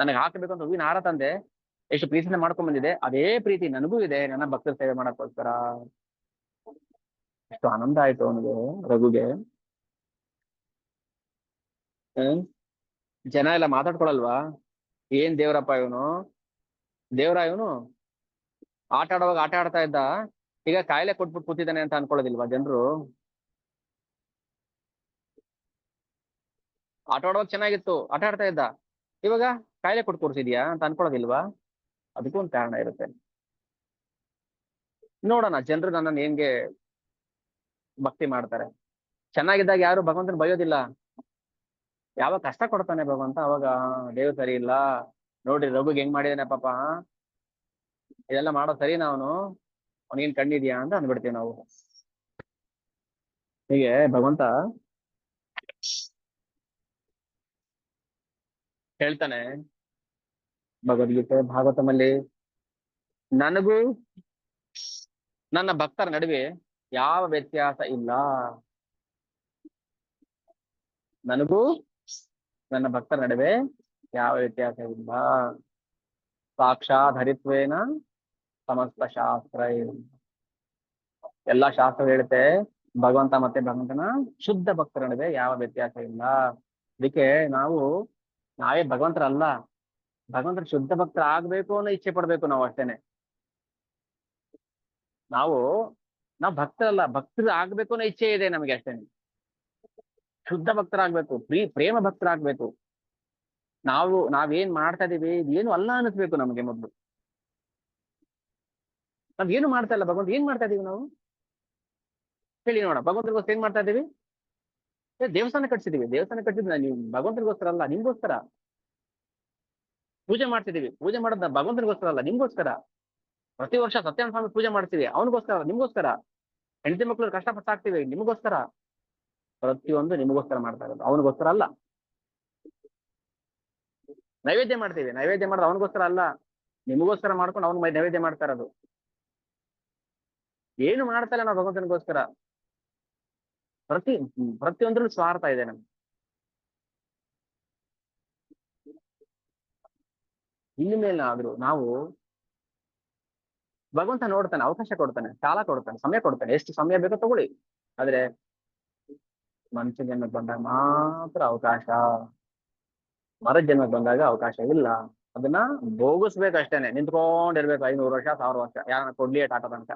ನನಗೆ ಹಾಕಬೇಕು ಅಂತ ಹೂವಿನ ಹಾರ ತಂದೆ. ಎಷ್ಟು ಪ್ರೀತಿಯಿಂದ ಮಾಡ್ಕೊಂಡ್ ಬಂದಿದೆ, ಅದೇ ಪ್ರೀತಿ ನನಗೂ ಇದೆ ನನ್ನ ಭಕ್ತರ ಸೇವೆ ಮಾಡಕ್ಕೋಸ್ಕರ. ಎಷ್ಟು ಆನಂದ ಆಯ್ತು ಅವನಿಗೆ, ರಘುಗೆ. ಹ್ಮ್ ಜನ ಎಲ್ಲ ಮಾತಾಡ್ಕೊಳಲ್ವಾ? ಏನ್ ದೇವ್ರಪ್ಪ ಇವನು, ದೇವ್ರ ಇವನು, ಆಟ ಆಡುವಾಗ ಆಟ ಆಡ್ತಾ ಇದ್ದ, ಈಗ ಕಾಯಿಲೆ ಕೊಟ್ಬಿಟ್ಟು ಕೂತಿದ್ದಾನೆ ಅಂತ ಅನ್ಕೊಳ್ಳೋದಿಲ್ವಾ ಜನರು? ಆಟ ಆಡುವಾಗ ಚೆನ್ನಾಗಿತ್ತು, ಆಟ ಆಡ್ತಾ ಇದ್ದ, ಇವಾಗ ಕಾಯಿಲೆ ಕೊಟ್ಟು ಕೂರ್ಸಿದ್ಯಾ ಅಂತ ಅನ್ಕೊಳ್ಳೋದಿಲ್ವಾ? ಅದಕ್ಕೂ ಒಂದು ಕಾರಣ ಇರುತ್ತೆ. ನೋಡೋಣ ಜನರು ನನ್ನನ್ನು ಹೆಂಗೆ ಭಕ್ತಿ ಮಾಡ್ತಾರೆ. ಚೆನ್ನಾಗಿದ್ದಾಗ ಯಾರು ಭಗವಂತನ ಬಯೋದಿಲ್ಲ. ಯಾವಾಗ ಕಷ್ಟ ಕೊಡ್ತಾನೆ ಭಗವಂತ, ಅವಾಗ ದೇವ್ರು ಸರಿ ಇಲ್ಲ, ನೋಡ್ರಿ ರಘುಗೆ ಹೆಂಗ್ ಮಾಡಿದಾನೆ ಪಾಪ, ಇದೆಲ್ಲ ಮಾಡೋ ಸರಿನಾ ಅವನು, ಅವನಿಗೇನ್ ಕಣ್ಣಿದ್ಯಾ ಅಂತ ಅಂದ್ಬಿಡ್ತೀವಿ ನಾವು. ಹೀಗೆ ಭಗವಂತ ಹೇಳ್ತಾನೆ ಭಗವದ್ಗೀತೆ ಭಾಗವತಮಲ್ಲಿ, ನನಗೂ ನನ್ನ ಭಕ್ತರ ನಡುವೆ ಯಾವ ವ್ಯತ್ಯಾಸ ಇಲ್ಲ. ನನಗೂ ನನ್ನ ಭಕ್ತರ ನಡುವೆ ಯಾವ ವ್ಯತ್ಯಾಸ ಇಲ್ಲ. ಸಾಕ್ಷಾತ್ ಹರಿತ್ವೇನ ಸಮಸ್ತ ಶಾಸ್ತ್ರ. ಎಲ್ಲಾ ಶಾಸ್ತ್ರ ಹೇಳುತ್ತೆ ಭಗವಂತ ಮತ್ತೆ ಭಗವಂತನ ಶುದ್ಧ ಭಕ್ತರ ನಡುವೆ ಯಾವ ವ್ಯತ್ಯಾಸ ಇಲ್ಲ. ಅದಕ್ಕೆ ನಾವೇ ಭಗವಂತರಲ್ಲ, ಭಗವಂತರ ಶುದ್ಧ ಭಕ್ತರ ಆಗ್ಬೇಕು ಅನ್ನೋ ಇಚ್ಛೆ ಪಡ್ಬೇಕು ನಾವು ಅಷ್ಟೇನೆ. ನಾವು ಭಕ್ತರಲ್ಲ, ಭಕ್ತರು ಆಗ್ಬೇಕು ಅನ್ನೋ ಇಚ್ಛೆ ಇದೆ ನಮಗೆ ಅಷ್ಟೇನೆ. ಶುದ್ಧ ಭಕ್ತರಾಗ್ಬೇಕು, ಪ್ರೇಮ ಭಕ್ತರಾಗ್ಬೇಕು. ನಾವೇನ್ ಮಾಡ್ತಾ ಇದೀವಿ ಏನು ಅಲ್ಲ ಅನಿಸ್ಬೇಕು ನಮಗೆ ಮೊದ್ಲು. ನಾವೇನು ಮಾಡ್ತಾ ಇಲ್ಲ, ಭಗವಂತ ಏನ್ ಮಾಡ್ತಾ ಇದೀವಿ ನಾವು ಹೇಳಿ ನೋಡ. ಭಗವಂತರಿಗೋಸ್ಕರ ಏನ್ ಮಾಡ್ತಾ ಇದೀವಿ? ದೇವಸ್ಥಾನ ಕಟ್ಸಿದೀವಿ, ದೇವಸ್ಥಾನ ಕಟ್ಟಿದ್ನ ನೀವು ಭಗವಂತರಿಗೋಸ್ಕರ ಅಲ್ಲ, ನಿಮ್ಗೋಸ್ಕರ. ಪೂಜೆ ಮಾಡ್ತಿದೀವಿ, ಪೂಜೆ ಮಾಡೋದ್ ಭಗವಂತರಿಗೋಸ್ಕರ ಅಲ್ಲ, ನಿಮ್ಗೋಸ್ಕರ. ಪ್ರತಿ ವರ್ಷ ಸತ್ಯನಾರಾಯಣ ಸ್ವಾಮಿ ಪೂಜೆ ಮಾಡ್ತೀವಿ, ಅವನಿಗೋಸ್ಕರ, ನಿಮ್ಗೋಸ್ಕರ. ಹೆಂಡತಿ ಮಕ್ಕಳು ಕಷ್ಟಪಟ್ಟು ಸಾಕ್ತಿವಿ, ನಿಮಗೋಸ್ಕರ. ಪ್ರತಿಯೊಂದು ನಿಮಗೋಸ್ಕರ ಮಾಡ್ತಾ ಇರೋದು, ಅವನಿಗೋಸ್ಕರ ಅಲ್ಲ. ನೈವೇದ್ಯ ಮಾಡ್ತೀವಿ, ನೈವೇದ್ಯ ಮಾಡೋದು ಅವನಿಗೋಸ್ಕರ ಅಲ್ಲ, ನಿಮಗೋಸ್ಕರ ಮಾಡ್ಕೊಂಡು ಅವನ ನೈವೇದ್ಯ ಮಾಡ್ತಾ ಇರೋದು. ಏನು ಮಾಡ್ತಾ ಇಲ್ಲ ನಾವು ಭಗವಂತನಿಗೋಸ್ಕರ. ಪ್ರತಿಯೊಂದ್ರಲ್ಲೂ ಸ್ವಾರ್ಥ ಇದೆ ನಮ್ಗೆ. ಇನ್ಮೇಲಾದ್ರೂ ನಾವು ಭಗವಂತ ನೋಡ್ತಾನೆ, ಅವಕಾಶ ಕೊಡ್ತಾನೆ, ಕಾಲ ಕೊಡ್ತಾನೆ, ಸಮಯ ಕೊಡ್ತಾನೆ, ಎಷ್ಟು ಸಮಯ ಬೇಕೋ ತಗೊಳ್ಳಿ. ಆದ್ರೆ ಮನುಷ್ಯ ಜನ್ಮಕ್ಕೆ ಬಂದಾಗ ಮಾತ್ರ ಅವಕಾಶ, ಮರದ ಜನ್ಮಕ್ಕೆ ಬಂದಾಗ ಅವಕಾಶ ಇಲ್ಲ. ಅದನ್ನ ಭೋಗಿಸ್ಬೇಕು ಅಷ್ಟೇನೆ, ನಿಂತ್ಕೊಂಡಿರ್ಬೇಕು 500 ವರ್ಷ 1000 ವರ್ಷ, ಯಾರನ್ನ ಕೊಡ್ಲಿ ಆಟ ತನಕ,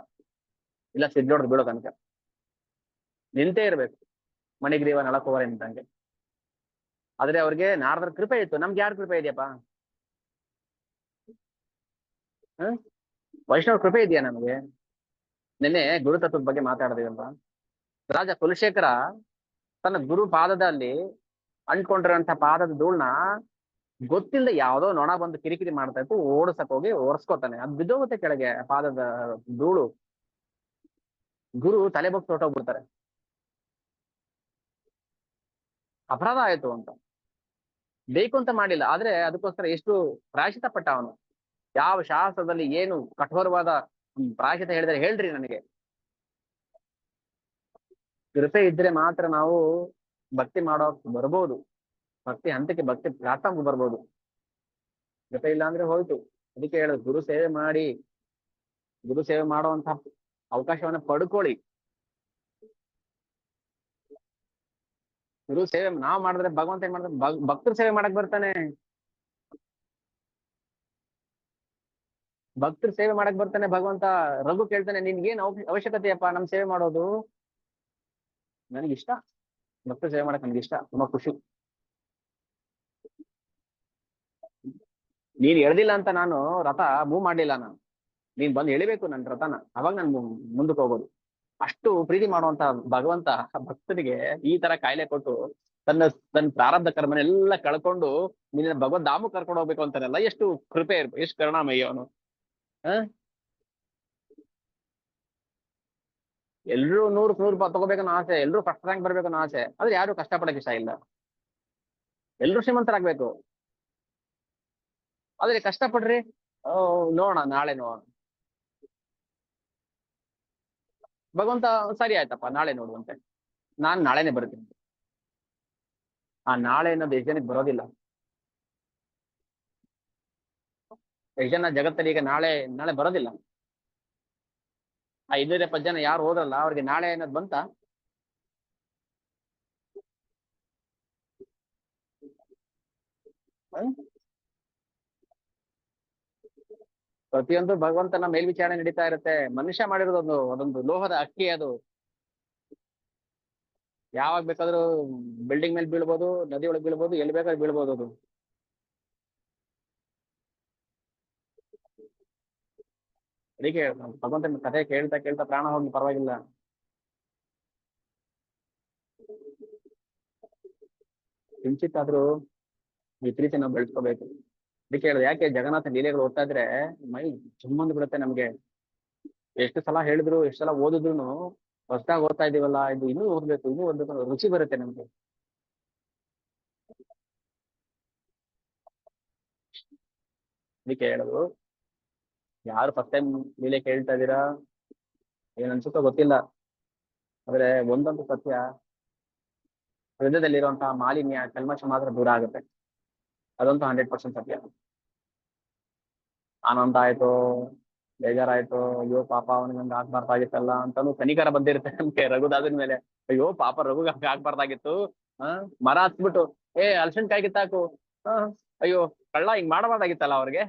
ಇಲ್ಲ ಸಿಡ್ಲೋಡ್ ಬೀಳೋ ತನಕ ನಿಂತೇ ಇರ್ಬೇಕು. ಮಣಿಗ್ರೀವ ನಳಕೋವರೆ ನಿಂತಂಗೆ. ಆದ್ರೆ ಅವ್ರಿಗೆ ನಾರದರ ಕೃಪೆ ಇತ್ತು, ನಮ್ಗೆ ಯಾರ ಕೃಪೆ ಇದೆಯಪ್ಪ? ವೈಷ್ಣವ ಕೃಪೆ ಇದೆಯಾ ನಮಗೆ? ನಿನ್ನೆ ಗುರುತತ್ವದ ಬಗ್ಗೆ ಮಾತಾಡಿದೀವಲ್ವಾ. ರಾಜ ಕುಲಶೇಖರ ತನ್ನ ಗುರು ಪಾದದಲ್ಲಿ ಅಂಟ್ಕೊಂಡಿರುವಂತ ಪಾದದ ಧೂಳ್ನ ಗೊತ್ತಿಲ್ಲದೆ ಯಾವ್ದೋ ನೊಣ ಬಂದು ಕಿರಿಕಿರಿ ಮಾಡ್ತಾ ಇತ್ತು, ಓಡಿಸಕ್ ಹೋಗಿ ಒರೆಸ್ಕೋತಾನೆ, ಅದು ಬಿದ್ದೋಗುತ್ತೆ ಕೆಳಗೆ ಪಾದದ ಧೂಳು. ಗುರು ತಲೆ ಬಗ್ಗಿ ಹೊರಟೋಗ್ಬಿಡ್ತಾರೆ, ಅಪರಾಧ ಆಯ್ತು ಅಂತ. ಬೇಕು ಅಂತ ಮಾಡಿಲ್ಲ, ಆದ್ರೆ ಅದಕ್ಕೋಸ್ಕರ ಎಷ್ಟು ಪ್ರಾಯಶ್ಚಿತ್ತ ಪಟ್ಟ ಅವನು. ಯಾವ ಶಾಸ್ತ್ರದಲ್ಲಿ ಏನು ಕಠೋರವಾದ ಪ್ರಾಯಶ್ಚಿತ್ತ ಹೇಳಿದರೆ ಹೇಳ್ರಿ ನನಗೆ. ಕೃಪೆ ಇದ್ರೆ ಮಾತ್ರ ನಾವು ಭಕ್ತಿ ಮಾಡೋ ಬರ್ಬೋದು, ಭಕ್ತಿ ಹಂತಕ್ಕೆ, ಭಕ್ತಿ ಪ್ಲಾಟ್ಫಾರ್ಮ್ ಬರ್ಬೋದು. ಕೃಪೆ ಇಲ್ಲ ಅಂದ್ರೆ ಹೋಯ್ತು. ಅದಕ್ಕೆ ಹೇಳೋದು, ಗುರು ಸೇವೆ ಮಾಡಿ, ಗುರು ಸೇವೆ ಮಾಡುವಂತ ಅವಕಾಶವನ್ನ ಪಡ್ಕೊಳ್ಳಿ. ಗುರು ಸೇವೆ ನಾವ್ ಮಾಡಿದ್ರೆ ಭಗವಂತ ಏನ್ ಮಾಡ್ತಾರೆ, ಭಕ್ತರ ಸೇವೆ ಮಾಡಕ್ ಬರ್ತಾನೆ. ಭಕ್ತರ ಸೇವೆ ಮಾಡಕ್ ಬರ್ತಾನೆ ಭಗವಂತ. ರಘು ಕೇಳ್ತಾನೆ, ನಿನ್ಗೇನ್ ಅವಶ್ಯಕತೆಯಪ್ಪ ನಮ್ ಸೇವೆ ಮಾಡೋದು? ನನಗಿಷ್ಟ, ಭಕ್ತರ ಸೇವೆ ಮಾಡಕ್ ನನ್ಗಿಷ್ಟ, ತುಂಬಾ ಖುಷಿ. ನೀನ್ ಎಳ್ದಿಲ್ಲ ಅಂತ ನಾನು ರಥ ಮೂವ್ ಮಾಡ್ಲಿಲ್ಲ. ನಾನು ನೀನ್ ಬಂದು ಎಳಿಬೇಕು ನನ್ ರಥನ, ಅವಾಗ ನಾನು ಮುಂದಕ್ಕೆ ಹೋಗೋದು. ಅಷ್ಟು ಪ್ರೀತಿ ಮಾಡುವಂತ ಭಗವಂತ ಭಕ್ತರಿಗೆ ಈ ತರ ಕಾಯಿಲೆ ಕೊಟ್ಟು ತನ್ನ ಪ್ರಾರಬ್ಧ ಕರ್ಮನೆಲ್ಲ ಕಳ್ಕೊಂಡು ನಿನ್ನ ಭಗವದ್ ಧಾಮ ಕರ್ಕೊಂಡು ಹೋಗ್ಬೇಕು ಅಂತಾನೆಲ್ಲ ಎಷ್ಟು ಕೃಪೆ ಇರ್ಬೇಕು, ಎಷ್ಟು ಕರುಣಾಮಯಿ ಅವನು. ಹ ಎಲ್ರು 100ಕ್ಕೆ 100 ತಗೋಬೇಕನ್ನೋ ಆಸೆ, ಎಲ್ರು ಫಸ್ಟ್ ರ್ಯಾಂಕ್ ಬರ್ಬೇಕನ್ನೋ ಆಸೆ, ಆದ್ರೆ ಯಾರು ಕಷ್ಟಪಡಕ್ ಇಷ್ಟ ಇಲ್ಲ. ಎಲ್ರು ಶ್ರೀಮಂತರಾಗ್ಬೇಕು, ಆದ್ರೆ ಕಷ್ಟಪಡ್ರಿ. ನೋಡೋಣ, ನಾಳೆ ನೋಡೋಣ. ಭಗವಂತ ಸರಿ ಆಯ್ತಪ್ಪ, ನಾಳೆ ನೋಡುವಂತೆ. ನಾನ್ ನಾಳೆನೆ ಬರ್ತೀನಿ. ಆ ನಾಳೆ ಅನ್ನೋದು ಎಷ್ಟು ಜನಕ್ಕೆ ಬರೋದಿಲ್ಲ. ಎಷ್ಟು ಜನ ಜಗತ್ತಲ್ಲಿ ಈಗ ನಾಳೆ ನಾಳೆ ಬರೋದಿಲ್ಲ. ಆ 270 ಜನ ಯಾರು ಹೋದ್ರಲ್ಲ, ಅವ್ರಿಗೆ ನಾಳೆ ಅನ್ನೋದು ಬಂತ? ಪ್ರತಿಯೊಂದು ಭಗವಂತನ ಮೇಲ್ವಿಚಾರಣೆ ನಡೀತಾ ಇರುತ್ತೆ. ಮನುಷ್ಯ ಮಾಡಿರೋದೊಂದು ಅದೊಂದು ಲೋಹದ ಅಕ್ಕಿ. ಅದು ಯಾವಾಗ ಬೇಕಾದ್ರೂ ಬಿಲ್ಡಿಂಗ್ ಮೇಲೆ ಬೀಳ್ಬೋದು, ನದಿ ಒಳಗೆ ಬೀಳ್ಬೋದು, ಎಲ್ಲಿ ಬೇಕಾದ್ರೂ ಬೀಳ್ಬೋದು ಅದು. ಅದಕ್ಕೆ ಭಗವಂತನ ಕಥೆ ಕೇಳ್ತಾ ಕೇಳ್ತಾ ಪ್ರಾಣ ಹೋಗಿ ಪರವಾಗಿಲ್ಲ. ಕಿಂಚಿತ್ ಆದ್ರೂ ಈ ಪ್ರೀತಿ ನಾವು ಬೆಳೆಸ್ಕೋಬೇಕು. ಅದಕ್ಕೆ ಹೇಳಿದೆ, ಯಾಕೆ ಜಗನ್ನಾಥ ಲೀಲೆಗಳು ಓದ್ತಾ ಇದ್ರೆ ಮೈ ಸುಮ್ಮಂದು ಬಿಡುತ್ತೆ ನಮ್ಗೆ. ಎಷ್ಟು ಸಲ ಹೇಳಿದ್ರು, ಎಷ್ಟು ಸಲ ಓದಿದ್ರು ಹೊಸದಾಗಿ ಓದ್ತಾ ಇದೀವಲ್ಲ, ಇದು ಇನ್ನೂ ಓದ್ಬೇಕು, ಇನ್ನೂ ಓದ್ಬೇಕು ಅನ್ನೋ ರುಚಿ ಬರುತ್ತೆ ನಮ್ಗೆ. ಅದಕ್ಕೆ ಹೇಳೋದು, ಯಾರು ಫಸ್ಟ್ ಟೈಮ್ ಲೀಲೆ ಕೇಳ್ತಾ ಇದೀರಾ, ಏನ್ ಅನ್ಸುತ್ತೋ ಗೊತ್ತಿಲ್ಲ, ಆದ್ರೆ ಒಂದಂತೂ ಸತ್ಯ, ಹೃದಯದಲ್ಲಿರುವಂತಹ ಮಾಲಿನ್ಯ ಕಲ್ಮಶ ಮಾತ್ರ ದೂರ ಆಗುತ್ತೆ. ಅದಂತೂ 100% ಸತ್ಯ. ಆನಂದ ಆಯ್ತು, ಬೇಜಾರಾಯ್ತು, ಅಯ್ಯೋ ಪಾಪ ಅವನಿಗೆ ಹಂಗ ಆಗ್ಬಾರ್ದಾಗಿತ್ತಲ್ಲ ಅಂತಾನು ಕನಿಕರ ಬಂದಿರುತ್ತೆ ನಮ್ಗೆ ರಘುದಾದನ್ ಮೇಲೆ. ಅಯ್ಯೋ ಪಾಪ ರಘುಗ ಹಂಗ ಆಗ್ಬಾರ್ದಾಗಿತ್ತು. ಮರ ಹತ್ಬಿಟ್ಟು ಹಲಸಿನಕಾಯಿ ಕಿತ್ತಾಕು, ಅಯ್ಯೋ ಕಳ್ಳ ಹಿಂಗ್ ಮಾಡಬಾರ್ದಾಗಿತ್ತಲ್ಲ ಅವ್ರಿಗೆ.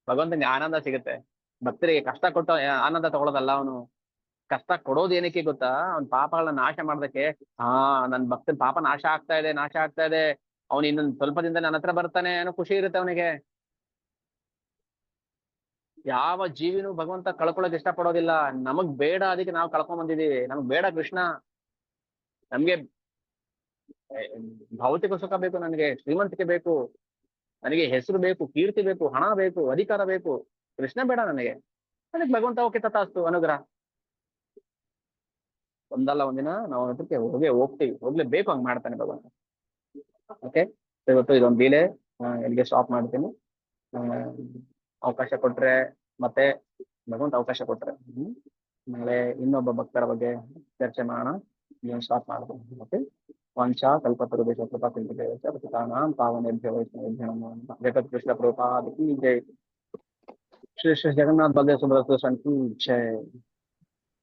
ಭಗವಂತನಿಗೆ ಆನಂದ ಸಿಗುತ್ತೆ. ಭಕ್ತರಿಗೆ ಕಷ್ಟ ಕೊಟ್ಟು ಆನಂದ ತಗೊಳ್ಳೋದಲ್ಲ ಅವನು. ಕಷ್ಟ ಕೊಡೋದು ಏನಕ್ಕೆ ಗೊತ್ತಾ, ಅವ್ನ ಪಾಪಗಳನ್ನ ನಾಶ ಮಾಡೋದಕ್ಕೆ. ನನ್ ಭಕ್ತನ ಪಾಪ ನಾಶ ಆಗ್ತಾ ಇದೆ, ನಾಶ ಆಗ್ತಾ ಇದೆ, ಅವ್ನು ಇನ್ನೊಂದು ಸ್ವಲ್ಪ ದಿನದ ನನ್ನ ಹತ್ರ ಬರ್ತಾನೆ ಅನ್ನೋ ಖುಷಿ ಇರುತ್ತೆ ಅವನಿಗೆ. ಯಾವ ಜೀವಿನೂ ಭಗವಂತ ಕಳ್ಕೊಳಕ್ ಇಷ್ಟ ಪಡೋದಿಲ್ಲ. ನಮಗ್ ಬೇಡ, ಅದಕ್ಕೆ ನಾವು ಕಳ್ಕೊಂಡ್ ಬಂದಿದೀವಿ. ನಮಗ್ ಬೇಡ ಕೃಷ್ಣ. ನಮ್ಗೆ ಭೌತಿಕ ಸುಖ ಬೇಕು, ನನಗೆ ಶ್ರೀಮಂತಿಕೆ ಬೇಕು, ನನಗೆ ಹೆಸರು ಬೇಕು, ಕೀರ್ತಿ ಬೇಕು, ಹಣ ಬೇಕು, ಅಧಿಕಾರ ಬೇಕು. ಕೃಷ್ಣ ಬೇಡ ನನಗೆ. ನನಗೆ ಭಗವಂತ ಓಕೆ ತಥಾಸ್ತು, ಅನುಗ್ರಹ. ಒಂದಲ್ಲ ಒಂದಿನ ನಾವು ಅದಕ್ಕೆ ಹೋಗ್ತೀವಿ, ಹೋಗ್ಲೇಬೇಕು, ಹಂಗ್ ಮಾಡ್ತಾನೆ ಭಗವಂತ. ಓಕೆ, ಇವತ್ತು ಇದೊಂದು ಲೀಲೆ ಎಲ್ಲಿಗೆ ಸ್ಟಾಪ್ ಮಾಡ್ತೀನಿ. ಅವಕಾಶ ಕೊಟ್ರೆ ಮತ್ತೆ ಭಗವಂತ ಅವಕಾಶ ಕೊಟ್ರೆ ನಾಳೆ ಇನ್ನೊಬ್ಬ ಭಕ್ತರ ಬಗ್ಗೆ ಚರ್ಚೆ ಮಾಡೋಣ. ನೀವು ಸ್ಟಾಪ್ ಮಾಡ್ತೀನಿ. ಓಕೆ, ವಂಶ ಕಲ್ಪತರುದೇಶ ಕೃಪಾ ಕಲ್ಪಿತಾನಾಂ ಪಾವನೇಭ್ಯೋ ವೈಷ್ಣವೇಭ್ಯೋ ನಮೋ ನಮಃ. ಜಗತ್ ಕೃಷ್ಣ ಪ್ರಭುಪಾದ ಕಿ ಜೈ. ಶ್ರೀ ಶ್ರೀ ಜಗನ್ನಾಥ ಬಲದೇವ ಸುಭದ್ರ ಸಂತೋಷ್ ಜೈ.